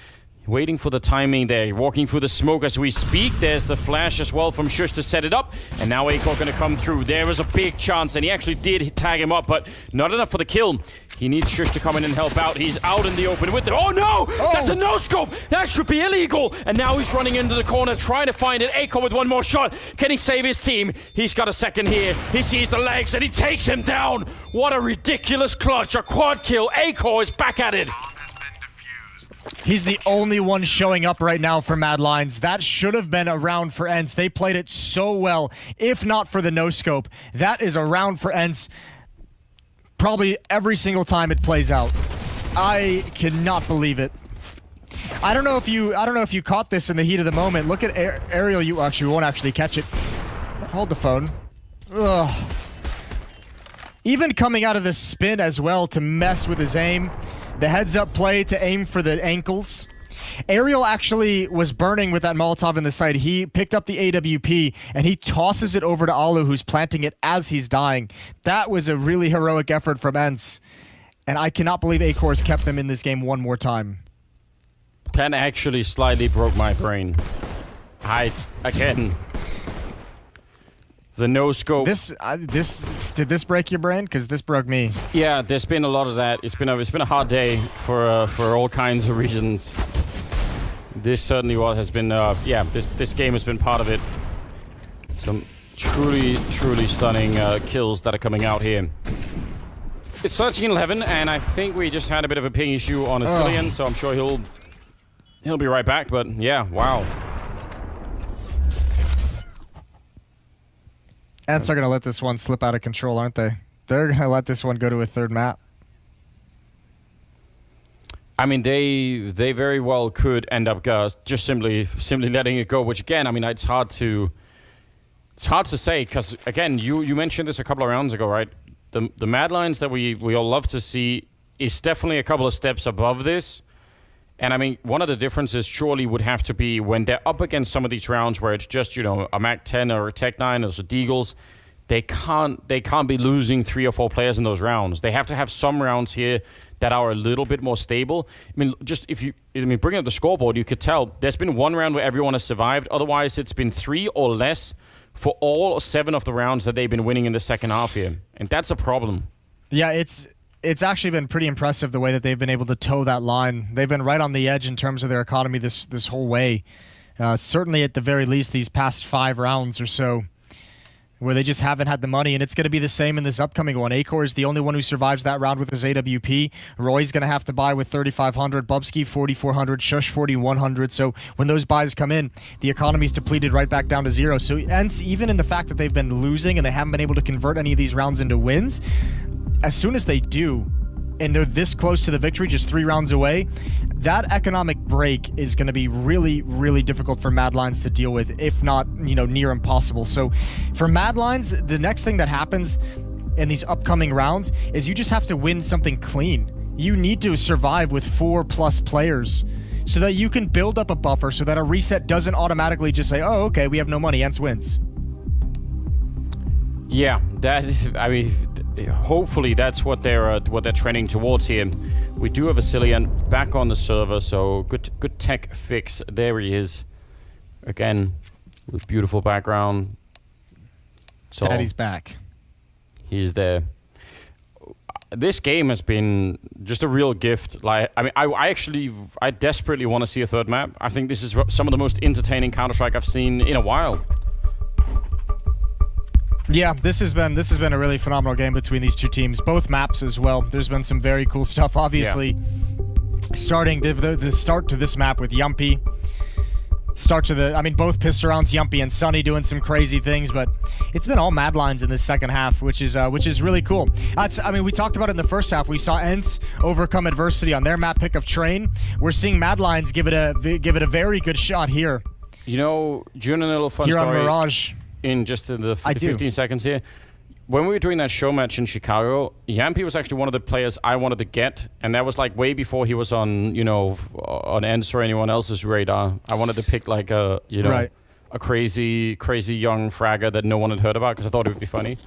waiting for the timing there. Walking through the smoke as we speak. There's the flash as well from Shush to set it up. And now Acor going to come through. There was a big chance, and he actually did tag him up, but not enough for the kill. He needs Shush to come in and help out. He's out in the open with it. Oh no! That's a no-scope! That should be illegal! And now he's running into the corner trying to find it. Acor with one more shot. Can he save his team? He's got a second here. He sees the legs and he takes him down. What a ridiculous clutch. A quad kill. Acor is back at it. He's the only one showing up right now for MLions. That should have been a round for Ence. They played it so well. If not for the no-scope, that is a round for Ence probably every single time it plays out. I cannot believe it. I don't know if you caught this in the heat of the moment. Look at Aerial. You actually won't actually catch it. Hold the phone. Ugh. Even coming out of the spin as well to mess with his aim. The heads-up play to aim for the ankles. Aerial actually was burning with that Molotov in the side. He picked up the AWP, and he tosses it over to Alu, who's planting it as he's dying. That was a really heroic effort from Ence, and I cannot believe Acor's kept them in this game one more time. That actually slightly broke my brain. Again, the no-scope. Did this break your brain? Because this broke me. Yeah, there's been a lot of that. It's been a hard day for all kinds of reasons. This certainly has been. This game has been part of it. Some truly stunning kills that are coming out here. It's 13-11, and I think we just had a bit of a ping issue on Asilian, so I'm sure he'll be right back. But yeah, wow. Ence are going to let this one slip out of control, aren't they? They're going to let this one go to a third map. I mean, they very well could end up just simply letting it go. Which again, I mean, it's hard to say because again, you mentioned this a couple of rounds ago, right? The MLions that we all love to see is definitely a couple of steps above this. And I mean, one of the differences surely would have to be when they're up against some of these rounds where it's just, you know, a MAC-10 or a Tech-9 or a Deagles, they can't be losing 3 or 4 players in those rounds. They have to have some rounds here that are a little bit more stable. I mean, bringing up the scoreboard, you could tell there's been one round where everyone has survived. Otherwise, it's been 3 or less for all 7 of the rounds that they've been winning in the second half here. And that's a problem. Yeah, it's actually been pretty impressive the way that they've been able to toe that line. They've been right on the edge in terms of their economy this whole way. Certainly, at the very least, these past 5 rounds or so, where they just haven't had the money, and it's going to be the same in this upcoming one. Acor is the only one who survives that round with his AWP. Roy's going to have to buy with 3,500, Bubsky 4,400, Shush 4,100. So when those buys come in, the economy's depleted right back down to 0. So Ence, even in the fact that they've been losing and they haven't been able to convert any of these rounds into wins, as soon as they do, and they're this close to the victory, just 3 rounds away, that economic break is going to be really, really difficult for MLions to deal with, if not, near impossible. So for MLions, the next thing that happens in these upcoming rounds is you just have to win something clean. You need to survive with 4+ players so that you can build up a buffer so that a reset doesn't automatically just say, oh, okay, we have no money, Ence wins. Yeah, that is, hopefully that's what they're trending towards here. We do have Vasilian back on the server, so good tech fix. There he is, again with beautiful background. So Daddy's back. He's there. This game has been just a real gift. I desperately want to see a third map. I think this is some of the most entertaining Counter-Strike I've seen in a while. Yeah, this has been a really phenomenal game between these two teams, both maps as well. There's been some very cool stuff. Obviously, starting the start to this map with Yumpy. Both pistol rounds, Yumpy and Sunny doing some crazy things, but it's been all MLions in this second half, which is really cool. We talked about it in the first half. We saw Ence overcome adversity on their map pick of Train. We're seeing MLions give it a very good shot here. During a little fun here story on Mirage. In just the 15 seconds here. When we were doing that show match in Chicago, Yumpy was actually one of the players I wanted to get, and that was like way before he was on on Ence or anyone else's radar. I wanted to pick like a crazy young fragger that no one had heard about because I thought it would be funny.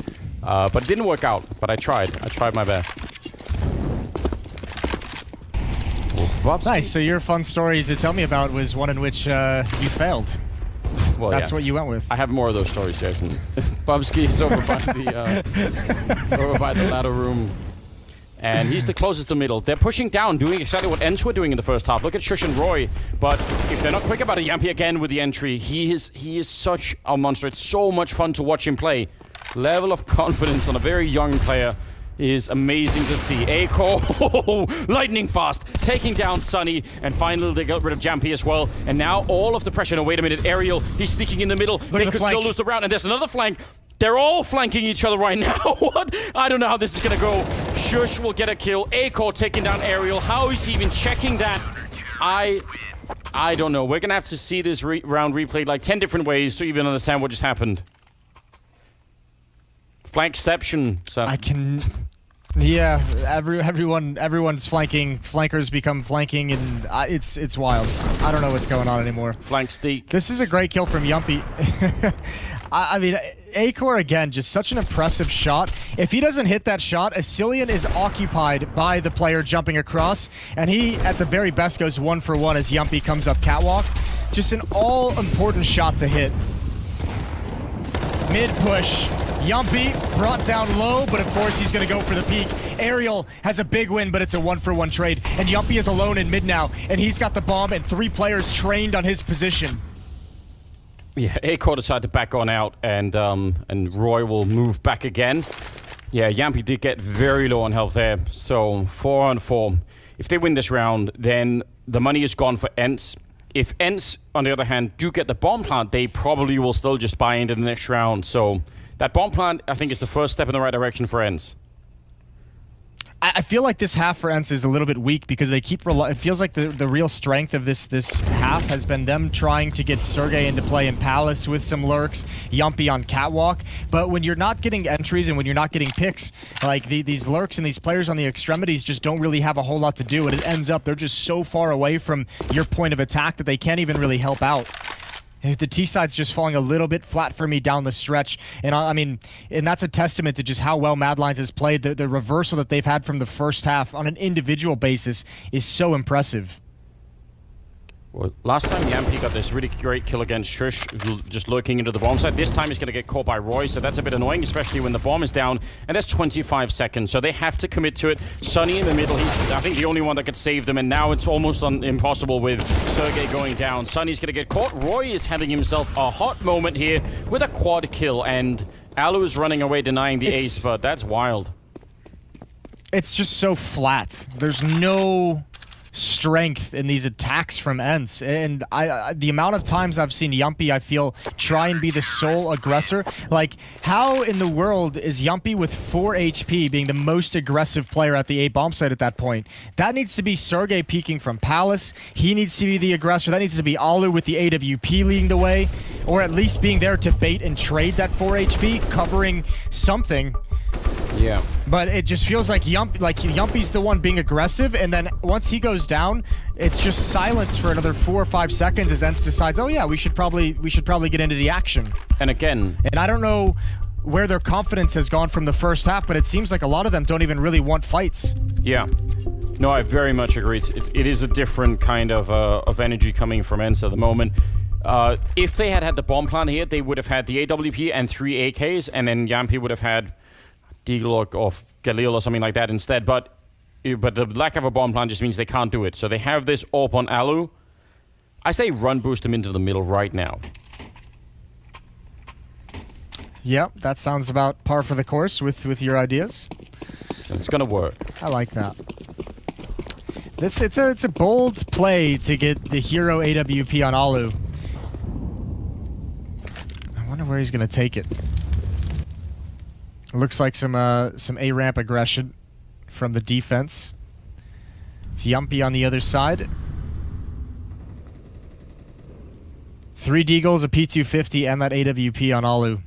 But it didn't work out, but I tried my best. Nice, so your fun story to tell me about was one in which you failed. Well, that's what you went with. I have more of those stories, Jason. Bubsky is over by the ladder room, and he's the closest to middle. They're pushing down, doing exactly what Ence were doing in the first half. Look at Shush and Roy, but if they're not quick about it, Yumpy again with the entry. He is such a monster. It's so much fun to watch him play. Level of confidence on a very young player is amazing to see. Acor, lightning fast, taking down Sunny, and finally they got rid of Yumpy as well. And now all of the pressure. No, wait a minute, Aerial, he's sneaking in the middle. They could still lose the round, and there's another flank. They're all flanking each other right now. What? I don't know how this is gonna go. Shush will get a kill. Acor taking down Aerial. How is he even checking that? I don't know. We're gonna have to see this round replayed like 10 different ways to even understand what just happened. Flankception. So I can. Yeah, everyone's flanking. Flankers become flanking, and it's wild. I don't know what's going on anymore. Flank steak. This is a great kill from Yumpy. Acor again, just such an impressive shot. If he doesn't hit that shot, Asilian is occupied by the player jumping across, and he, at the very best, goes 1 for 1 as Yumpy comes up catwalk. Just an all-important shot to hit. Mid push. Yumpy brought down low, but of course he's going to go for the peak. Aerial has a big win, but it's a 1 for 1 trade. And Yumpy is alone in mid now, and he's got the bomb and 3 players trained on his position. Yeah, Acor decided to back on out, and Roy will move back again. Yeah, Yumpy did get very low on health there, so 4 on 4. If they win this round, then the money is gone for Ence. If Ence, on the other hand, do get the bomb plant, they probably will still just buy into the next round, so that bomb plant, I think, is the first step in the right direction for Ence. I feel like this half for Ence is a little bit weak because they keep it feels like the real strength of this half has been them trying to get Sergey into play in Palace with some lurks, Yumpy on catwalk. But when you're not getting entries and when you're not getting picks, like these lurks and these players on the extremities just don't really have a whole lot to do, and it ends up they're just so far away from your point of attack that they can't even really help out. The T side's just falling a little bit flat for me down the stretch. And I mean, and that's a testament to just how well MLions has played. The reversal that they've had from the first half on an individual basis is so impressive. Well, last time Yampy got this really great kill against Shush, just lurking into the bomb site. This time he's going to get caught by Roy, so that's a bit annoying, especially when the bomb is down, and there's 25 seconds, so they have to commit to it. Sunny in the middle, he's, I think, the only one that could save them, and now it's almost impossible with Sergey going down. Sunny's going to get caught. Roy is having himself a hot moment here with a quad kill, and Alu is running away denying the ace, but that's wild. It's just so flat. There's no strength in these attacks from Ence, and the amount of times I've seen Yumpy, I feel, try and be the sole aggressor. Like, how in the world is Yumpy with 4 HP being the most aggressive player at the A bomb site at that point? That needs to be Sergey peeking from Palace. He needs to be the aggressor. That needs to be Alu with the AWP leading the way, or at least being there to bait and trade that 4 HP, covering something. Yeah. But it just feels like Yumpy's the one being aggressive, and then once he goes down, it's just silence for another 4 or 5 seconds as Ence decides, oh yeah, we should probably get into the action. And again, and I don't know where their confidence has gone from the first half, but it seems like a lot of them don't even really want fights. Yeah. No, I very much agree. It is a different kind of energy coming from Ence at the moment. If they had the bomb plant here, they would have had the AWP and 3 AKs, and then Yampy would have had Deagle or Galil or something like that instead, but the lack of a bomb plant just means they can't do it. So they have this AWP on Alu. I say run boost him into the middle right now. Yep, that sounds about par for the course with your ideas. So it's gonna work. I like that. It's a bold play to get the hero AWP on Alu. I wonder where he's gonna take it. Looks like some A-ramp aggression from the defense. It's Yumpy on the other side. 3 Deagles, a P250, and that AWP on Alu.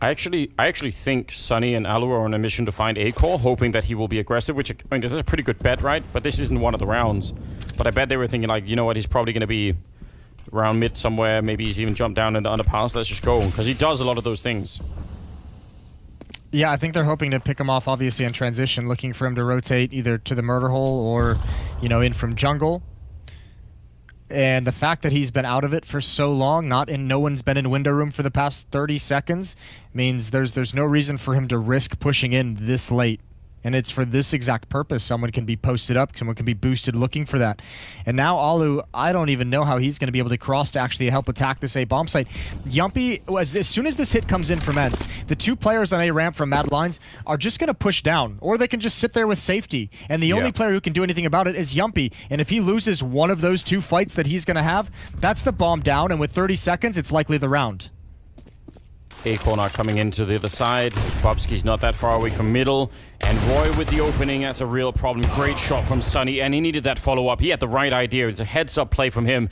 I actually think Sunny and Alu are on a mission to find A-core, hoping that he will be aggressive, which, I mean, this is a pretty good bet, right? But this isn't one of the rounds. But I bet they were thinking, like, you know what, he's probably going to be around mid somewhere. Maybe he's even jumped down in the underpass. Let's just go, because he does a lot of those things. Yeah, I think they're hoping to pick him off, obviously, in transition, looking for him to rotate either to the murder hole or, you know, in from jungle. And the fact that he's been out of it for so long, no one's been in window room for the past 30 seconds, means there's no reason for him to risk pushing in this late. And it's for this exact purpose. Someone can be posted up, someone can be boosted looking for that. And now Alu, I don't even know how he's going to be able to cross to actually help attack this A bomb site. Yumpy, as soon as this hit comes in from Ence, the 2 players on A ramp from MLions are just going to push down, or they can just sit there with safety. And the only player who can do anything about it is Yumpy. And if he loses one of those 2 fights that he's going to have, that's the bomb down, and with 30 seconds, it's likely the round. A-corner coming into the other side. Bobski's not that far away from middle. And Roy with the opening, that's a real problem. Great shot from Sunny, and he needed that follow-up. He had the right idea. It's a heads-up play from him.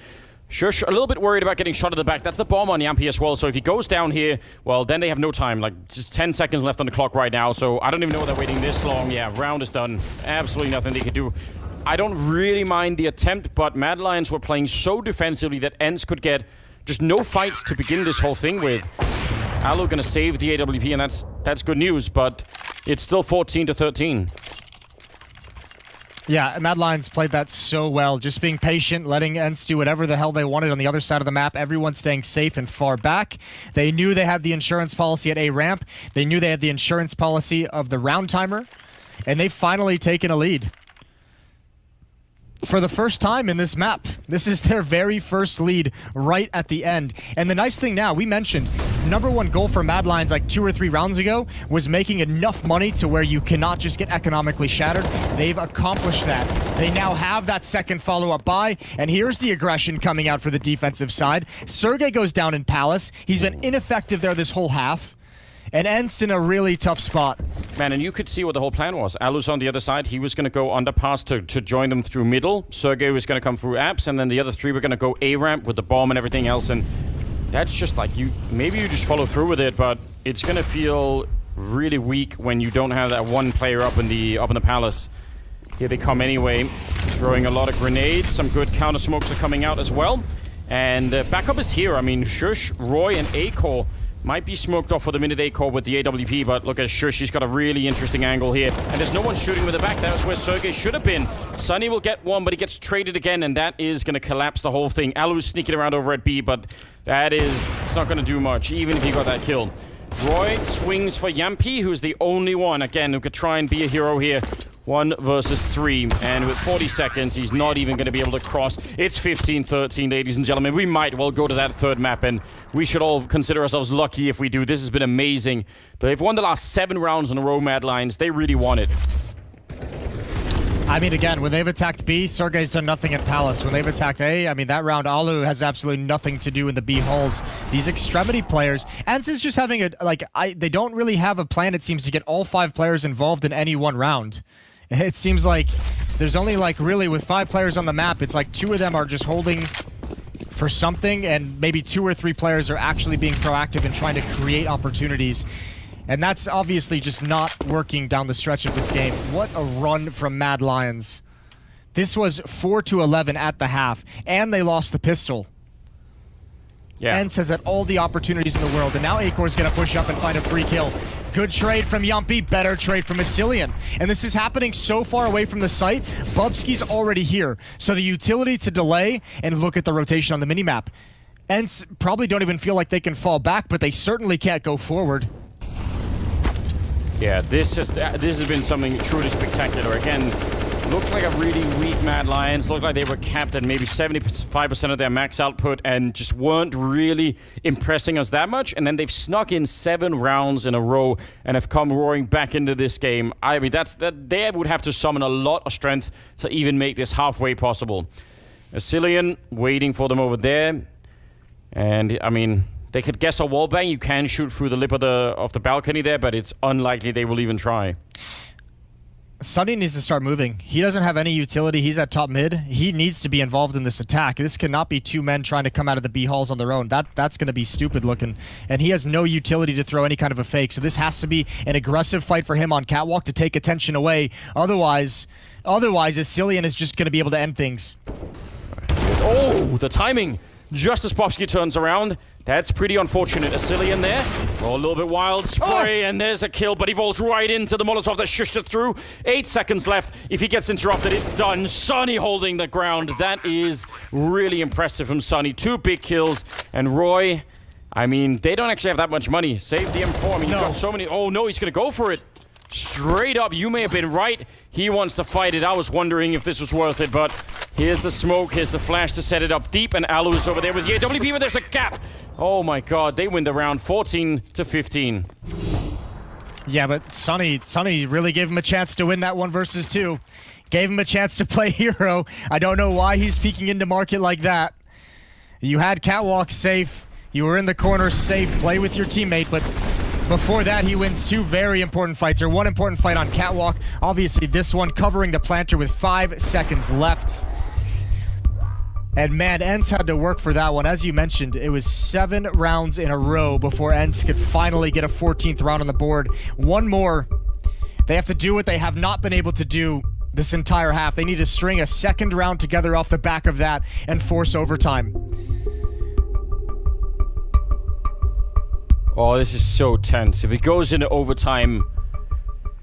Shush, a little bit worried about getting shot at the back. That's the bomb on Yampy as well. So if he goes down here, well, then they have no time. Like, just 10 seconds left on the clock right now. So I don't even know they're waiting this long. Yeah, round is done. Absolutely nothing they can do. I don't really mind the attempt, but MLions were playing so defensively that Ence could get just no fights to begin this whole thing with. Alu gonna save the AWP, and that's good news, but it's still 14-13. Yeah, MLions played that so well, just being patient, letting Ence do whatever the hell they wanted on the other side of the map, everyone staying safe and far back. They knew they had the insurance policy at A ramp, they knew they had the insurance policy of the round timer, and they've finally taken a lead. For the first time in this map. This is their very first lead right at the end. And the nice thing now, we mentioned, #1 goal for MLions like 2 or 3 rounds ago was making enough money to where you cannot just get economically shattered. They've accomplished that. They now have that second follow-up buy, and here's the aggression coming out for the defensive side. Sergey goes down in Palace. He's been ineffective there this whole half. And Ence in a really tough spot. Man, and you could see what the whole plan was. Alu's on the other side. He was going to go underpass to join them through middle. Sergey was going to come through apps, and then the other 3 were going to go A-ramp with the bomb and everything else. And that's just like, maybe you just follow through with it, but it's going to feel really weak when you don't have that one player up in the palace. Here they come anyway, throwing a lot of grenades. Some good counter smokes are coming out as well. And backup is here. I mean, Shush, Roy, and A-Core might be smoked off for the minute A-Core with the AWP, but look at Shush. He's got a really interesting angle here. And there's no one shooting with the back. That's where Sergey should have been. Sunny will get one, but he gets traded again, and that is going to collapse the whole thing. Alu's sneaking around over at B, but it's not going to do much, even if he got that kill. Roy swings for Yampi, who's the only one, again, who could try and be a hero here. 1 versus 3, and with 40 seconds, he's not even going to be able to cross. It's 15-13, ladies and gentlemen. We might well go to that third map, and we should all consider ourselves lucky if we do. This has been amazing. They've won the last 7 rounds in a row, Mad Lions. They really want it. I mean, again, when they've attacked B, Sergey's done nothing in Palace. When they've attacked A, I mean, that round, Alu has absolutely nothing to do in the B halls. These extremity players, Ence is just having they don't really have a plan, it seems, to get all 5 players involved in any one round. It seems like there's only, really, with 5 players on the map, it's like 2 of them are just holding for something, and maybe 2 or 3 players are actually being proactive and trying to create opportunities. And that's obviously just not working down the stretch of this game. What a run from Mad Lions. This was 4-11 at the half, and they lost the pistol. Yeah. Ence has had all the opportunities in the world, and now Acor's going to push up and find a free kill. Good trade from Yampi, better trade from Asilian. And this is happening so far away from the site, Bubsky's already here. So the utility to delay and look at the rotation on the minimap. Ence probably don't even feel like they can fall back, but they certainly can't go forward. Yeah, this has been something truly spectacular. Again, looked like a really weak Mad Lions. Looked like they were capped at maybe 75% of their max output and just weren't really impressing us that much. And then they've snuck in 7 rounds in a row and have come roaring back into this game. I mean, they would have to summon a lot of strength to even make this halfway possible. Asilian waiting for them over there. And, I mean, they could guess a wallbang. You can shoot through the lip of the balcony there, but it's unlikely they will even try. Sunny needs to start moving. He doesn't have any utility. He's at top mid. He needs to be involved in this attack. This cannot be 2 men trying to come out of the B halls on their own. That's going to be stupid looking. And he has no utility to throw any kind of a fake. So this has to be an aggressive fight for him on catwalk to take attention away. Otherwise, Asilian is just going to be able to end things. Oh, the timing. Just as Popsky turns around. That's pretty unfortunate. Asilian there. Oh, a little bit wild spray, and there's a kill, but he falls right into the Molotov that shushed it through. 8 seconds left. If he gets interrupted, it's done. Sunny holding the ground. That is really impressive from Sunny. 2 big kills. And Roy, I mean, they don't actually have that much money. Save the M4. I mean, you've got so many. Oh, no, he's going to go for it. Straight up, you may have been right. He wants to fight it. I was wondering if this was worth it, but here's the smoke. Here's the flash to set it up deep, and Alu's over there with the AWP, but there's a gap. Oh my god, they win the round 14-15. Yeah, but Sunny really gave him a chance to win that 1 versus 2. Gave him a chance to play hero. I don't know why he's peeking into market like that. You had catwalk safe. You were in the corner safe. Play with your teammate, but before that, he wins 2 very important fights, or 1 important fight on catwalk. Obviously, this one covering the planter with 5 seconds left. And man, Ence had to work for that one. As you mentioned, it was 7 rounds in a row before Ence could finally get a 14th round on the board. 1 more. They have to do what they have not been able to do this entire half. They need to string a 2nd round together off the back of that and force overtime. Oh, this is so tense. If it goes into overtime,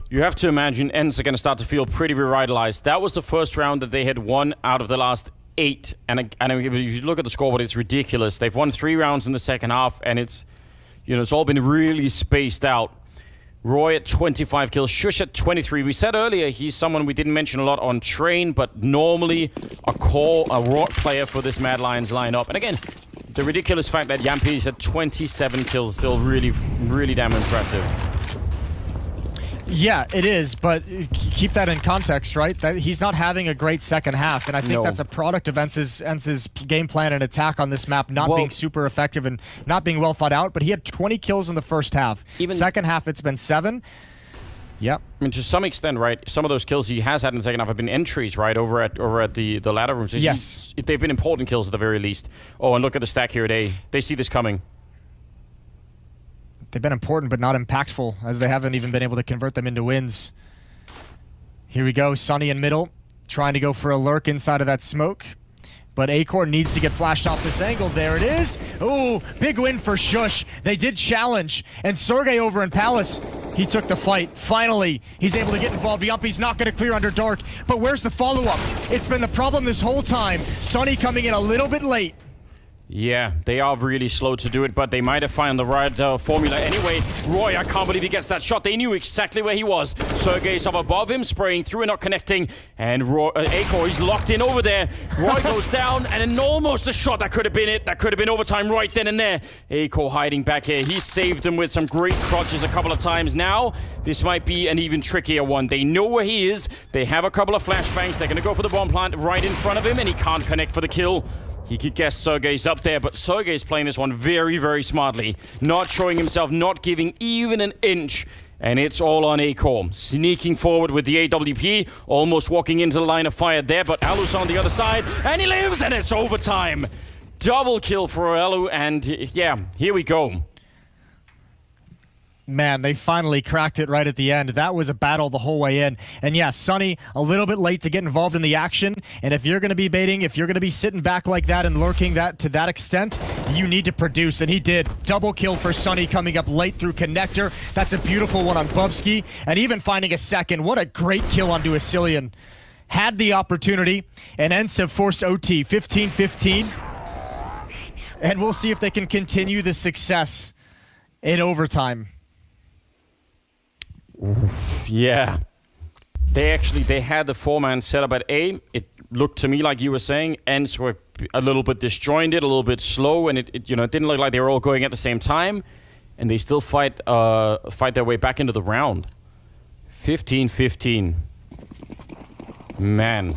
you have to imagine Ence are going to start to feel pretty revitalized. That was the first round that they had won out of the last 8. And if you look at the scoreboard, it's ridiculous. They've won 3 rounds in the second half, and it's all been really spaced out. Roy at 25 kills, Shush at 23. We said earlier he's someone we didn't mention a lot on Train, but normally a raw player for this Mad Lions lineup. And again, the ridiculous fact that Yampi's at 27 kills is still really, really damn impressive. Yeah, it is, but keep that in context, right? That he's not having a great second half, and I think that's a product of Ence's game plan and attack on this map not being super effective and not being well thought out, but he had 20 kills in the first half. Second half, it's been 7. Yep. I mean, to some extent, right, some of those kills he has had in the second half have been entries, right, over at the ladder rooms. So yes. They've been important kills at the very least. Oh, and look at the stack here. They see this coming. They've been important but not impactful, as they haven't even been able to convert them into wins. Here we go, Sunny in middle, trying to go for a lurk inside of that smoke. but Acor needs to get flashed off this angle. There it is. Ooh, big win for Shush. They did challenge, and Sergey over in Palace, he took the fight. Finally, he's able to get involved. Yumpy's not going to clear under dark, but where's the follow-up? It's been the problem this whole time. Sunny coming in a little bit late. Yeah, they are really slow to do it, but they might have found the right formula anyway. Roy, I can't believe he gets that shot. They knew exactly where he was. Sergey's up above him, spraying through and not connecting. And Acor, he's locked in over there. Roy goes down, and then almost a shot. That could have been it. That could have been overtime right then and there. Acor hiding back here. He saved them with some great crutches a couple of times. Now, this might be an even trickier one. They know where he is. They have a couple of flashbangs. They're going to go for the bomb plant right in front of him, and he can't connect for the kill. He could guess Sergey's up there, but Sergey's playing this one very, very smartly. Not showing himself, not giving even an inch. And it's all on Acor. Sneaking forward with the AWP, almost walking into the line of fire there, but Alu's on the other side, and he lives, and it's overtime. Double kill for Alu, and yeah, here we go. Man, they finally cracked it right at the end. That was a battle the whole way in. And yeah, Sunny, a little bit late to get involved in the action. And if you're going to be baiting, if you're going to be sitting back like that and lurking that to that extent, you need to produce. And he did. Double kill for Sunny coming up late through connector. That's a beautiful one on Bubsky. And even finding a second. What a great kill onto Asilian. Had the opportunity. And Ence have forced OT 15-15. And we'll see if they can continue the success in overtime. Oof, yeah. They had the 4-man setup at A. It looked to me like you were saying, Ents were a little bit disjointed, a little bit slow, and it didn't look like they were all going at the same time. And they still fight their way back into the round. 15-15. Man.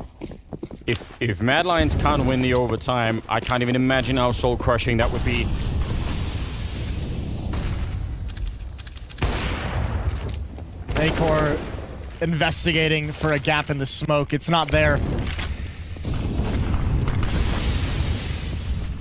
If MLions can't win the overtime, I can't even imagine how soul-crushing that would be. Acor investigating for a gap in the smoke. It's not there.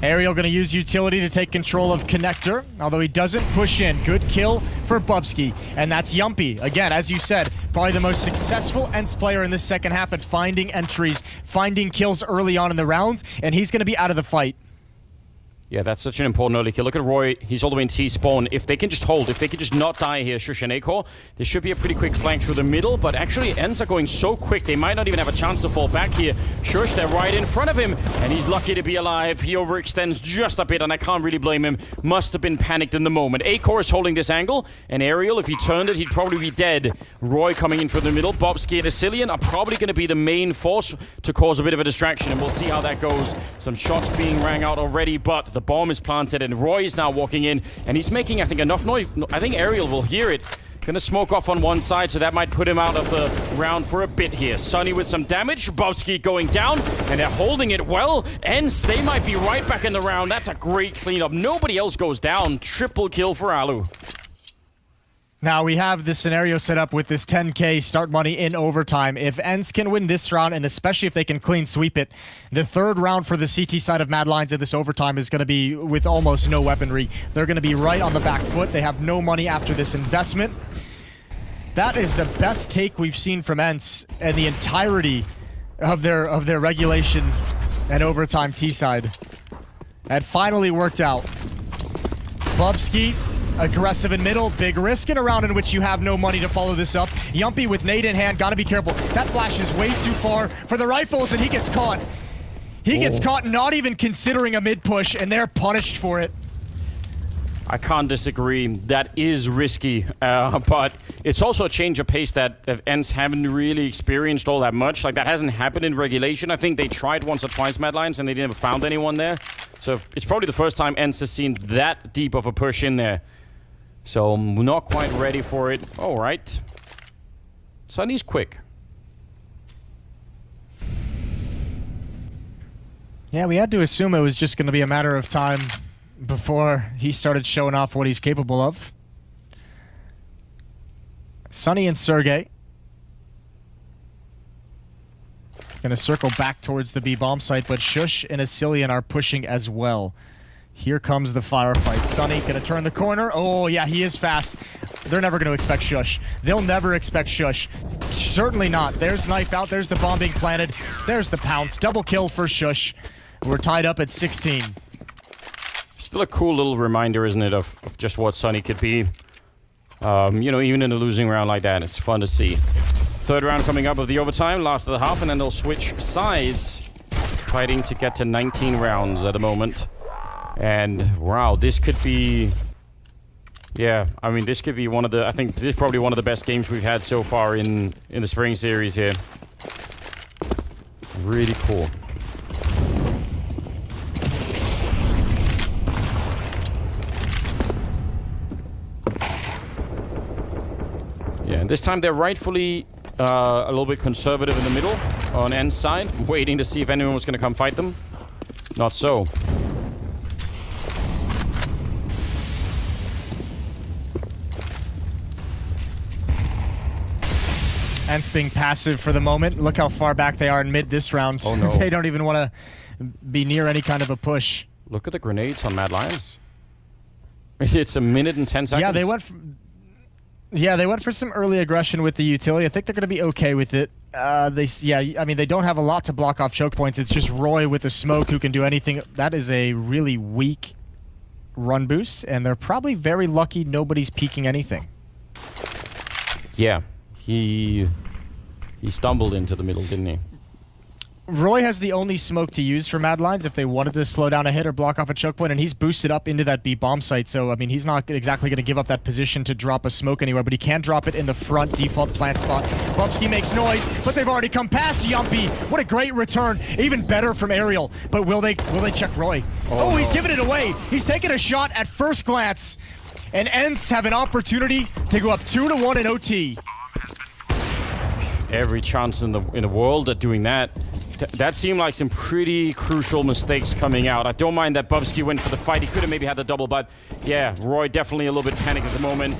Ariel going to use utility to take control of connector, although he doesn't push in. Good kill for Bubsky, and that's Yumpy. Again, as you said, probably the most successful Ence player in this second half at finding entries, finding kills early on in the rounds, and he's going to be out of the fight. Yeah, that's such an important early kill. Look at Roy. He's all the way in T-spawn. If they can just hold, if they can just not die here, Shush and Acor, there should be a pretty quick flank through the middle, but actually Ents are going so quick, they might not even have a chance to fall back here. Shush, they're right in front of him, and he's lucky to be alive. He overextends just a bit, and I can't really blame him. Must have been panicked in the moment. Acor is holding this angle, and Ariel, if he turned it, he'd probably be dead. Roy coming in from the middle. Bobsky and Asilian are probably going to be the main force to cause a bit of a distraction, and we'll see how that goes. Some shots being rang out already, but the bomb is planted, and Roy is now walking in, and he's making, I think, enough noise. I think Ariel will hear it. Gonna smoke off on one side, so that might put him out of the round for a bit here. Sunny with some damage. Bobsky going down, and they're holding it well. Ence, they might be right back in the round. That's a great cleanup. Nobody else goes down. Triple kill for Alu. Now we have this scenario set up with this 10K start money in overtime. If Ence can win this round, and especially if they can clean sweep it, the third round for the CT side of MLions in this overtime is going to be with almost no weaponry. They're going to be right on the back foot. They have no money after this investment. That is the best take we've seen from Ence and the entirety of their regulation and overtime T side. It finally worked out. Bubsky, aggressive in middle, big risk in a round in which you have no money to follow this up. Yumpy with nade in hand, gotta be careful. That flash is way too far for the rifles, and he gets caught. He gets caught not even considering a mid push, and they're punished for it. I can't disagree. That is risky, but it's also a change of pace that Ents haven't really experienced all that much. Like, that hasn't happened in regulation. I think they tried once or twice MLions, and they never found anyone there. So it's probably the first time Ents has seen that deep of a push in there. So I'm not quite ready for it. All right. Sunny's quick. Yeah, we had to assume it was just going to be a matter of time before he started showing off what he's capable of. Sunny and Sergey gonna circle back towards the B bomb site, but Shush and Asilian are pushing as well. Here comes the firefight. Sunny gonna turn the corner. Oh yeah, he is fast. They're never gonna expect Shush. They'll never expect Shush. Certainly not. There's knife out. There's the bomb being planted. There's the pounce. Double kill for Shush. We're tied up at 16. Still a cool little reminder, isn't it, of just what Sunny could be. You know, even in a losing round like that, it's fun to see. Third round coming up of the overtime, last of the half, and then they'll switch sides, fighting to get to 19 rounds at the moment. And wow, this could be... Yeah, I mean, this could be one of the... I think this is probably one of the best games we've had so far in the spring series here. Really cool. Yeah, and this time they're rightfully a little bit conservative in the middle on Ence side, waiting to see if anyone was going to come fight them. Not so. Ence being passive for the moment. Look how far back they are in mid this round. Oh no. They don't even want to be near any kind of a push. Look at the grenades on MLions. It's a minute and 10 seconds. Yeah, they went for some early aggression with the utility. I think they're going to be okay with it. I mean, they don't have a lot to block off choke points. It's just Roy with the smoke who can do anything. That is a really weak run boost, and they're probably very lucky nobody's peeking anything. Yeah, he stumbled into the middle, didn't he? Roy has the only smoke to use for MLions if they wanted to slow down a hit or block off a choke point, and he's boosted up into that B bomb site, so I mean he's not exactly going to give up that position to drop a smoke anywhere, but he can drop it in the front default plant spot. Bubsky makes noise, but they've already come past Yumpy. What a great return, even better from Aerial. But will they check Roy? Oh, he's giving it away. He's taking a shot at first glance, and Ence have an opportunity to go up 2-1 in OT. Every chance in the world at doing that. That seemed like some pretty crucial mistakes coming out. I don't mind that Bubsky went for the fight. He could have maybe had the double, but yeah, Roy definitely a little bit panicked at the moment.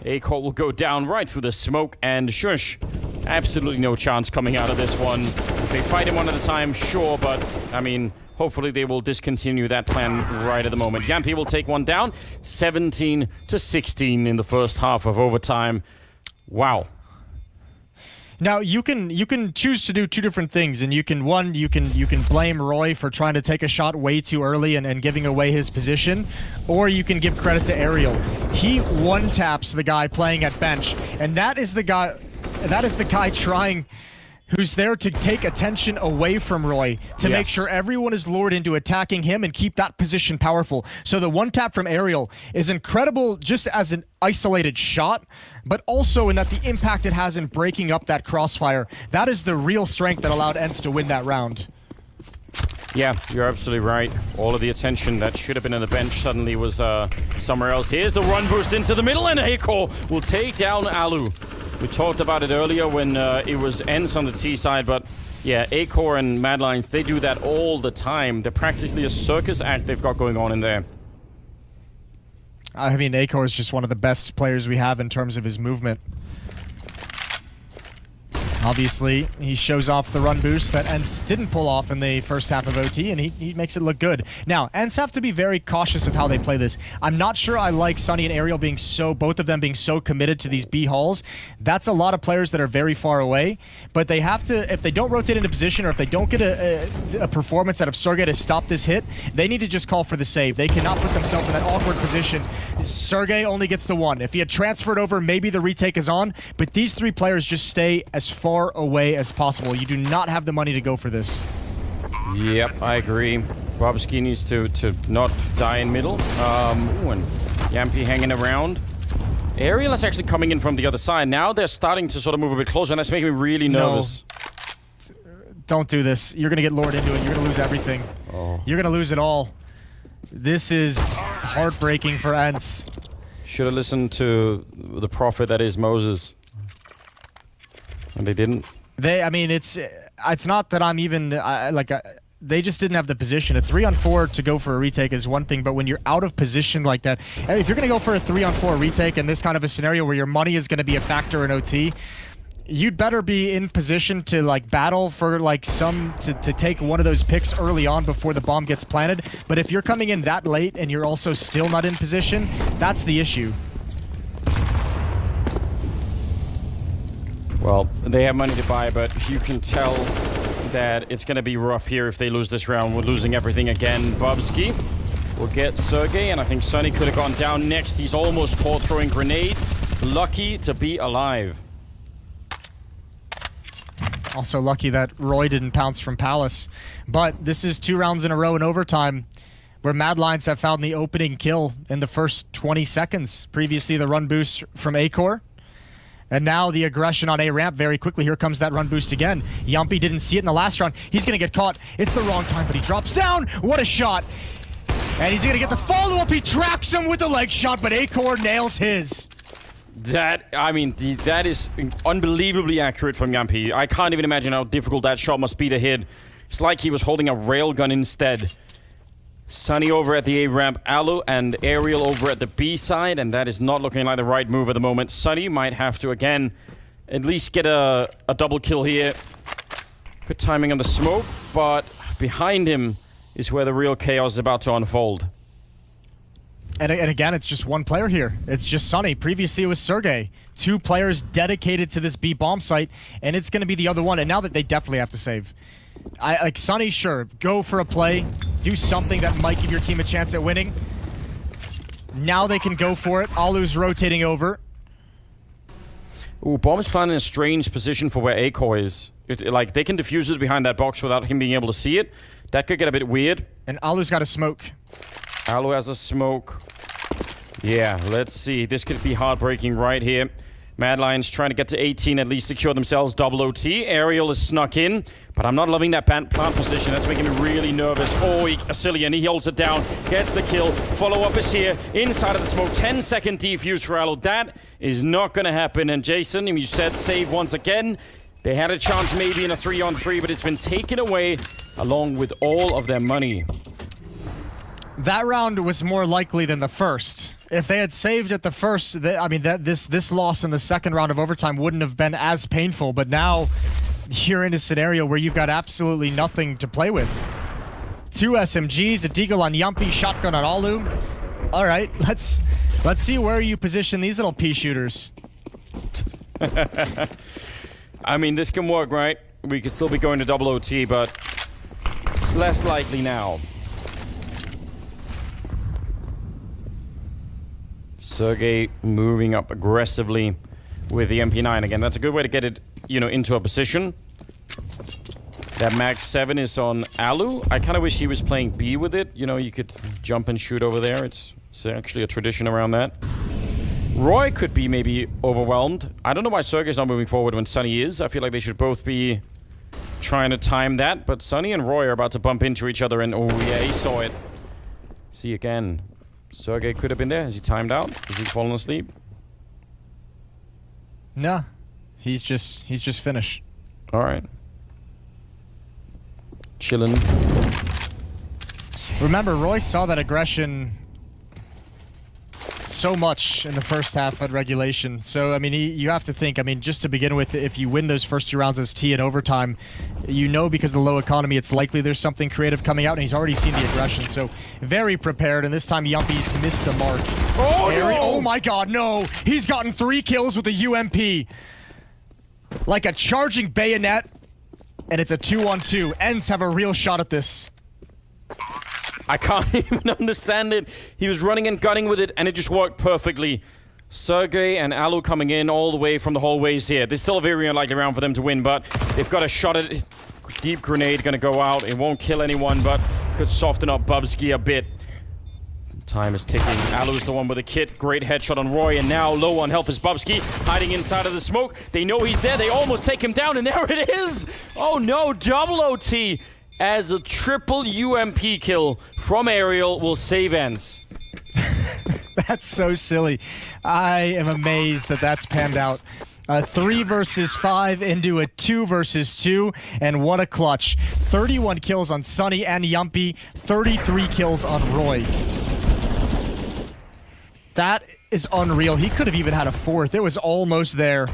A-Colt will go down right through the smoke, and Shush, absolutely no chance coming out of this one. If they fight him one at a time, sure, but I mean, hopefully they will discontinue that plan right at the moment. Yampy will take one down, 17-16 in the first half of overtime. Wow. Now you can choose to do two different things, and you can blame Roy for trying to take a shot way too early and giving away his position, or you can give credit to Aerial. He one taps the guy playing at bench, and that is the guy trying, who's there to take attention away from Roy to make sure everyone is lured into attacking him and keep that position powerful. So the one tap from Aerial is incredible just as an isolated shot, but also in that the impact it has in breaking up that crossfire. That is the real strength that allowed Ence to win that round. Yeah, you're absolutely right. All of the attention that should have been on the bench suddenly was somewhere else. Here's the run boost into the middle, and A-Core will take down Alu. We talked about it earlier when it was Ence on the T side, but yeah, A-Core and MLions, they do that all the time. They're practically a circus act they've got going on in there. I mean, A-Core is just one of the best players we have in terms of his movement. Obviously, he shows off the run boost that Ence didn't pull off in the first half of OT, and he makes it look good. Now, Ence have to be very cautious of how they play this. I'm not sure I like Sunny and Aerial being both of them being so committed to these B halls. That's a lot of players that are very far away, but they have to, if they don't rotate into position or if they don't get a performance out of Sergey to stop this hit, they need to just call for the save. They cannot put themselves in that awkward position. Sergey only gets the one. If he had transferred over, maybe the retake is on, but these three players just stay as far away as possible. You do not have the money to go for this. Yep, I agree. Bobsky needs to not die in middle. Ooh, and Yampy hanging around. Aerial is actually coming in from the other side. Now they're starting to sort of move a bit closer, and that's making me really nervous. No. Don't do this. You're going to get lured into it. You're going to lose everything. Oh. You're going to lose it all. This is heartbreaking for Ence. Should have listened to the prophet that is Moses. And they didn't. I mean, it's not that I'm even they just didn't have the position. A 3-on-4 to go for a retake is one thing, but when you're out of position like that, if you're going to go for a 3-on-4 retake in this kind of a scenario where your money is going to be a factor in OT, you'd better be in position to battle for to take one of those picks early on before the bomb gets planted. But if you're coming in that late and you're also still not in position, that's the issue. Well, they have money to buy, but you can tell that it's going to be rough here if they lose this round. We're losing everything again. Bubsky will get Sergey, and I think Sunny could have gone down next. He's almost caught throwing grenades. Lucky to be alive. Also lucky that Roy didn't pounce from Palace. But this is 2 rounds in a row in overtime where MLions have found the opening kill in the first 20 seconds. Previously, the run boost from Acor. And now the aggression on A ramp very quickly. Here comes that run boost again. Yumpy didn't see it in the last round. He's going to get caught. It's the wrong time, but he drops down. What a shot. And he's going to get the follow-up. He tracks him with the leg shot, but Acor nails his. That is unbelievably accurate from Yumpy. I can't even imagine how difficult that shot must be to hit. It's like he was holding a railgun instead. Sunny over at the A ramp, Alu and Ariel over at the B side, and that is not looking like the right move at the moment. Sunny might have to again at least get a double kill here. Good timing on the smoke, but behind him is where the real chaos is about to unfold. And again, it's just one player here. It's just Sunny. Previously, it was Sergey. 2 players dedicated to this B bomb site, and it's going to be the other one. And now that they definitely have to save. Like Sunny, sure, go for a play, do something that might give your team a chance at winning. Now they can go for it. Alu's rotating over. Ooh, Bomb is planning a strange position for where Acor is. Like, they can defuse it behind that box without him being able to see it. That could get a bit weird. And Alu's got a smoke. Alu has a smoke. Yeah, let's see. This could be heartbreaking right here. MLions trying to get to 18, at least secure themselves double OT. Ariel is snuck in, but I'm not loving that plant position. That's making me really nervous. Oh, Asilian, he holds it down, gets the kill. Follow-up is here, inside of the smoke. 10-second defuse for Alu. That is not going to happen. And Jason, you said save once again. They had a chance maybe in a 3-on-3, but it's been taken away along with all of their money. That round was more likely than the first. If they had saved at the first, this loss in the second round of overtime wouldn't have been as painful. But now you're in a scenario where you've got absolutely nothing to play with. 2 SMGs, a deagle on Yumpy, shotgun on Alu. All right, let's see where you position these little pea shooters. I mean, this can work, right? We could still be going to double OT, but it's less likely now. Sergey moving up aggressively with the MP9 again. That's a good way to get it, into a position. That Mag 7 is on Alu. I kind of wish he was playing B with it. You could jump and shoot over there. It's actually a tradition around that. Roy could be maybe overwhelmed. I don't know why Sergey's not moving forward when Sunny is. I feel like they should both be trying to time that. But Sunny and Roy are about to bump into each other, and oh yeah, he saw it. See again. Sergey could have been there. Has he timed out? Has he fallen asleep? Nah. He's just finished. Alright. Chillin'. Remember, Roy saw that aggression so much in the first half at regulation. So, you have to think, just to begin with, if you win those first 2 rounds as T in overtime, because of the low economy, it's likely there's something creative coming out, and he's already seen the aggression. So, very prepared, and this time Yumpy's missed the mark. Oh, no! Oh my god, no! He's gotten 3 kills with a UMP. Like a charging bayonet, and it's a 2-on-2. Ence have a real shot at this. I can't even understand it. He was running and gunning with it, and it just worked perfectly. Sergey and Alu coming in all the way from the hallways here. This is still a very unlikely round for them to win, but they've got a shot at it. Deep grenade gonna go out. It won't kill anyone, but could soften up Bubsky a bit. Time is ticking. Alu's the one with the kit. Great headshot on Roy, and now low on health is Bubsky, hiding inside of the smoke. They know he's there. They almost take him down, and there it is! Oh no, double OT! As a triple UMP kill from Ariel will save Ence. That's so silly. I am amazed that that's panned out. 3 versus 5 into a 2 versus 2, and what a clutch. 31 kills on Sunny and Yumpy, 33 kills on Roy. That is unreal. He could have even had a 4th. It was almost there.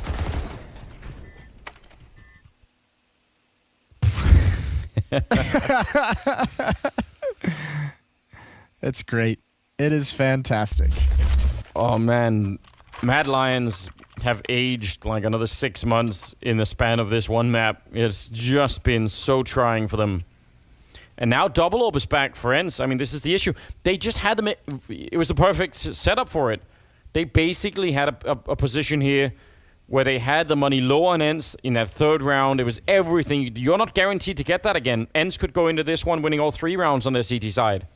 It's great. It is fantastic. Oh man, MLions have aged like another 6 months in the span of this one map. It's just been so trying for them. And now Double Orb is back for Ence. I mean, this is the issue. They just had them. It was the perfect setup for it. They basically had a position here where they had the money low on Ence in that third round. It was everything. You're not guaranteed to get that again. Ence could go into this one winning all 3 rounds on their CT side.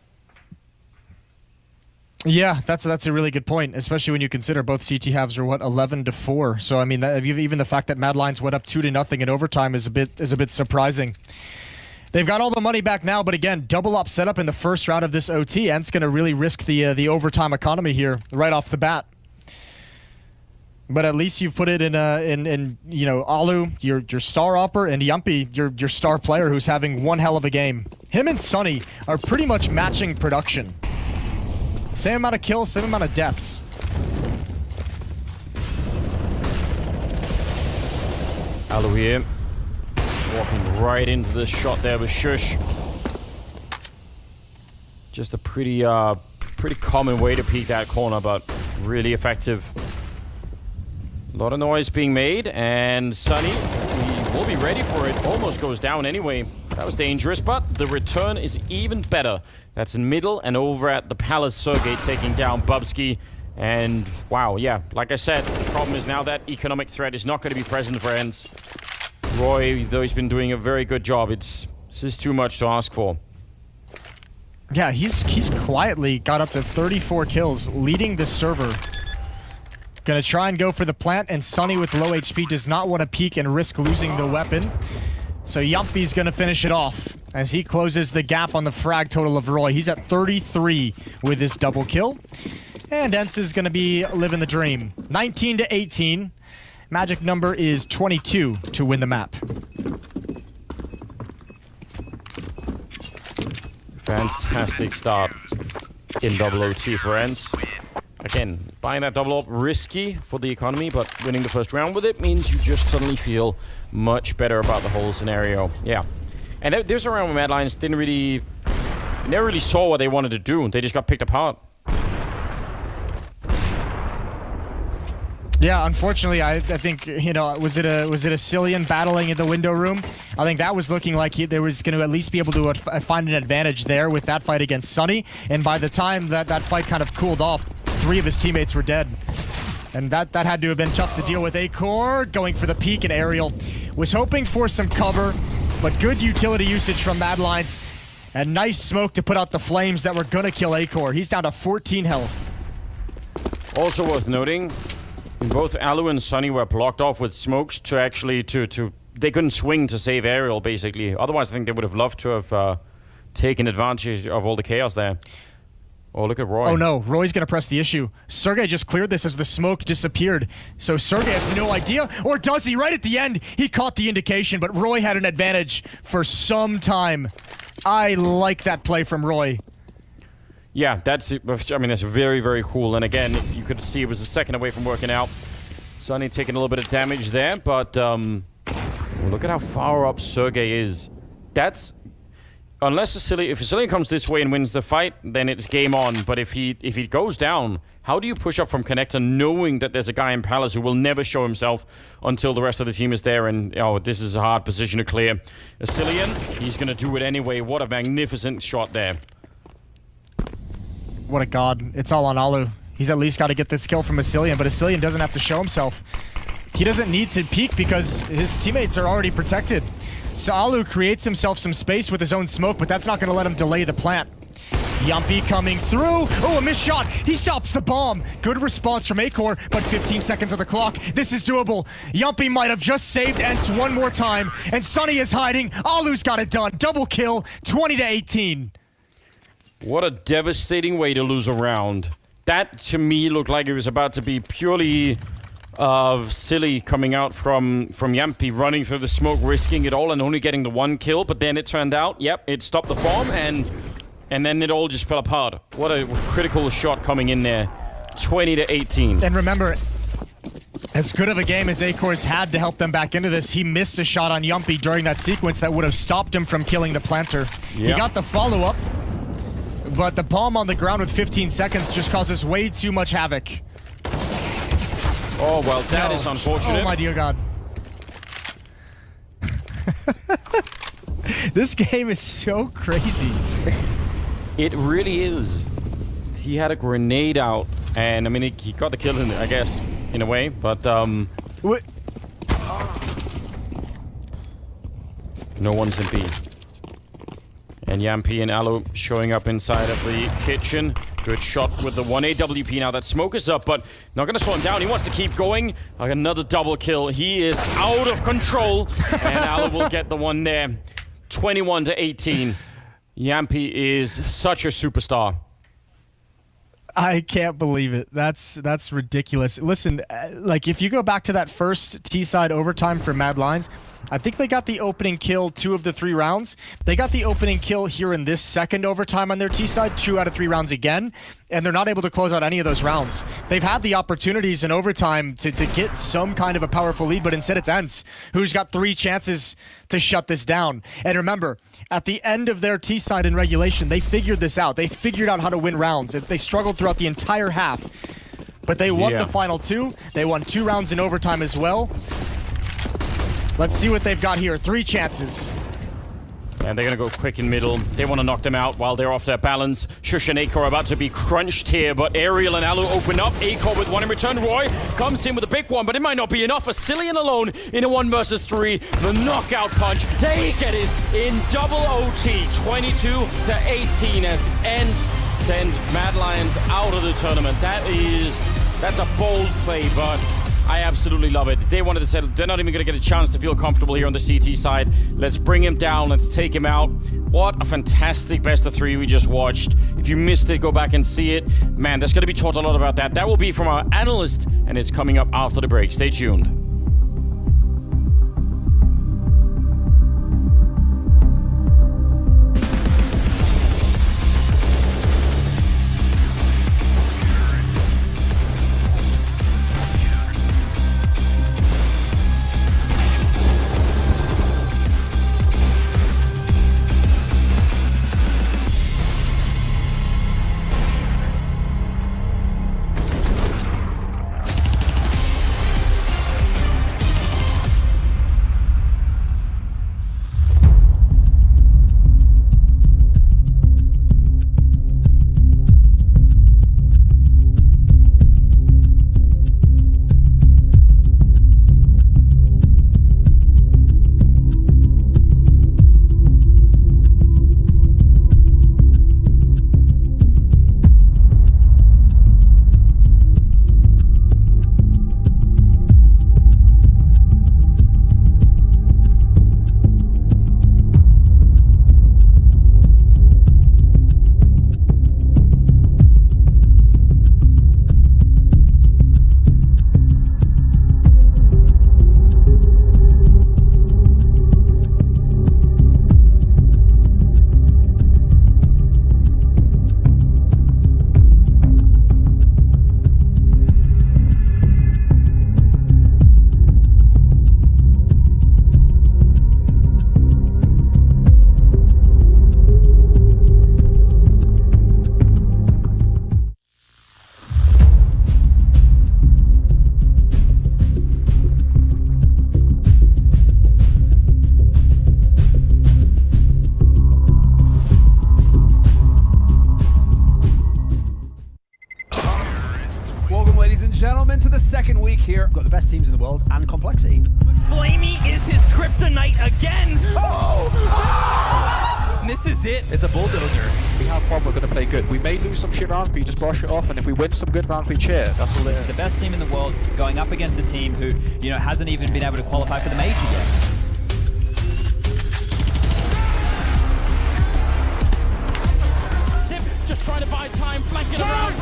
Yeah, that's a really good point, especially when you consider both CT halves are 11-4. So I mean, even the fact that MLions went up 2-0 in overtime is a bit surprising. They've got all the money back now, but again, double up setup in the first round of this OT. Ence going to really risk the overtime economy here right off the bat. But at least you've put it in Alu, your star opper, and Yumpy, your star player who's having one hell of a game. Him and Sunny are pretty much matching production. Same amount of kills, same amount of deaths. Alu here, walking right into the shot there with Shush. Just a pretty common way to peek that corner, but really effective. A lot of noise being made, and Sunny, he will be ready for it. Almost goes down anyway. That was dangerous, but the return is even better. That's in middle and over at the Palace. Sergey taking down Bubsky. And wow, yeah, like I said, the problem is now that economic threat is not going to be present for Ence. Roy, though he's been doing a very good job, this is too much to ask for. Yeah, he's quietly got up to 34 kills, leading the server. Gonna try and go for the plant, and Sunny with low HP does not want to peek and risk losing the weapon. So Yumpy's gonna finish it off as he closes the gap on the frag total of Roy. He's at 33 with his double kill. And Ence is gonna be living the dream. 19-18. Magic number is 22 to win the map. Fantastic start in double OT for Ence. Again, buying that double up, risky for the economy, but winning the first round with it means you just suddenly feel much better about the whole scenario. Yeah. And there's a round where MLions never really saw what they wanted to do. They just got picked apart. Yeah, unfortunately, I think, was it a Cillian battling in the window room? I think that was looking like there was going to at least be able to find an advantage there with that fight against Sunny. And by the time that fight kind of cooled off, 3 of his teammates were dead. And that had to have been tough to deal with. Acor going for the peek, and Aerial was hoping for some cover, but good utility usage from MLions. And nice smoke to put out the flames that were going to kill Acor. He's down to 14 health. Also worth noting, both Alu and Sunny were blocked off with smokes to actually they couldn't swing to save Aerial, basically. Otherwise, I think they would have loved to have taken advantage of all the chaos there. Oh, look at Roy. Oh no, Roy's gonna press the issue. Sergey just cleared this as the smoke disappeared. So Sergey has no idea, or does he? Right at the end, he caught the indication, but Roy had an advantage for some time. I like that play from Roy. Yeah, that's very, very cool. And again, you could see it was a second away from working out. Sunny taking a little bit of damage there, but look at how far up Sergey is. That's... Unless if Cillian comes this way and wins the fight, then it's game on. But if he goes down, how do you push up from connector knowing that there's a guy in Palace who will never show himself until the rest of the team is there? And this is a hard position to clear. Cillian, he's going to do it anyway. What a magnificent shot there. What a god. It's all on Alu. He's at least got to get this kill from Cillian, but Cillian doesn't have to show himself. He doesn't need to peek because his teammates are already protected. So Alu creates himself some space with his own smoke, but that's not going to let him delay the plant. Yumpy coming through. Oh, a missed shot. He stops the bomb. Good response from Acor, but 15 seconds on the clock. This is doable. Yumpy might have just saved Ence one more time, and Sunny is hiding. Alu's got it done. Double kill, 20-18. What a devastating way to lose a round. That, to me, looked like it was about to be purely... silly coming out from Yumpy, running through the smoke, risking it all and only getting the one kill, but then it turned out, yep, it stopped the bomb and then it all just fell apart. What a critical shot coming in there. 20-18. And remember, as good of a game as Acor's had to help them back into this, he missed a shot on Yumpy during that sequence that would have stopped him from killing the planter. Yep. He got the follow-up, but the bomb on the ground with 15 seconds just causes way too much havoc. Oh, well, that is unfortunate. Oh, my dear God. This game is so crazy. It really is. He had a grenade out, and I mean, he got the kill, I guess, in a way, but What? No one's in B. And Yampi and Alu showing up inside of the kitchen. Good shot with the 1 AWP now. That smoke is up, but not going to slow him down. He wants to keep going. Another double kill. He is out of control. And Alu will get the one there. 21-18. Yampi is such a superstar. I can't believe it. That's ridiculous. Listen, like if you go back to that first T-side overtime for MLions, I think they got the opening kill 2 of the 3 rounds. They got the opening kill here in this second overtime on their T-side, 2 out of 3 rounds again, and they're not able to close out any of those rounds. They've had the opportunities in overtime to get some kind of a powerful lead, but instead it's Ence, who's got 3 chances to shut this down. And remember, at the end of their T-side in regulation, they figured this out. They figured out how to win rounds. They struggled throughout the entire half, but they won the final 2. They won 2 rounds in overtime as well. Let's see what they've got here. 3 chances. And they're going to go quick in middle. They want to knock them out while they're off their balance. Shush and Akor are about to be crunched here, but Ariel and Alu open up. Akor with 1 in return. Roy comes in with a big one, but it might not be enough. Asilian alone in a 1 versus 3. The knockout punch. They get it in double OT. 22-18 as Ence send MLions out of the tournament. That's a bold play, but I absolutely love it. They wanted to settle. They're not even going to get a chance to feel comfortable here on the CT side. Let's bring him down. Let's take him out. What a fantastic best of 3 we just watched. If you missed it, go back and see it. Man, there's going to be taught a lot about that. That will be from our analyst, and it's coming up after the break. Stay tuned. Gentlemen, to the second week here. Got the best teams in the world and complexity. Flamey is his kryptonite again. And this is it. It's a bulldozer. We have fun, we're going to play good. We may lose some shit rounds, but you just brush it off, and if we win some good rounds, we cheer. That's all it is. The best team in the world going up against a team who, hasn't even been able to qualify for the major yet. Just trying to buy time, flanking around,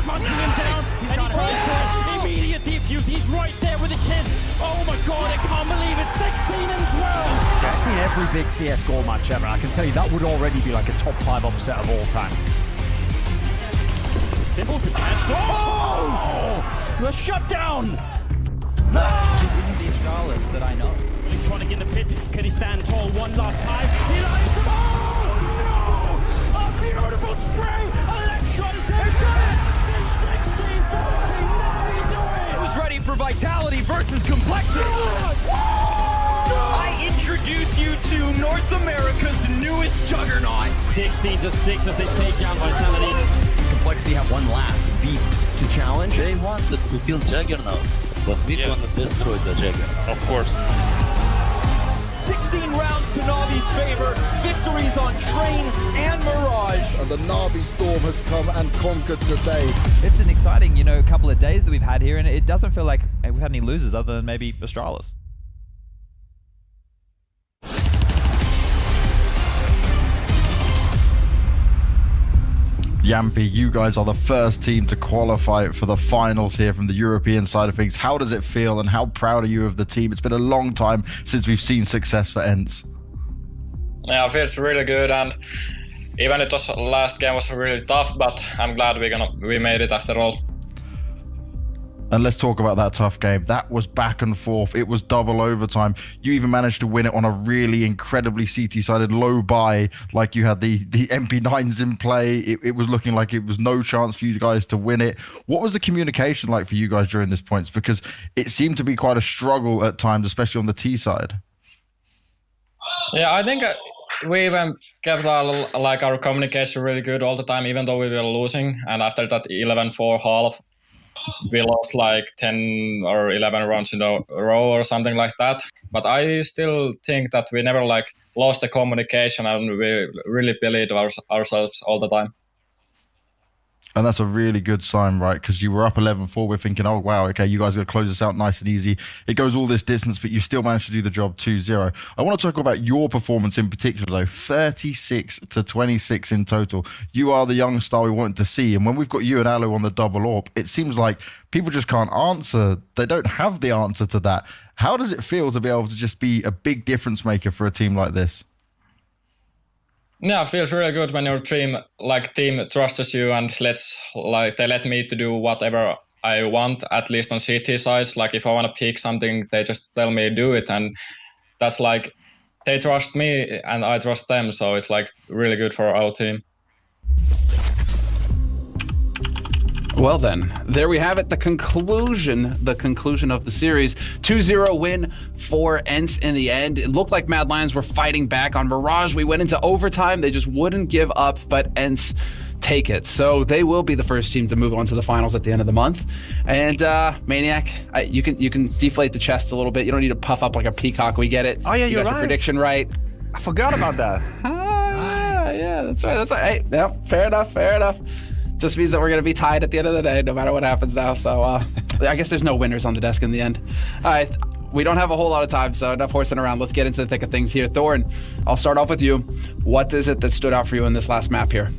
hunting him down, and he tries to immediate defuse. He's right there with the kid. Oh my god, I can't believe it. 16 and 12. I've seen every big CSGO match ever. I can tell you that would already be like a top 5 upset of all time. Simple could catch. Oh! The shutdown! Isn't the Astralis that I know. Really trying to get in the pit. Can he stand tall one last time? He lies them all! A beautiful spray! Electrons have done it! 16-14, now we do it! Who's ready for Vitality? 16-6 as they take down Vitality. Complexity have one last beat to challenge. They wanted to kill Juggernaut, but we want to destroy the Juggernaut. Of course. 16 rounds to Navi's favor. Victories on Train and Mirage. And the Navi Storm has come and conquered today. It's an exciting, couple of days that we've had here, and it doesn't feel like we've had any losers other than maybe Astralis. Yampy, you guys are the first team to qualify for the finals here from the European side of things. How does it feel and how proud are you of the team? It's been a long time since we've seen success for Ence. Yeah, it feels really good, and even it was last game was really tough, but I'm glad we made it after all. And let's talk about that tough game. That was back and forth. It was double overtime. You even managed to win it on a really incredibly CT-sided low buy, like you had the MP9s in play. It was looking like it was no chance for you guys to win it. What was the communication like for you guys during this points? Because it seemed to be quite a struggle at times, especially on the T side. Yeah, I think we even kept our communication really good all the time, even though we were losing. And after that 11-4 half, we lost like 10 or 11 rounds in a row or something like that. But I still think that we never lost the communication, and we really believed ourselves all the time. And that's a really good sign, right? Because you were up 11-4. We're thinking, oh, wow, okay, you guys are going to close this out nice and easy. It goes all this distance, but you still managed to do the job 2-0. I want to talk about your performance in particular, though. 36-26 in total. You are the young star we wanted to see. And when we've got you and Alu on the double AWP, it seems like people just can't answer. They don't have the answer to that. How does it feel to be able to just be a big difference maker for a team like this? Yeah, it feels really good when your team trusts you and they let me to do whatever I want, at least on CT size. Like if I want to pick something, they just tell me do it, and that's they trust me and I trust them. So it's really good for our team. Well then, there we have it, the conclusion of the series. 2-0 win for Ence in the end. It looked like MLions were fighting back on Mirage. We went into overtime. They just wouldn't give up, but Ence take it. So they will be the first team to move on to the finals at the end of the month. And Maniac, you can deflate the chest a little bit. You don't need to puff up like a peacock. We get it. Oh yeah, you're got right. Your prediction right. I forgot about that. Yeah, that's right. Hey, yeah, fair enough. Just means that we're going to be tied at the end of the day, no matter what happens now. So I guess there's no winners on the desk in the end. All right, we don't have a whole lot of time, so enough horsing around. Let's get into the thick of things here. Thorn, I'll start off with you. What is it that stood out for you in this last map here?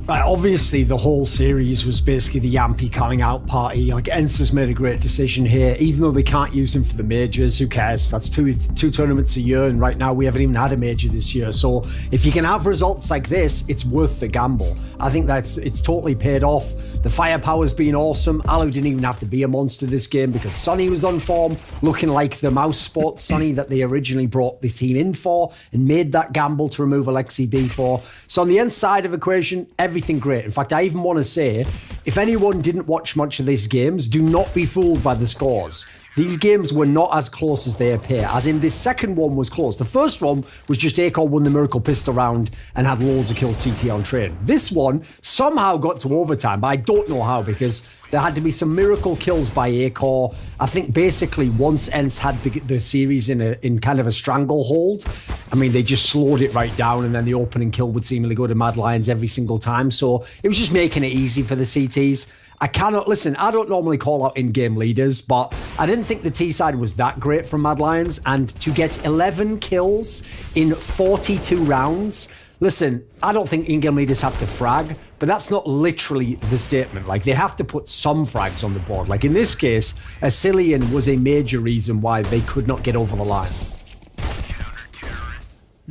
Obviously, the whole series was basically the Yampy coming out party. Ence has made a great decision here. Even though they can't use him for the majors, who cares? That's two tournaments a year, and right now we haven't even had a major this year. So if you can have results like this, it's worth the gamble. I think it's totally paid off. The firepower's been awesome. Alu didn't even have to be a monster this game because Sonny was on form, looking like the mouse sport Sonny that they originally brought the team in for and made that gamble to remove Alexi B for. So on the Ence side of equation, everything great. In fact, I even want to say, if anyone didn't watch much of these games, do not be fooled by the scores. These games were not as close as they appear, as in this second one was close. The first one was just Acor won the Miracle Pistol round and had loads of kills CT on train. This one somehow got to overtime, but I don't know how, because there had to be some miracle kills by Acor. I think basically once Ence had the series in kind of a stranglehold, I mean, they just slowed it right down, and then the opening kill would seemingly go to MLions every single time. So it was just making it easy for the CTs. I don't normally call out in-game leaders, but I didn't think the T side was that great from MLions, and to get 11 kills in 42 rounds, listen, I don't think in-game leaders have to frag, but that's not literally the statement. They have to put some frags on the board. In this case, Asilian was a major reason why they could not get over the line.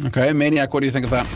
Okay, Maniac, what do you think of that?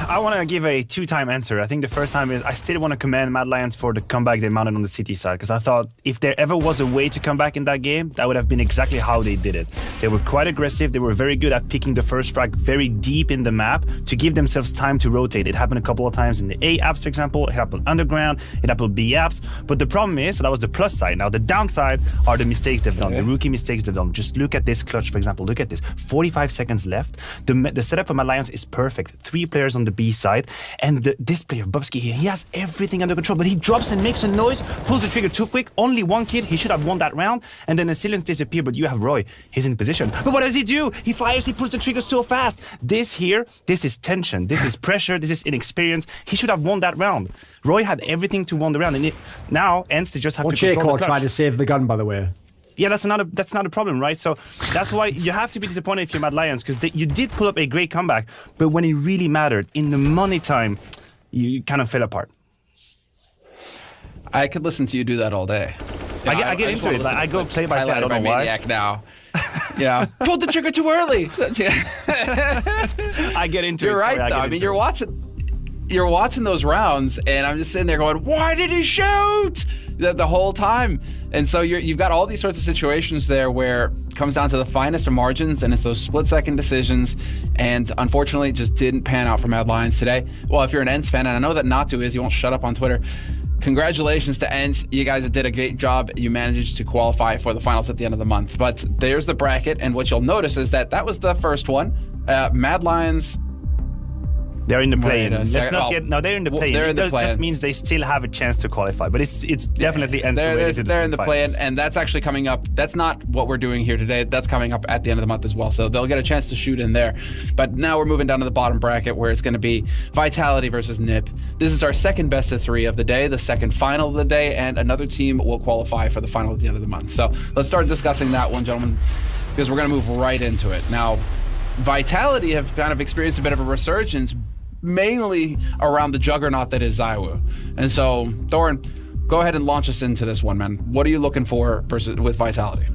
I want to give a two-time answer. I think the first time is I still want to commend MLions for the comeback they mounted on the City side, because I thought if there ever was a way to come back in that game, that would have been exactly how they did it. They were quite aggressive. They were very good at picking the first frag very deep in the map to give themselves time to rotate. It happened a couple of times in the A apps, for example. It happened underground. It happened B apps. But the problem is, so that was the plus side. Now the downside are the mistakes they've done, the rookie mistakes they've done. Just look at this clutch, for example. Look at this. 45 seconds left. The setup for MLions is perfect. 3 players on the B side, and this player, Bubsky, he has everything under control, but he drops and makes a noise, pulls the trigger too quick. Only one kid. He should have won that round, and then the Zillions disappear, but you have Roy. He's in position. But what does he do? He fires, he pulls the trigger so fast. This is tension. This is pressure. This is inexperience. He should have won that round. Roy had everything to win the round, and now Ence, they just have to control the clutch. Tried to save the gun, by the way. Yeah, that's not a problem, right? So that's why you have to be disappointed if you're MLions, because you did pull up a great comeback, but when it really mattered, in the money time, you kind of fell apart. I could listen to you do that all day. I get into it. Like, I go play by play. I don't know why. Maniac now. Yeah, pulled the trigger too early. I get into it. You're right, though. I mean, you're watching those rounds, and I'm just sitting there going, "Why did he shoot?" The whole time. And so you've got all these sorts of situations there where it comes down to the finest of margins, and it's those split-second decisions, and unfortunately it just didn't pan out for MLions today. Well, if you're an Ence fan, and I know that Natu is, he won't shut up on Twitter, congratulations to Ence. You guys did a great job. You managed to qualify for the finals at the end of the month. But there's the bracket, and what you'll notice is that was the first one. MLions, they're in the play-in. They're in the play-in. It just means they still have a chance to qualify, but it's definitely Ence ready to they're in the play-in, and that's actually coming up. That's not what we're doing here today. That's coming up at the end of the month as well, so they'll get a chance to shoot in there. But now we're moving down to the bottom bracket, where it's going to be Vitality versus NiP. This is our second best of 3 of the day, the second final of the day, and another team will qualify for the final at the end of the month. So let's start discussing that one, gentlemen, because we're going to move right into it. Now, Vitality have kind of experienced a bit of a resurgence, mainly around the juggernaut that is ZywOo. And so, Thorin, go ahead and launch us into this one, man. What are you looking for with Vitality?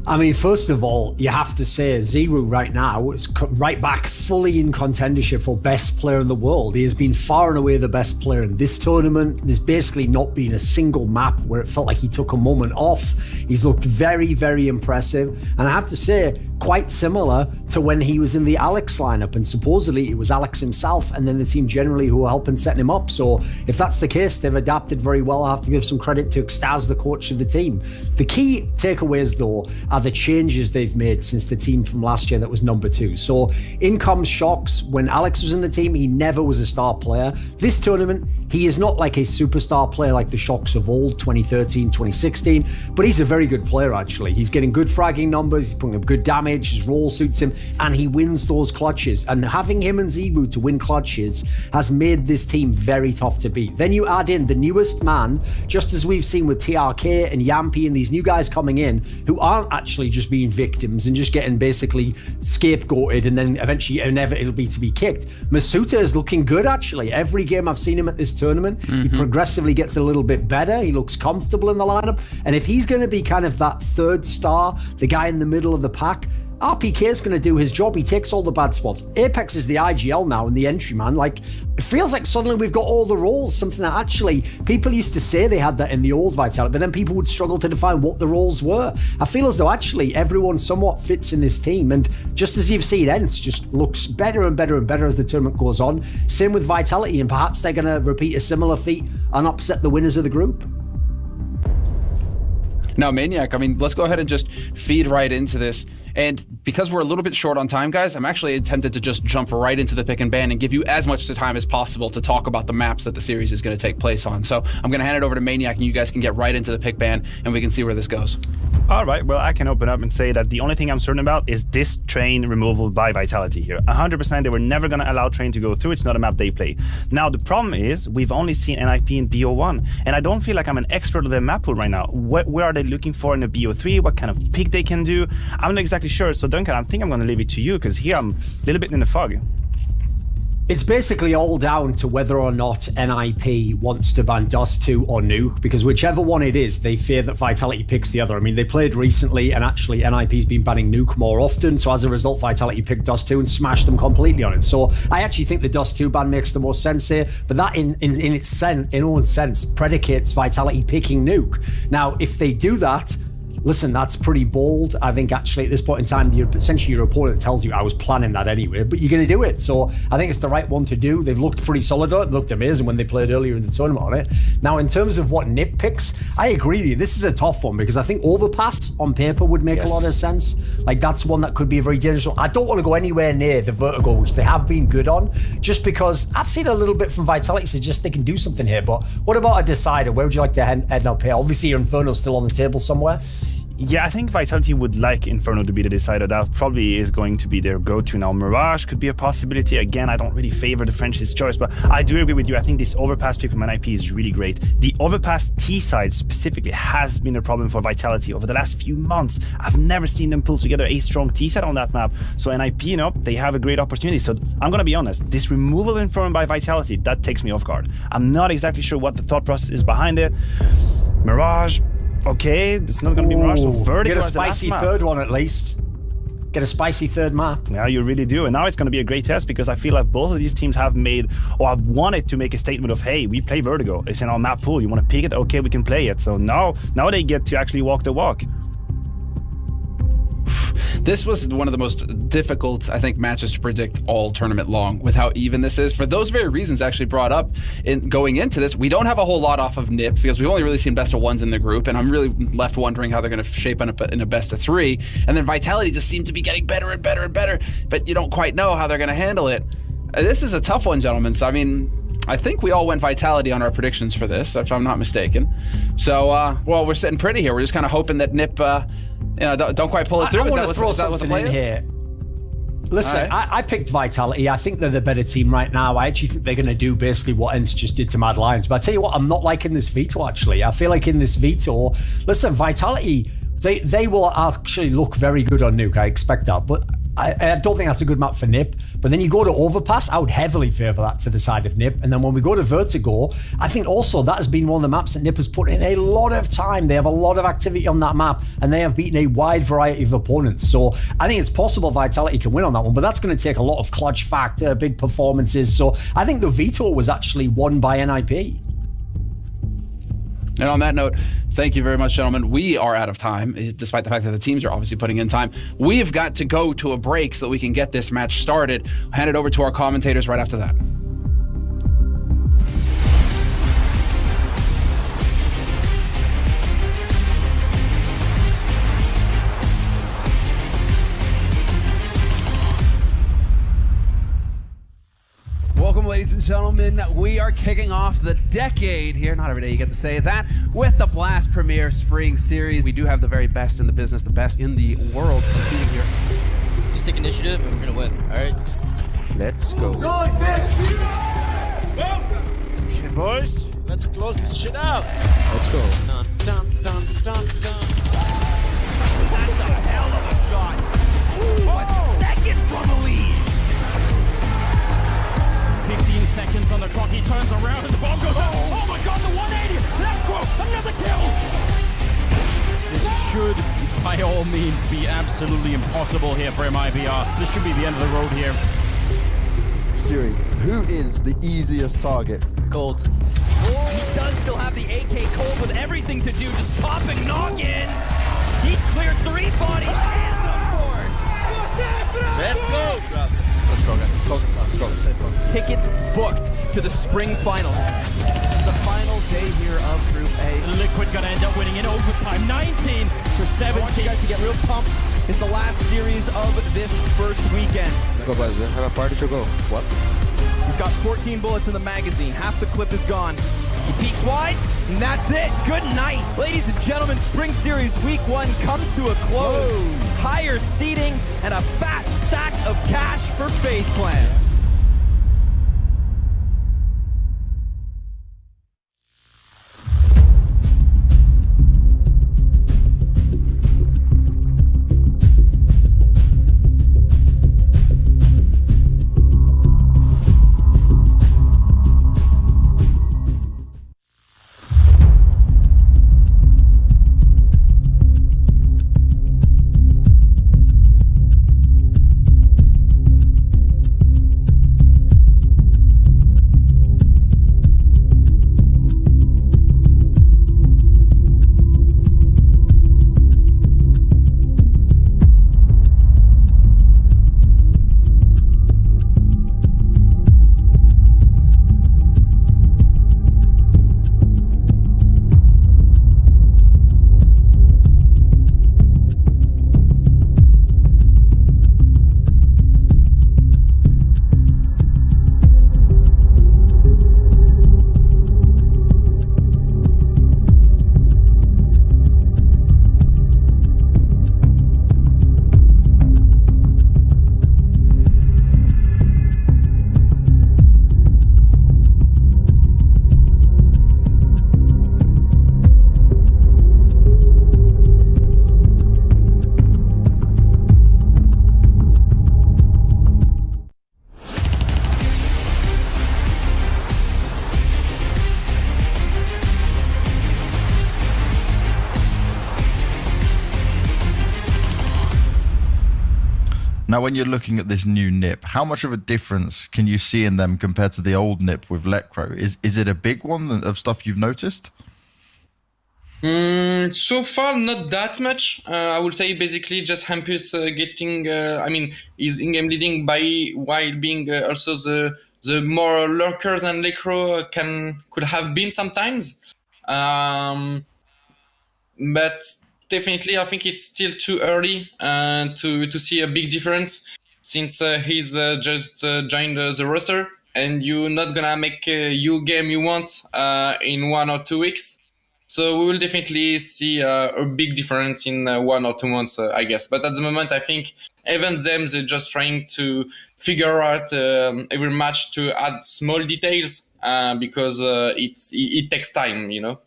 I mean, first of all, you have to say ZywOo right now is right back fully in contendership for best player in the world. He has been far and away the best player in this tournament. There's basically not been a single map where it felt like he took a moment off. He's looked very, very impressive. And I have to say, quite similar to when he was in the Alex lineup, and supposedly it was Alex himself and then the team generally who were helping set him up. So if that's the case, they've adapted very well. I have to give some credit to Xtaz, the coach of the team. The key takeaways, though, are the changes they've made since the team from last year that was number 2. So in comes Shox. When Alex was in the team, he never was a star player. This tournament, he is not like a superstar player like the Shox of old, 2013, 2016, but he's a very good player, actually. He's getting good fragging numbers, he's putting up good damage, his role suits him, and he wins those clutches. And having him and ZywOo to win clutches has made this team very tough to beat. Then you add in the newest man, just as we've seen with TRK and Yampy and these new guys coming in who aren't actually just being victims and just getting basically scapegoated and then eventually inevitably to be kicked. Masuta is looking good, actually. Every game I've seen him at this tournament, he progressively gets a little bit better. He looks comfortable in the lineup. And if he's going to be kind of that third star, the guy in the middle of the pack, RPK is going to do his job. He takes all the bad spots. Apex is the IGL now and the entry man. Like, it feels like suddenly we've got all the roles, something that actually people used to say they had that in the old Vitality, but then people would struggle to define what the roles were. I feel as though actually everyone somewhat fits in this team, and just as you've seen, Ence just looks better and better and better as the tournament goes on. Same with Vitality, and perhaps they're going to repeat a similar feat and upset the winners of the group. Now, Maniac, I mean, let's go ahead and just feed right into this. And because we're a little bit short on time, guys, I'm actually tempted to just jump right into the pick and ban and give you as much time as possible to talk about the maps that the series is going to take place on. So I'm going to hand it over to Maniac, and you guys can get right into the pick ban, and we can see where this goes. All right, well, I can open up and say that the only thing I'm certain about is this train removal by Vitality here. 100% they were never going to allow train to go through. It's not a map they play. Now, the problem is we've only seen NIP in BO1, and I don't feel like I'm an expert of their map pool right now. Where are they looking for in a BO3? What kind of pick they can do? I'm not exactly sure. So, Duncan, I think I'm going to leave it to you, because here I'm a little bit in the fog. It's basically all down to whether or not NIP wants to ban Dust 2 or Nuke, because whichever one it is, they fear that Vitality picks the other. I mean, they played recently, and actually NIP's been banning Nuke more often, so as a result, Vitality picked Dust 2 and smashed them completely on it. So I actually think the Dust 2 ban makes the most sense here, but that in its own sense predicates Vitality picking Nuke. Now, if they do that, listen, that's pretty bold. I think actually at this point in time, essentially your opponent tells you I was planning that anyway, but you're going to do it. So I think it's the right one to do. They've looked pretty solid on it. They looked amazing when they played earlier in the tournament on it. Now, in terms of what NIP picks, I agree with you. This is a tough one because I think Overpass on paper would make a lot of sense. Like, that's one that could be a very dangerous one. I don't want to go anywhere near the Vertigo, which they have been good on, just because I've seen a little bit from Vitality suggest they can do something here. But what about a Decider? Where would you like to end up here? Obviously, your Inferno's still on the table somewhere. Yeah, I think Vitality would like Inferno to be the decider. That probably is going to be their go-to now. Mirage could be a possibility. Again, I don't really favor the French's choice, but I do agree with you. I think this Overpass pick from NIP is really great. The Overpass T-side specifically has been a problem for Vitality over the last few months. I've never seen them pull together a strong T-side on that map. So NIP, you know, they have a great opportunity. So I'm going to be honest, this removal of Inferno by Vitality, that takes me off guard. I'm not exactly sure what the thought process is behind it. Mirage, okay, it's not going to be Mirage, so Vertigo. Get a spicy third one at least. Get a spicy third map. Yeah, you really do. And now it's going to be a great test because I feel like both of these teams have made, or have wanted to make a statement of, hey, we play Vertigo. It's in our map pool. You want to pick it? Okay, we can play it. So now they get to actually walk the walk. This was one of the most difficult, I think, matches to predict all tournament long with how even this is. For those very reasons actually brought up in going into this, we don't have a whole lot off of NIP because we've only really seen best of ones in the group, and I'm really left wondering how they're going to shape in a best of three. And then Vitality just seemed to be getting better and better and better, but you don't quite know how they're going to handle it. This is a tough one, gentlemen. So, I mean, I think we all went Vitality on our predictions for this, if I'm not mistaken. So, well, we're sitting pretty here. We're just kind of hoping that NIP, don't quite pull it through. I want to throw something in here. Listen, right. I picked Vitality. I think they're the better team right now. I actually think they're going to do basically what Ence just did to MLions. But I tell you what, I'm not liking this veto, actually. I feel like in this veto, listen, Vitality, they will actually look very good on Nuke. I expect that. But I don't think that's a good map for NIP. But then you go to Overpass, I would heavily favour that to the side of NIP. And then when we go to Vertigo, I think also that has been one of the maps that NIP has put in a lot of time. They have a lot of activity on that map, and they have beaten a wide variety of opponents. So I think it's possible Vitality can win on that one, but that's going to take a lot of clutch factor, big performances. So I think the veto was actually won by NIP. And on that note, thank you very much, gentlemen. We are out of time, despite the fact that the teams are obviously putting in time. We've got to go to a break so that we can get this match started. I'll hand it over to our commentators right after that. Welcome, ladies and gentlemen. We are kicking off the decade here. Not every day you get to say that. With the Blast Premier Spring Series. We do have the very best in the business, the best in the world competing here. Just take initiative and we're going to win. All right? Let's go. Okay, boys. Let's close this shit out. Let's go. Dun, dun, dun, dun, dun. That's a hell of a shot. Ooh, a second from the lead. 15 seconds on the clock, he turns around and the bomb goes out. Oh my god, the 180! Let's go! Another kill! This should, by all means, be absolutely impossible here for MIBR. This should be the end of the road here. Siri, who is the easiest target? Cold. Oh, he does still have the AK Cold with everything to do, just popping noggins! He cleared 3 bodies and the 4th! Let's go! Let's go, guys. Let's focus on it. Let's go. Tickets booked to the spring final. The final day here of Group A. Liquid gonna end up winning in overtime, 19 to 17. I want you guys to get real pumped. It's the last series of this first weekend. Go, guys. Have a party to go. What? He's got 14 bullets in the magazine. Half the clip is gone. He peeks wide, and that's it. Good night. Ladies and gentlemen, Spring Series Week 1 comes to a close. Whoa. Higher seating and a fat stack of cash for FaZe Clan. Now, when you're looking at this new NIP, how much of a difference can you see in them compared to the old NIP with Lecro? Is it a big one of stuff you've noticed? So far, not that much. I would say basically just Hampus getting, is in-game leading while being also the more lurker than Lecro could have been sometimes. But definitely, I think it's still too early to see a big difference since he's just joined the roster, and you're not gonna make your game you want in 1 or 2 weeks. So we will definitely see a big difference in 1 or 2 months, I guess. But at the moment, I think even them, they're just trying to figure out every match to add small details because it takes time, you know.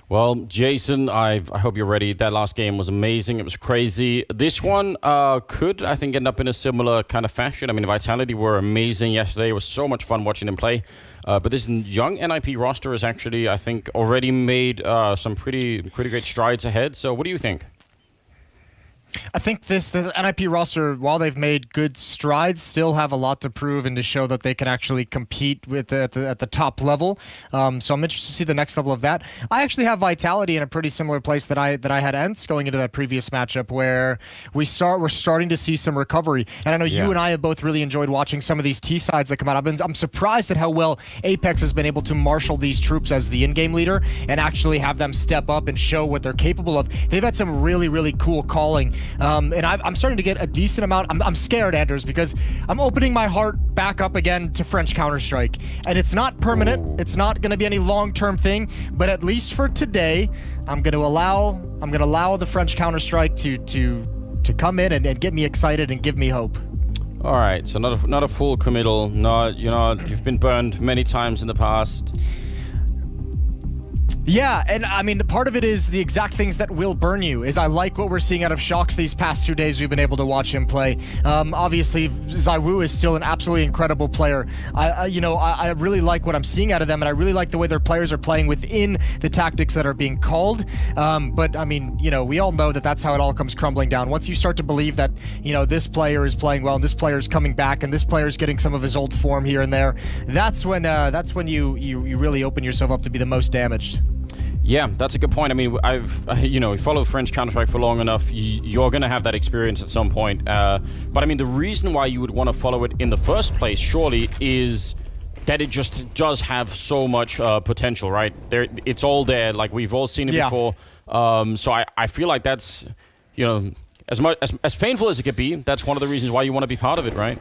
Well, Jason, I hope you're ready. That last game was amazing. It was crazy. This one could, I think, end up in a similar kind of fashion. I mean, Vitality were amazing yesterday. It was so much fun watching them play. But this young NIP roster has actually, I think, already made some pretty great strides ahead. So what do you think? I think this NIP roster, while they've made good strides, still have a lot to prove and to show that they can actually compete with at the top level. So I'm interested to see the next level of that. I actually have Vitality in a pretty similar place that I had Ence going into that previous matchup, where we're starting to see some recovery. And I know you and I have both really enjoyed watching some of these T sides that come out. I'm surprised at how well Apex has been able to marshal these troops as the in-game leader and actually have them step up and show what they're capable of. They've had some really cool calling. And I'm starting to get a decent amount. I'm scared, Anders, because I'm opening my heart back up again to French Counter-Strike. And it's not permanent. Ooh. It's not going to be any long-term thing. But at least for today, I'm going to allow the French Counter-Strike to come in and get me excited and give me hope. All right, so not a full committal. No, you've been burned many times in the past. Yeah, and I mean, part of it is the exact things that will burn you. Is I like what we're seeing out of Shox these past 2 days we've been able to watch him play. Obviously, ZywOo is still an absolutely incredible player. I really like what I'm seeing out of them, and I really like the way their players are playing within the tactics that are being called. But I mean, we all know that that's how it all comes crumbling down. Once you start to believe that, this player is playing well, and this player is coming back, and this player is getting some of his old form here and there, that's when you really open yourself up to be the most damaged. Yeah, that's a good point. I mean, you follow French Counter-Strike for long enough, you're going to have that experience at some point. But I mean, the reason why you would want to follow it in the first place, surely, is that it just does have so much potential, right? It's all there. Like, we've all seen it before. So I feel like that's, as painful as it could be, that's one of the reasons why you want to be part of it, right?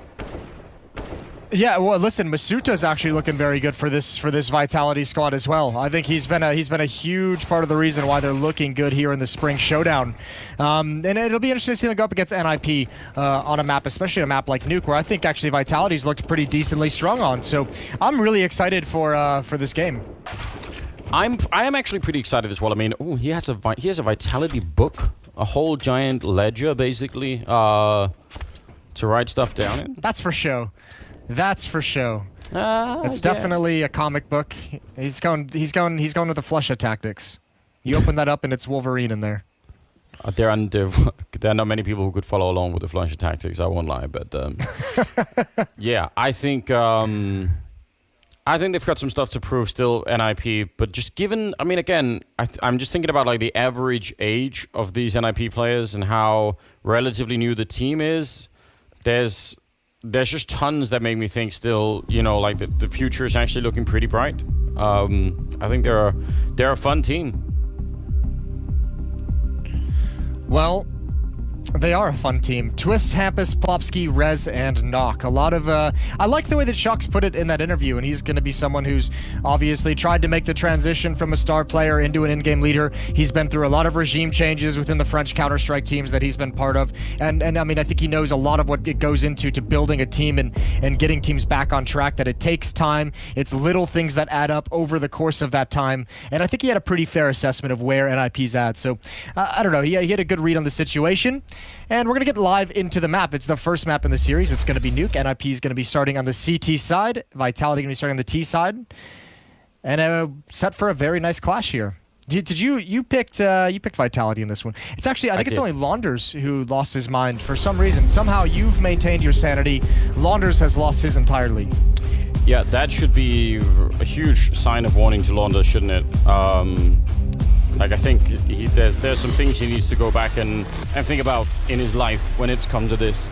Yeah, well, listen, Masuta's actually looking very good for this Vitality squad as well. I think he's been a huge part of the reason why they're looking good here in the Spring Showdown. And it'll be interesting to see them go up against NIP on a map, especially a map like Nuke, where I think actually Vitality's looked pretty decently strong on. So I'm really excited for this game. I am actually pretty excited as well. I mean, he has a Vitality book, a whole giant ledger basically to write stuff down in. That's for show. That's for show. It's definitely a comic book. He's going with the Flusha tactics. You open that up and it's Wolverine in there. There are not many people who could follow along with the Flusha tactics. I won't lie, but yeah, I think they've got some stuff to prove still. NIP, but just given, I mean, again, I'm just thinking about like the average age of these NIP players and how relatively new the team is. There's just tons that make me think still, like the future is actually looking pretty bright. I think they're a fun team. Well, they are a fun team. Twist, Hampus, Plopsky, Rez, and Knock. A lot of, I like the way that Shox put it in that interview, and he's going to be someone who's obviously tried to make the transition from a star player into an in-game leader. He's been through a lot of regime changes within the French Counter-Strike teams that he's been part of, and I mean, I think he knows a lot of what it goes into to building a team and getting teams back on track, that it takes time. It's little things that add up over the course of that time, and I think he had a pretty fair assessment of where NIP's at, so I don't know, he had a good read on the situation. And we're going to get live into the map. It's the first map in the series. It's going to be Nuke. NIP is going to be starting on the CT side. Vitality going to be starting on the T side. And set for a very nice clash here. Did you picked Vitality in this one? It's actually I think it's only Launders who lost his mind for some reason. Somehow you've maintained your sanity. Launders has lost his entirely. Yeah, that should be a huge sign of warning to Launders, shouldn't it? Like I think there's some things he needs to go back and think about in his life when it's come to this.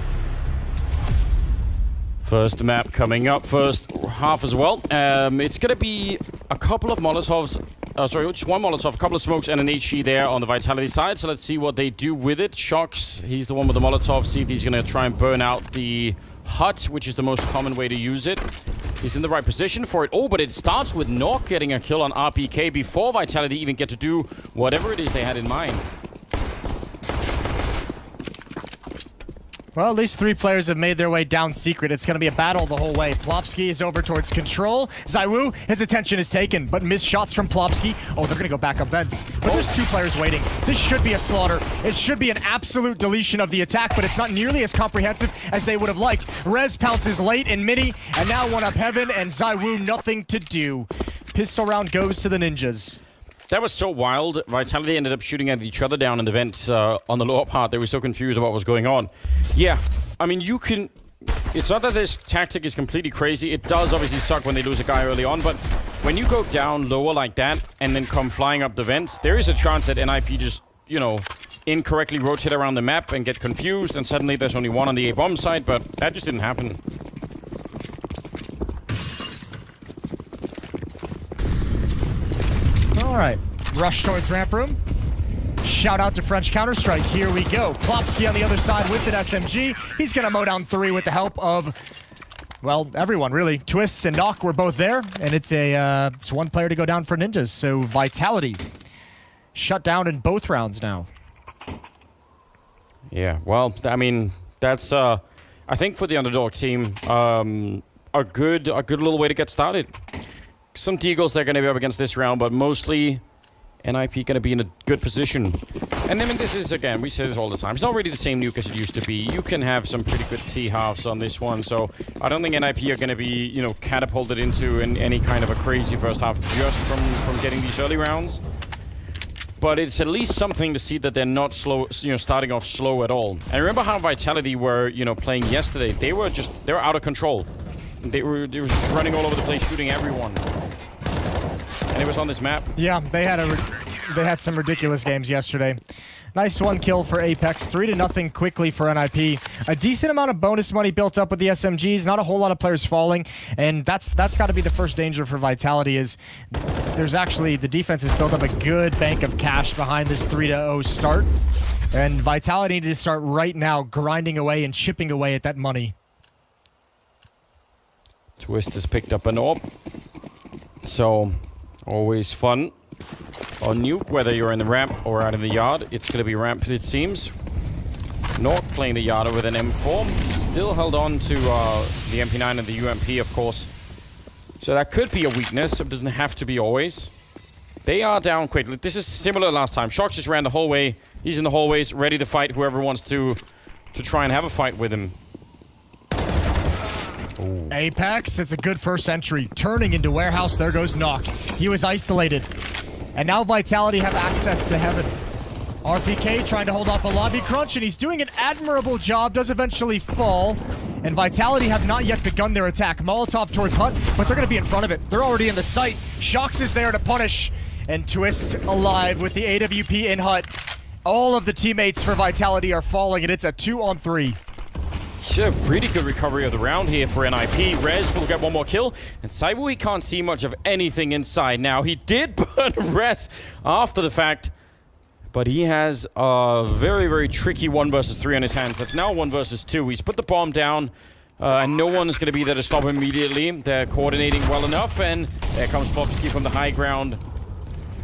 First map coming up, first half as well. It's gonna be a couple of Molotovs. Sorry, just one Molotov, a couple of smokes, and an HE there on the Vitality side. So let's see what they do with it. Shocks, he's the one with the Molotov. See if he's gonna try and burn out the hut, which is the most common way to use it. He's in the right position for it. Oh, but it starts with Nok getting a kill on RPK before Vitality even get to do whatever it is they had in mind. Well, at least 3 players have made their way down secret. It's going to be a battle the whole way. Plopsky is over towards control. ZywOo, his attention is taken, but missed shots from Plopsky. Oh, they're going to go back up vents. But there's 2 players waiting. This should be a slaughter. It should be an absolute deletion of the attack, but it's not nearly as comprehensive as they would have liked. Rez pounces late in mini, and now one up heaven, and ZywOo nothing to do. Pistol round goes to the Ninjas. That was so wild. Vitality ended up shooting at each other down in the vent on the lower part. They were so confused about what was going on. Yeah, I mean, you can... It's not that this tactic is completely crazy. It does obviously suck when they lose a guy early on, but when you go down lower like that and then come flying up the vents, there is a chance that NIP just, you know, incorrectly rotate around the map and get confused, and suddenly there's only one on the A-bomb side, but that just didn't happen. All right, rush towards ramp room. Shout out to French Counter-Strike. Here we go. Plopsky on the other side with an SMG. He's going to mow down 3 with the help of, well, everyone, really. Twist and Nok were both there, and it's one player to go down for Ninjas. So Vitality shut down in both rounds now. Yeah, well, I mean, that's, I think for the underdog team, a good little way to get started. Some Deagles they're going to be up against this round, but mostly NIP going to be in a good position. And I mean, this is, again, we say this all the time. It's not really the same nuke as it used to be. You can have some pretty good T-halves on this one, so I don't think NIP are going to be, you know, catapulted into any kind of a crazy first half just from getting these early rounds. But it's at least something to see that they're not slow, you know, starting off slow at all. And remember how Vitality were, you know, playing yesterday? They were out of control. They were just running all over the place, shooting everyone. And it was on this map. Yeah, they had some ridiculous games yesterday. Nice 1 kill for Apex, 3-0 quickly for NIP. A decent amount of bonus money built up with the SMGs, not a whole lot of players falling, and that's got to be the first danger for Vitality is there's actually, the defense has built up a good bank of cash behind this 3-0 start, and Vitality needs to start right now grinding away and chipping away at that money. Twist has picked up an AWP, so always fun on nuke, whether you're in the ramp or out in the yard. It's going to be ramp, it seems. Nok playing the yard with an M4. Still held on to the MP9 and the UMP, of course. So that could be a weakness. It doesn't have to be always. They are down quickly. This is similar last time. Shocks just ran the hallway. He's in the hallways, ready to fight whoever wants to try and have a fight with him. Ooh. Apex, it's a good first entry. Turning into warehouse, there goes Nok. He was isolated. And now Vitality have access to heaven. RPK trying to hold off a lobby crunch, and he's doing an admirable job, does eventually fall. And Vitality have not yet begun their attack. Molotov towards Hut, but they're going to be in front of it. They're already in the site. Shocks is there to punish. And Twist alive with the AWP in Hut. All of the teammates for Vitality are falling, and it's a 2-on-3. Yeah, really good recovery of the round here for NIP. Rez will get 1 more kill. And ZywOo, he can't see much of anything inside now. He did burn Rez after the fact. But he has a very, very tricky 1 versus 3 on his hands. That's now 1 versus 2. He's put the bomb down. And no one is going to be there to stop him immediately. They're coordinating well enough. And there comes Plopsky from the high ground.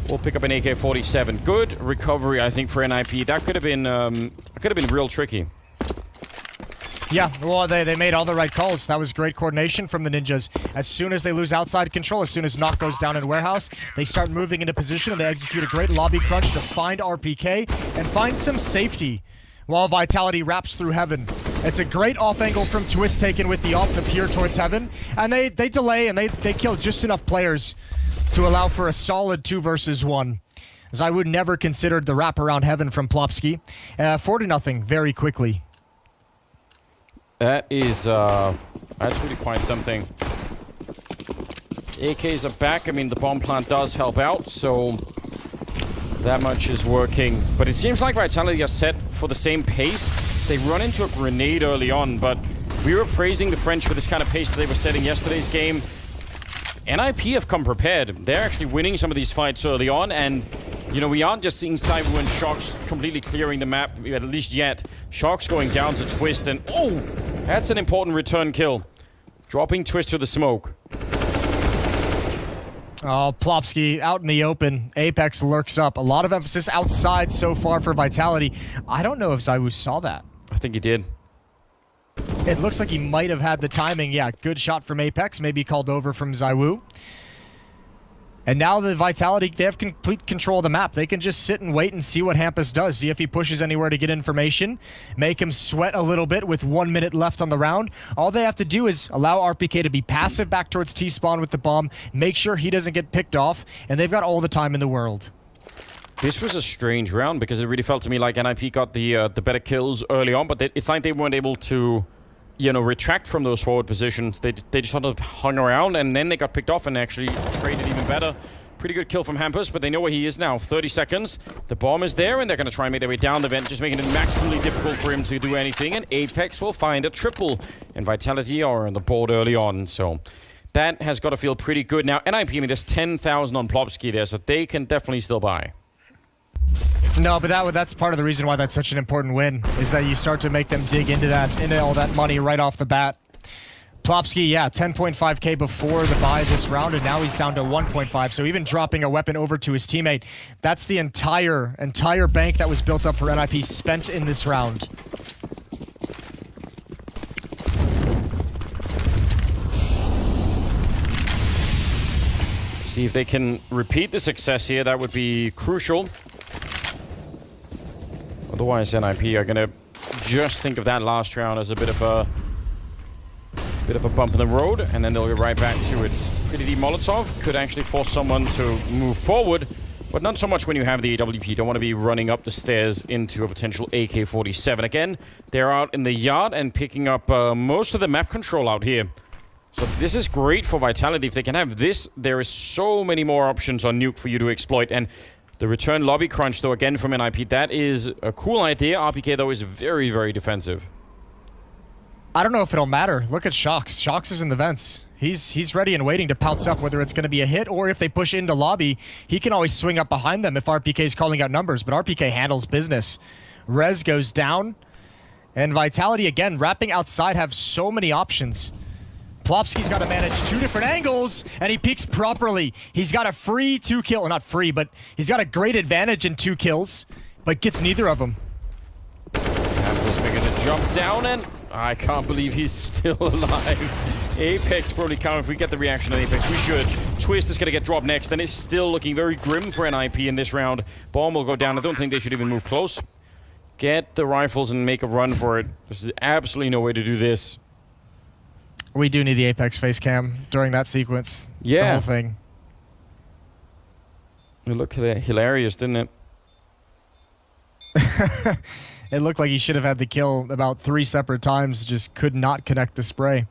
We'll pick up an AK-47. Good recovery, I think, for NIP. That could have been real tricky. Yeah, well, they made all the right calls. That was great coordination from the Ninjas. As soon as they lose outside control, as soon as Nok goes down in warehouse, they start moving into position, and they execute a great lobby crunch to find RPK and find some safety while Vitality wraps through heaven. It's a great off angle from Twist taken with the off the pier towards heaven, and they delay, and they kill just enough players to allow for a solid 2 versus 1. ZywOo never considered the wraparound heaven from Plopsky. 4-0 very quickly. That is, that's really quite something. AKs are back. I mean, the bomb plant does help out, so that much is working. But it seems like Vitality are set for the same pace. They run into a grenade early on, but we were praising the French for this kind of pace that they were setting yesterday's game. NIP have come prepared. They're actually winning some of these fights early on, and, you know, we aren't just seeing ZywOo and Shox completely clearing the map, at least yet. Shox going down to Twist, and oh, that's an important return kill. Dropping Twist to the smoke. Oh, Plopsky out in the open. Apex lurks up. A lot of emphasis outside so far for Vitality. I don't know if ZywOo saw that. I think he did. It looks like he might have had the timing. Yeah, good shot from Apex. Maybe called over from ZywOo. And now the Vitality, they have complete control of the map. They can just sit and wait and see what Hampus does. See if he pushes anywhere to get information. Make him sweat a little bit with 1 minute left on the round. All they have to do is allow RPK to be passive back towards T-spawn with the bomb. Make sure he doesn't get picked off. And they've got all the time in the world. This was a strange round because it really felt to me like NIP got the better kills early on. But it's like they weren't able to, you know, retract from those forward positions. They just sort of hung around, and then they got picked off and actually traded even better. Pretty good kill from Hampus, but they know where he is now. 30 seconds. The bomb is there, and they're going to try and make their way down the vent, just making it maximally difficult for him to do anything. And Apex will find a triple. And Vitality are on the board early on, so that has got to feel pretty good. Now, NIP, I mean, there's 10,000 on Plopsky there, so they can definitely still buy. No, but that's part of the reason why that's such an important win, is that you start to make them dig into all that money right off the bat. Plopsky, yeah, 10.5k before the buy this round, and now he's down to 1.5. So even dropping a weapon over to his teammate, that's the entire bank that was built up for NIP spent in this round. See if they can repeat the success here. That would be crucial. Otherwise, NIP are going to just think of that last round as a bit of a bump in the road, and then they'll get right back to it. Pretty deep Molotov could actually force someone to move forward, but not so much when you have the AWP. You don't want to be running up the stairs into a potential AK-47. Again, they're out in the yard and picking up most of the map control out here. So this is great for Vitality. If they can have this, there is so many more options on Nuke for you to exploit. And the return lobby crunch, though, again from NIP, that is a cool idea. RPK, though, is very, very defensive. I don't know if it'll matter. Look at Shox. Shox is in the vents. He's ready and waiting to pounce up, whether it's going to be a hit or if they push into lobby, he can always swing up behind them if RPK is calling out numbers. But RPK handles business. Rez goes down. And Vitality, again, wrapping outside, have so many options. Plopsky's got to manage two different angles, and he peeks properly. He's got a free 2 kill, not free, but he's got a great advantage in 2 kills, but gets neither of them. Hampus making a jump down, and I can't believe he's still alive. Apex probably count if we get the reaction on Apex. We should. Twist is going to get dropped next, and it's still looking very grim for NIP in this round. Bomb will go down. I don't think they should even move close. Get the rifles and make a run for it. There's absolutely no way to do this. We do need the Apex face cam during that sequence. Yeah. The whole thing. It looked hilarious, didn't it? It looked like he should have had the kill about 3 separate times, just could not connect the spray.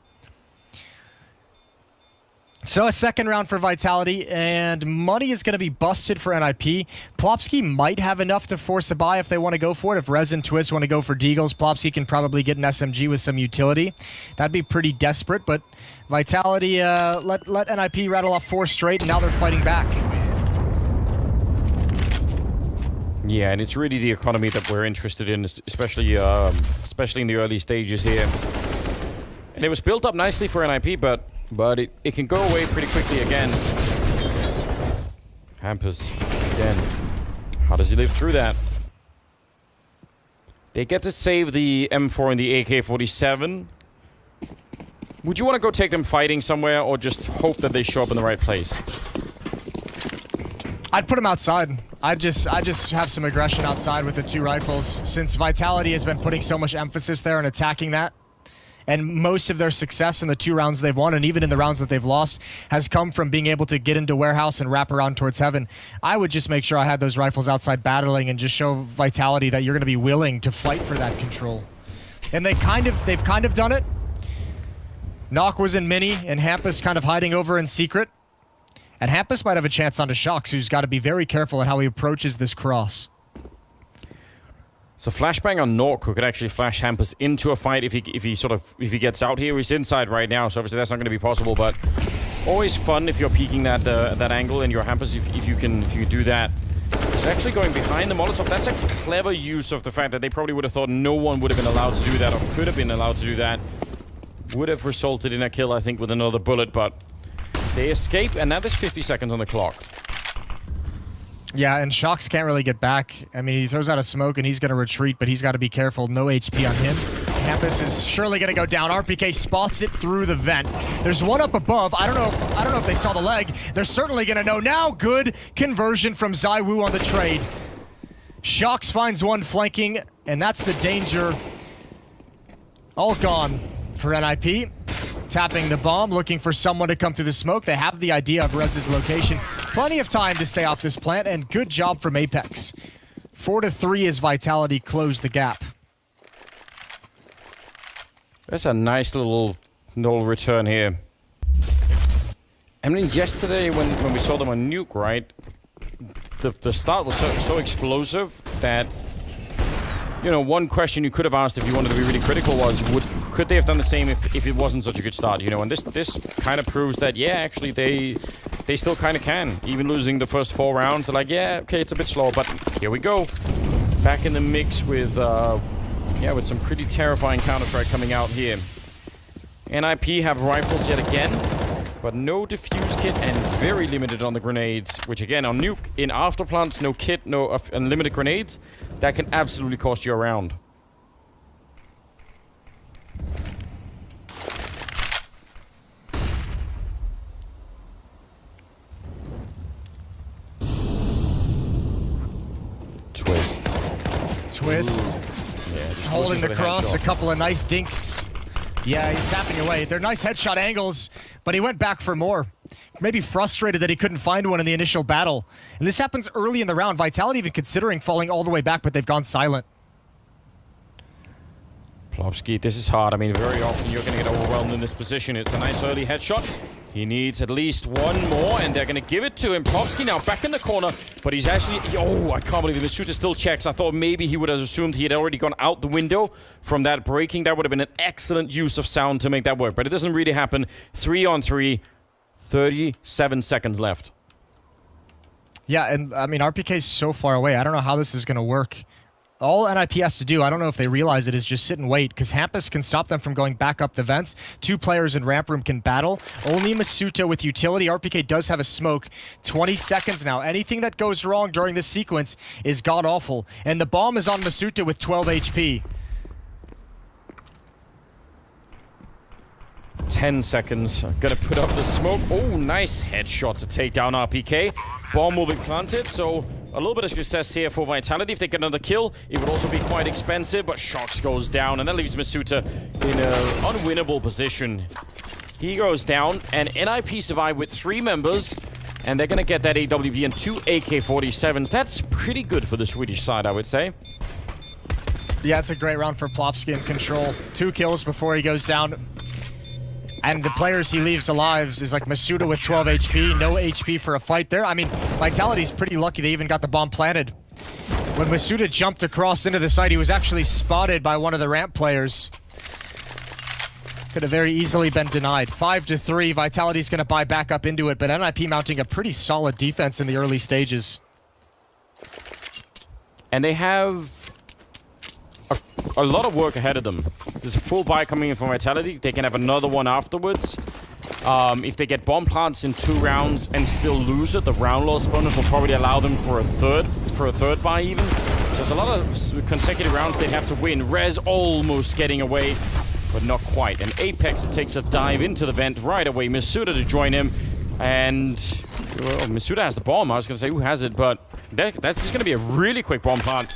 So a second round for Vitality, and money is going to be busted for NIP. Plopsky might have enough to force a buy if they want to go for it. If Rez and Twist want to go for Deagles, Plopsky can probably get an SMG with some utility. That'd be pretty desperate, but Vitality let NIP rattle off 4 straight, and now they're fighting back. Yeah, and it's really the economy that we're interested in, especially in the early stages here. And it was built up nicely for NIP, but it can go away pretty quickly again. Hampus, again. How does he live through that? They get to save the M4 and the AK-47. Would you want to go take them fighting somewhere, or just hope that they show up in the right place? I'd put them outside. I just have some aggression outside with the 2 rifles, since Vitality has been putting so much emphasis there on attacking that. And most of their success in the 2 rounds they've won, and even in the rounds that they've lost, has come from being able to get into warehouse and wrap around towards heaven. I would just make sure I had those rifles outside battling and just show Vitality that you're going to be willing to fight for that control. And they've kind of done it. Knock was in mini, and Hampus kind of hiding over in secret. And Hampus might have a chance onto Shox, who's got to be very careful in how he approaches this cross. So flashbang on Nork, who could actually flash Hampus into a fight if he gets out here. He's inside right now, so obviously that's not going to be possible. But always fun if you're peeking that angle in your Hampus if you do that. He's actually going behind the Molotov. That's a clever use of the fact that they probably would have thought no one would have been allowed to do that, or could have been allowed to do that. Would have resulted in a kill, I think, with another bullet, but they escape, and now there's 50 seconds on the clock. Yeah, and Shox can't really get back. I mean, he throws out a smoke, and he's going to retreat, but he's got to be careful. No HP on him. Hampus is surely going to go down. RPK spots it through the vent. There's one up above. I don't know if they saw the leg. They're certainly going to know now. Good conversion from ZywOo on the trade. Shox finds one flanking, and that's the danger. All gone for NIP. Tapping the bomb, looking for someone to come through the smoke. They have the idea of Rez's location. Plenty of time to stay off this plant, and good job from Apex. 4-3 as Vitality closed the gap. That's a nice little return here. I mean, yesterday when we saw them on Nuke, right? The start was so explosive that, you know, one question you could have asked if you wanted to be really critical was, could they have done the same if it wasn't such a good start, you know? And this kind of proves that, yeah, actually they still kind of can. Even losing the first 4 rounds, they're like, yeah, okay, it's a bit slow, but here we go. Back in the mix with some pretty terrifying Counter-Strike coming out here. NIP have rifles yet again, but no defuse kit and very limited on the grenades, which again, on Nuke, in Afterplants, no kit, no unlimited grenades. That can absolutely cost you a round. Twist. Yeah, holding the cross, a couple of nice dinks. Yeah, he's tapping away. They're nice headshot angles, but he went back for more. Maybe frustrated that he couldn't find one in the initial battle. And this happens early in the round. Vitality even considering falling all the way back, but they've gone silent. Plopsky, this is hard. I mean, very often you're going to get overwhelmed in this position. It's a nice early headshot. He needs at least one more, and they're going to give it to him. Plopsky now back in the corner, but he's actually... Oh, I can't believe it. The shooter still checks. I thought maybe he would have assumed he had already gone out the window from that breaking. That would have been an excellent use of sound to make that work, but it doesn't really happen. 3-on-3, 37 seconds left. Yeah, and I mean, RPK's so far away. I don't know how this is going to work. All NIP has to do, I don't know if they realize it, is just sit and wait, because Hampus can stop them from going back up the vents. 2 players in ramp room can battle. Only Masuta with utility. RPK does have a smoke. 20 seconds now. Anything that goes wrong during this sequence is god-awful. And the bomb is on Masuta with 12 HP. 10 seconds. Gonna put up the smoke. Oh, nice headshot to take down RPK. Bomb will be planted, so a little bit of success here for Vitality. If they get another kill, it would also be quite expensive, but Shox goes down, and that leaves Masuta in an unwinnable position. He goes down, and NIP survive with 3 members, and they're gonna get that AWP and 2 AK-47s. That's pretty good for the Swedish side, I would say. Yeah, it's a great round for Plopsky in control. 2 kills before he goes down. And the players he leaves alive is like Masuta with 12 HP, no HP for a fight there. I mean, Vitality's pretty lucky they even got the bomb planted. When Masuta jumped across into the site, he was actually spotted by one of the ramp players. Could have very easily been denied. 5-3, Vitality's gonna buy back up into it, but NIP mounting a pretty solid defense in the early stages. And they have a lot of work ahead of them. There's a full buy coming in from Vitality. They can have another one afterwards. If they get bomb plants in 2 rounds and still lose it, the round loss bonus will probably allow them for a third buy even. So there's a lot of consecutive rounds they'd have to win. Rez almost getting away, but not quite. And Apex takes a dive into the vent right away. Masuta to join him. And well, Masuta has the bomb. I was going to say who has it, but that's just going to be a really quick bomb plant.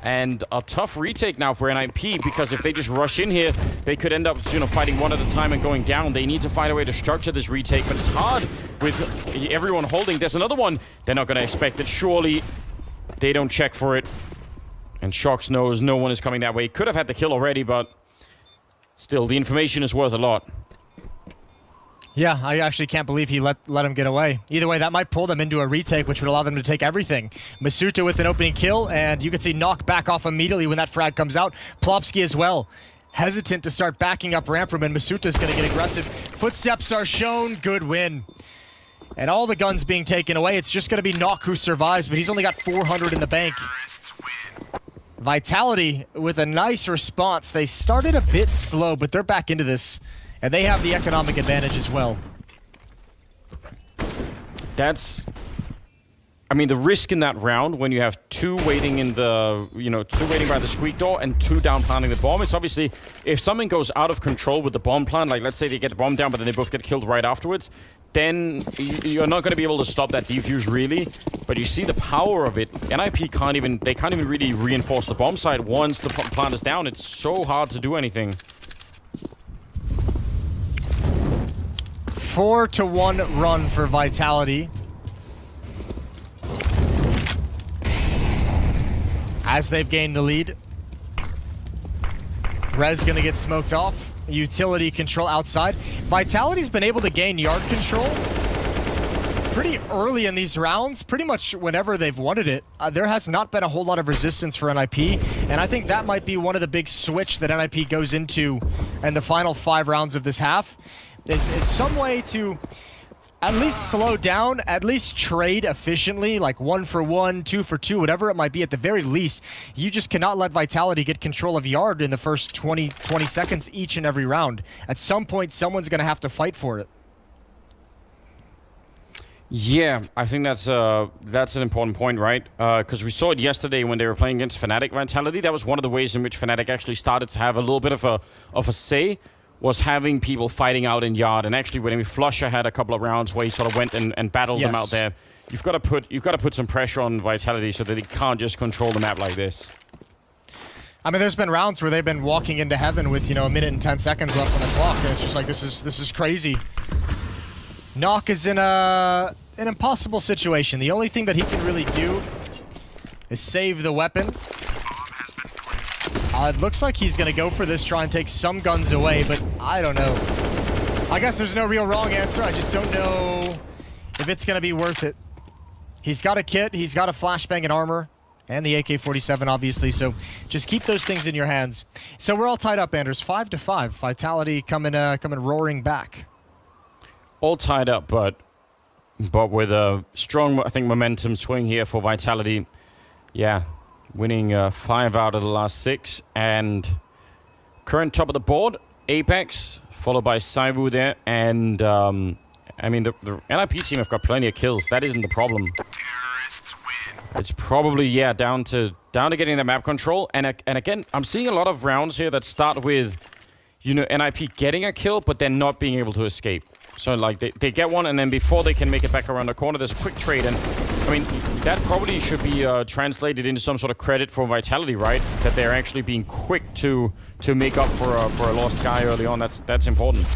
And a tough retake now for NIP, because if they just rush in here, they could end up, fighting one at a time and going down. They need to find a way to structure this retake, but it's hard with everyone holding. There's another one. They're not going to expect it. Surely they don't check for it. And Shox knows no one is coming that way. Could have had the kill already, but still, the information is worth a lot. Yeah, I actually can't believe he let him get away. Either way, that might pull them into a retake, which would allow them to take everything. Masuta with an opening kill, and you can see Knock back off immediately when that frag comes out. Plopsky as well, hesitant to start backing up ramp room, and Masuta's going to get aggressive. Footsteps are shown, good win. And all the guns being taken away, it's just going to be Knock who survives, but he's only got 400 in the bank. Vitality with a nice response. They started a bit slow, but they're back into this. And they have the economic advantage as well. That's... I mean, the risk in that round when you have two waiting in the... two waiting by the squeak door and two down planting the bomb. It's obviously... If something goes out of control with the bomb plant, like let's say they get the bomb down but then they both get killed right afterwards, then you're not going to be able to stop that defuse really. But you see the power of it. NIP can't even... They can't even really reinforce the bomb site once the plant is down. It's so hard to do anything. 4-1 run for Vitality. As they've gained the lead. Rez gonna get smoked off. Utility control outside. Vitality's been able to gain yard control pretty early in these rounds, pretty much whenever they've wanted it. There has not been a whole lot of resistance for NIP, and I think that might be one of the big switch that NIP goes into in the final 5 rounds of this half. Is some way to at least slow down, at least trade efficiently, like 1 for 1, 2 for 2, whatever it might be. At the very least, you just cannot let Vitality get control of yard in the first 20 seconds each and every round. At some point, someone's going to have to fight for it. Yeah, I think that's an important point, right? Because we saw it yesterday when they were playing against Fnatic Vitality. That was one of the ways in which Fnatic actually started to have a little bit of a say, was having people fighting out in yard. And actually, when Flusher had a couple of rounds where he sort of went and battled them out there, you've got to put some pressure on Vitality so that he can't just control the map like this. I mean, there's been rounds where they've been walking into heaven with, a minute and 10 seconds left on the clock, and it's just like, this is crazy. Knock is in an impossible situation. The only thing that he can really do is save the weapon. It looks like he's going to go for this, try and take some guns away, but I don't know. I guess there's no real wrong answer. I just don't know if it's going to be worth it. He's got a kit, he's got a flashbang and armor, and the AK-47, obviously, so just keep those things in your hands. So we're all tied up, Anders, 5-5. Vitality coming roaring back. All tied up, but with a strong, I think, momentum swing here for Vitality. Yeah. Winning 5 out of the last 6, and current top of the board, Apex, followed by Saibu there, and I mean the NIP team have got plenty of kills. That isn't the problem. It's probably down to getting the map control, and again, I'm seeing a lot of rounds here that start with NIP getting a kill, but then not being able to escape. So like they get one, and then before they can make it back around the corner, there's a quick trade, and I mean that probably should be translated into some sort of credit for Vitality, right? That they're actually being quick to make up for a lost guy early on. That's important.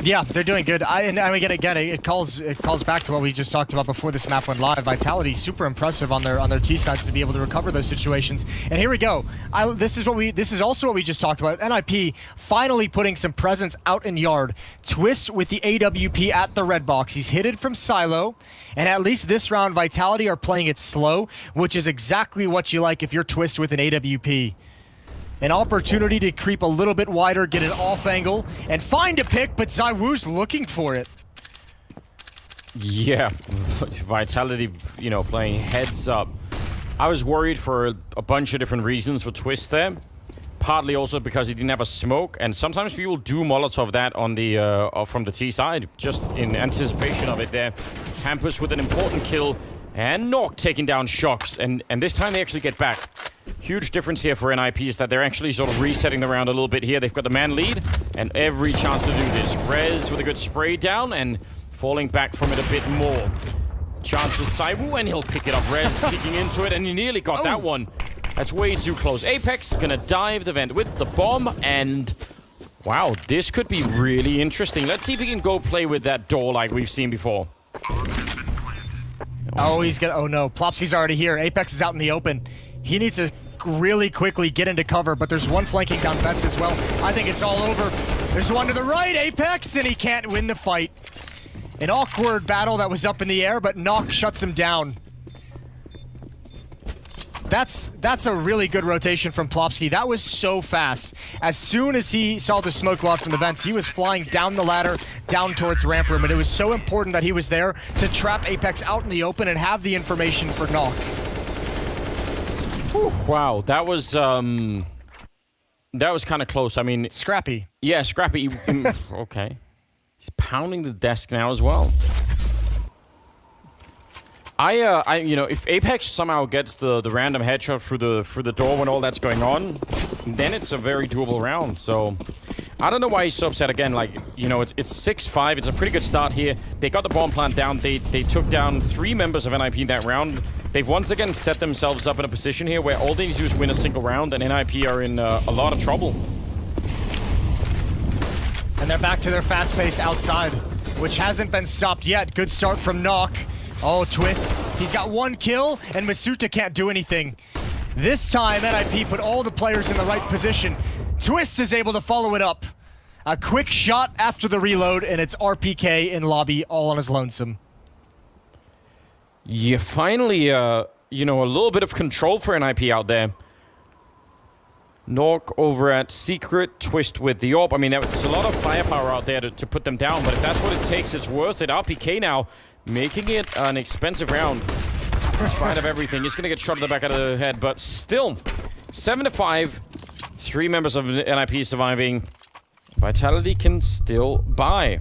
Yeah, they're doing good. And again, it calls back to what we just talked about before this map went live. Vitality super impressive on their T sides to be able to recover those situations. And here we go. This is also what we just talked about. NIP finally putting some presence out in yard. Twist with the AWP at the red box. He's hit it from silo, and at least this round, Vitality are playing it slow, which is exactly what you like if you're Twist with an AWP. An opportunity to creep a little bit wider, get an off angle, and find a pick, but ZywOo's looking for it. Yeah, Vitality, playing heads up. I was worried for a bunch of different reasons for Twist there. Partly also because he didn't have a smoke, and sometimes people do Molotov that on the from the T side, just in anticipation of it there. Campus with an important kill, and Knock taking down Shox, and this time they actually get back. Huge difference here for NIP is that they're actually sort of resetting the round a little bit here. They've got the man lead and every chance to do this. Rez with a good spray down and falling back from it a bit more. chance for Saiwu, and he'll pick it up. Rez kicking into it, and he nearly got that one. That's way too close. Apex gonna dive the vent with the bomb, and wow, this could be really interesting. Let's see if he can go play with that door like we've seen before. Oh, he's gonna. Oh no, Plopsky's already here. Apex is out in the open. He needs to really quickly get into cover, but there's one flanking down vents as well. I think it's all over. There's one to the right, Apex, and he can't win the fight. An awkward battle that was up in the air, but Nock shuts him down. That's a really good rotation from Plopsky. That was so fast. As soon as he saw the smoke go out from the vents, he was flying down the ladder, down towards ramp room, and it was so important that he was there to trap Apex out in the open and have the information for Nock. Wow, that was kind of close. I mean, scrappy. Yeah, scrappy. Okay, he's pounding the desk now as well. You know, if Apex somehow gets the random headshot through the door when all that's going on, then it's a very doable round. So I don't know why he's so upset again. Like, you know, it's 6-5. It's a pretty good start here. They got the bomb plant down. They took down 3 members of NIP in that round. They've once again set themselves up in a position here where all they need to do is win a single round, and NIP are in a lot of trouble. And they're back to their fast pace outside, which hasn't been stopped yet. Good start from Nock. Oh, Twist. He's got 1 kill, and Masuta can't do anything. This time, NIP put all the players in the right position. Twist is able to follow it up. A quick shot after the reload, and it's RPK in lobby, all on his lonesome. Yeah, finally, you know, a little bit of control for NIP out there. Nock over at Secret, Twist with the AWP. I mean, there's a lot of firepower out there to put them down, but if that's what it takes, it's worth it. RPK now making it an expensive round. In spite of everything, he's going to get shot in the back of the head, but still, 7-5. 3 members of NIP surviving. Vitality can still buy.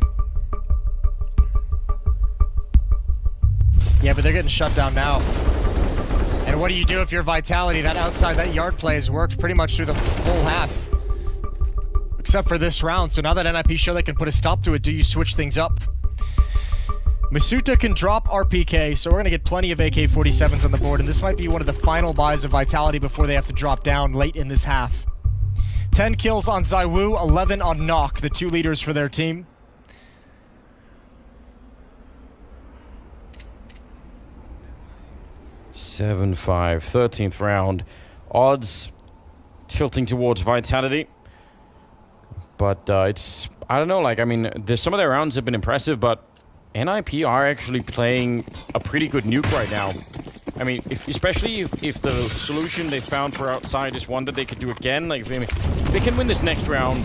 Yeah, but they're getting shut down now. And what do you do if you're Vitality? That outside, that yard play has worked pretty much through the whole half. Except for this round. So now that NIP show they can put a stop to it, do you switch things up? Masuta can drop RPK, so we're going to get plenty of AK-47s on the board, and this might be one of the final buys of Vitality before they have to drop down late in this half. 10 kills on Zaiwu, 11 on Nock, the 2 leaders for their team. (7-5), 13th round. Odds tilting towards Vitality. But it's, I don't know, like, I mean, some of their rounds have been impressive, but NIP are actually playing a pretty good nuke right now. I mean, especially if the solution they found for outside is one that they could do again, like if they can win this next round,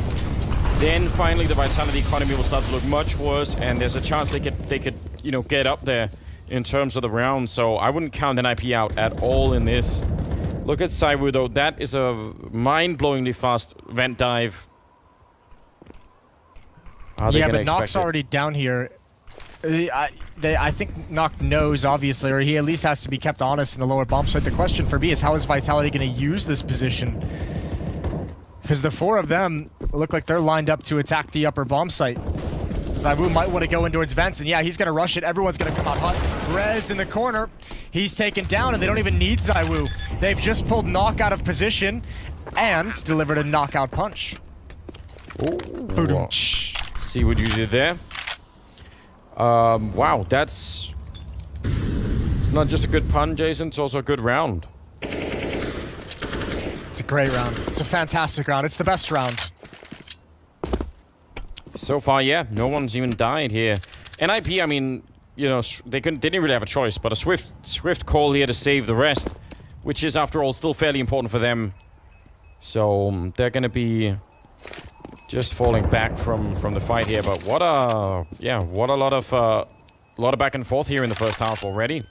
then finally the Vitality economy will start to look much worse, and there's a chance they could you know, get up there in terms of the round. So I wouldn't count NIP out at all in this. Look at Saiwu though, that is a mind-blowingly fast vent dive. Yeah, but Nock's already down here. I think Nock knows, obviously, or he at least has to be kept honest in the lower bomb site. The question for me is, how is Vitality going to use this position? Because the 4 of them look like they're lined up to attack the upper bomb site. Zaiwu might want to go in towards vents, and yeah, he's going to rush it. Everyone's going to come out hot. Rez in the corner. He's taken down, and they don't even need Zaiwu. They've just pulled Nock out of position and delivered a knockout punch. Ooh. See what you did there. Wow, it's not just a good pun, Jason, it's also a good round. It's a great round. It's a fantastic round. It's the best round. So far, yeah, no one's even died here. NIP, I mean, you know, they didn't really have a choice, but a swift call here to save the rest, which is, after all, still fairly important for them. So they're going to be just falling back from the fight here, but what a lot of back and forth here in the first half already.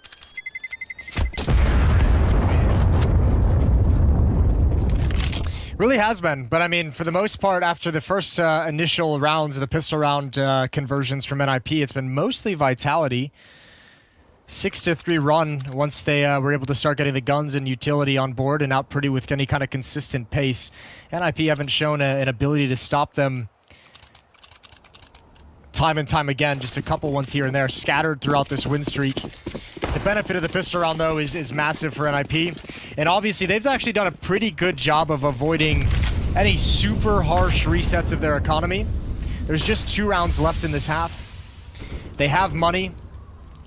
Really has been, but I mean, for the most part, after the first initial rounds of the pistol round conversions from NIP, it's been mostly Vitality. 6-3 run once they were able to start getting the guns and utility on board and out pretty with any kind of consistent pace. NIP haven't shown an ability to stop them time and time again. Just a couple ones here and there scattered throughout this win streak. The benefit of the pistol round, though, is massive for NIP. And obviously, they've actually done a pretty good job of avoiding any super harsh resets of their economy. There's just 2 rounds left in this half. They have money.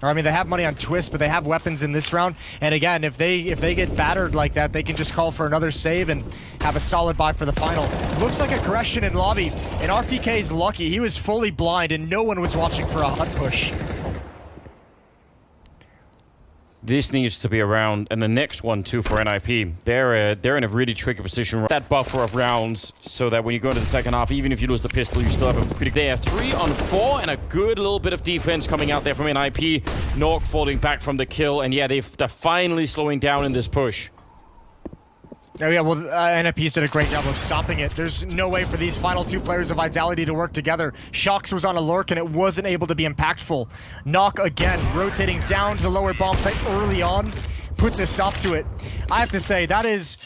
Or, I mean, they have money on Twist, but they have weapons in this round. And again, if they get battered like that, they can just call for another save and have a solid buy for the final. Looks like aggression in lobby. And RPK's lucky. He was fully blind, and no one was watching for a hut push. This needs to be around, and the next one too for NIP. They're in a really tricky position. That buffer of rounds, so that when you go into the second half, even if you lose the pistol, you still have a pretty. They have 3 on 4, and a good little bit of defense coming out there from NIP. Nork falling back from the kill, and yeah, they're finally slowing down in this push. Oh yeah, well, NFP's did a great job of stopping it. There's no way for these final 2 players of Vitality to work together. Shox was on a lurk and it wasn't able to be impactful. Knock again, rotating down to the lower bomb site early on, puts a stop to it. I have to say, that is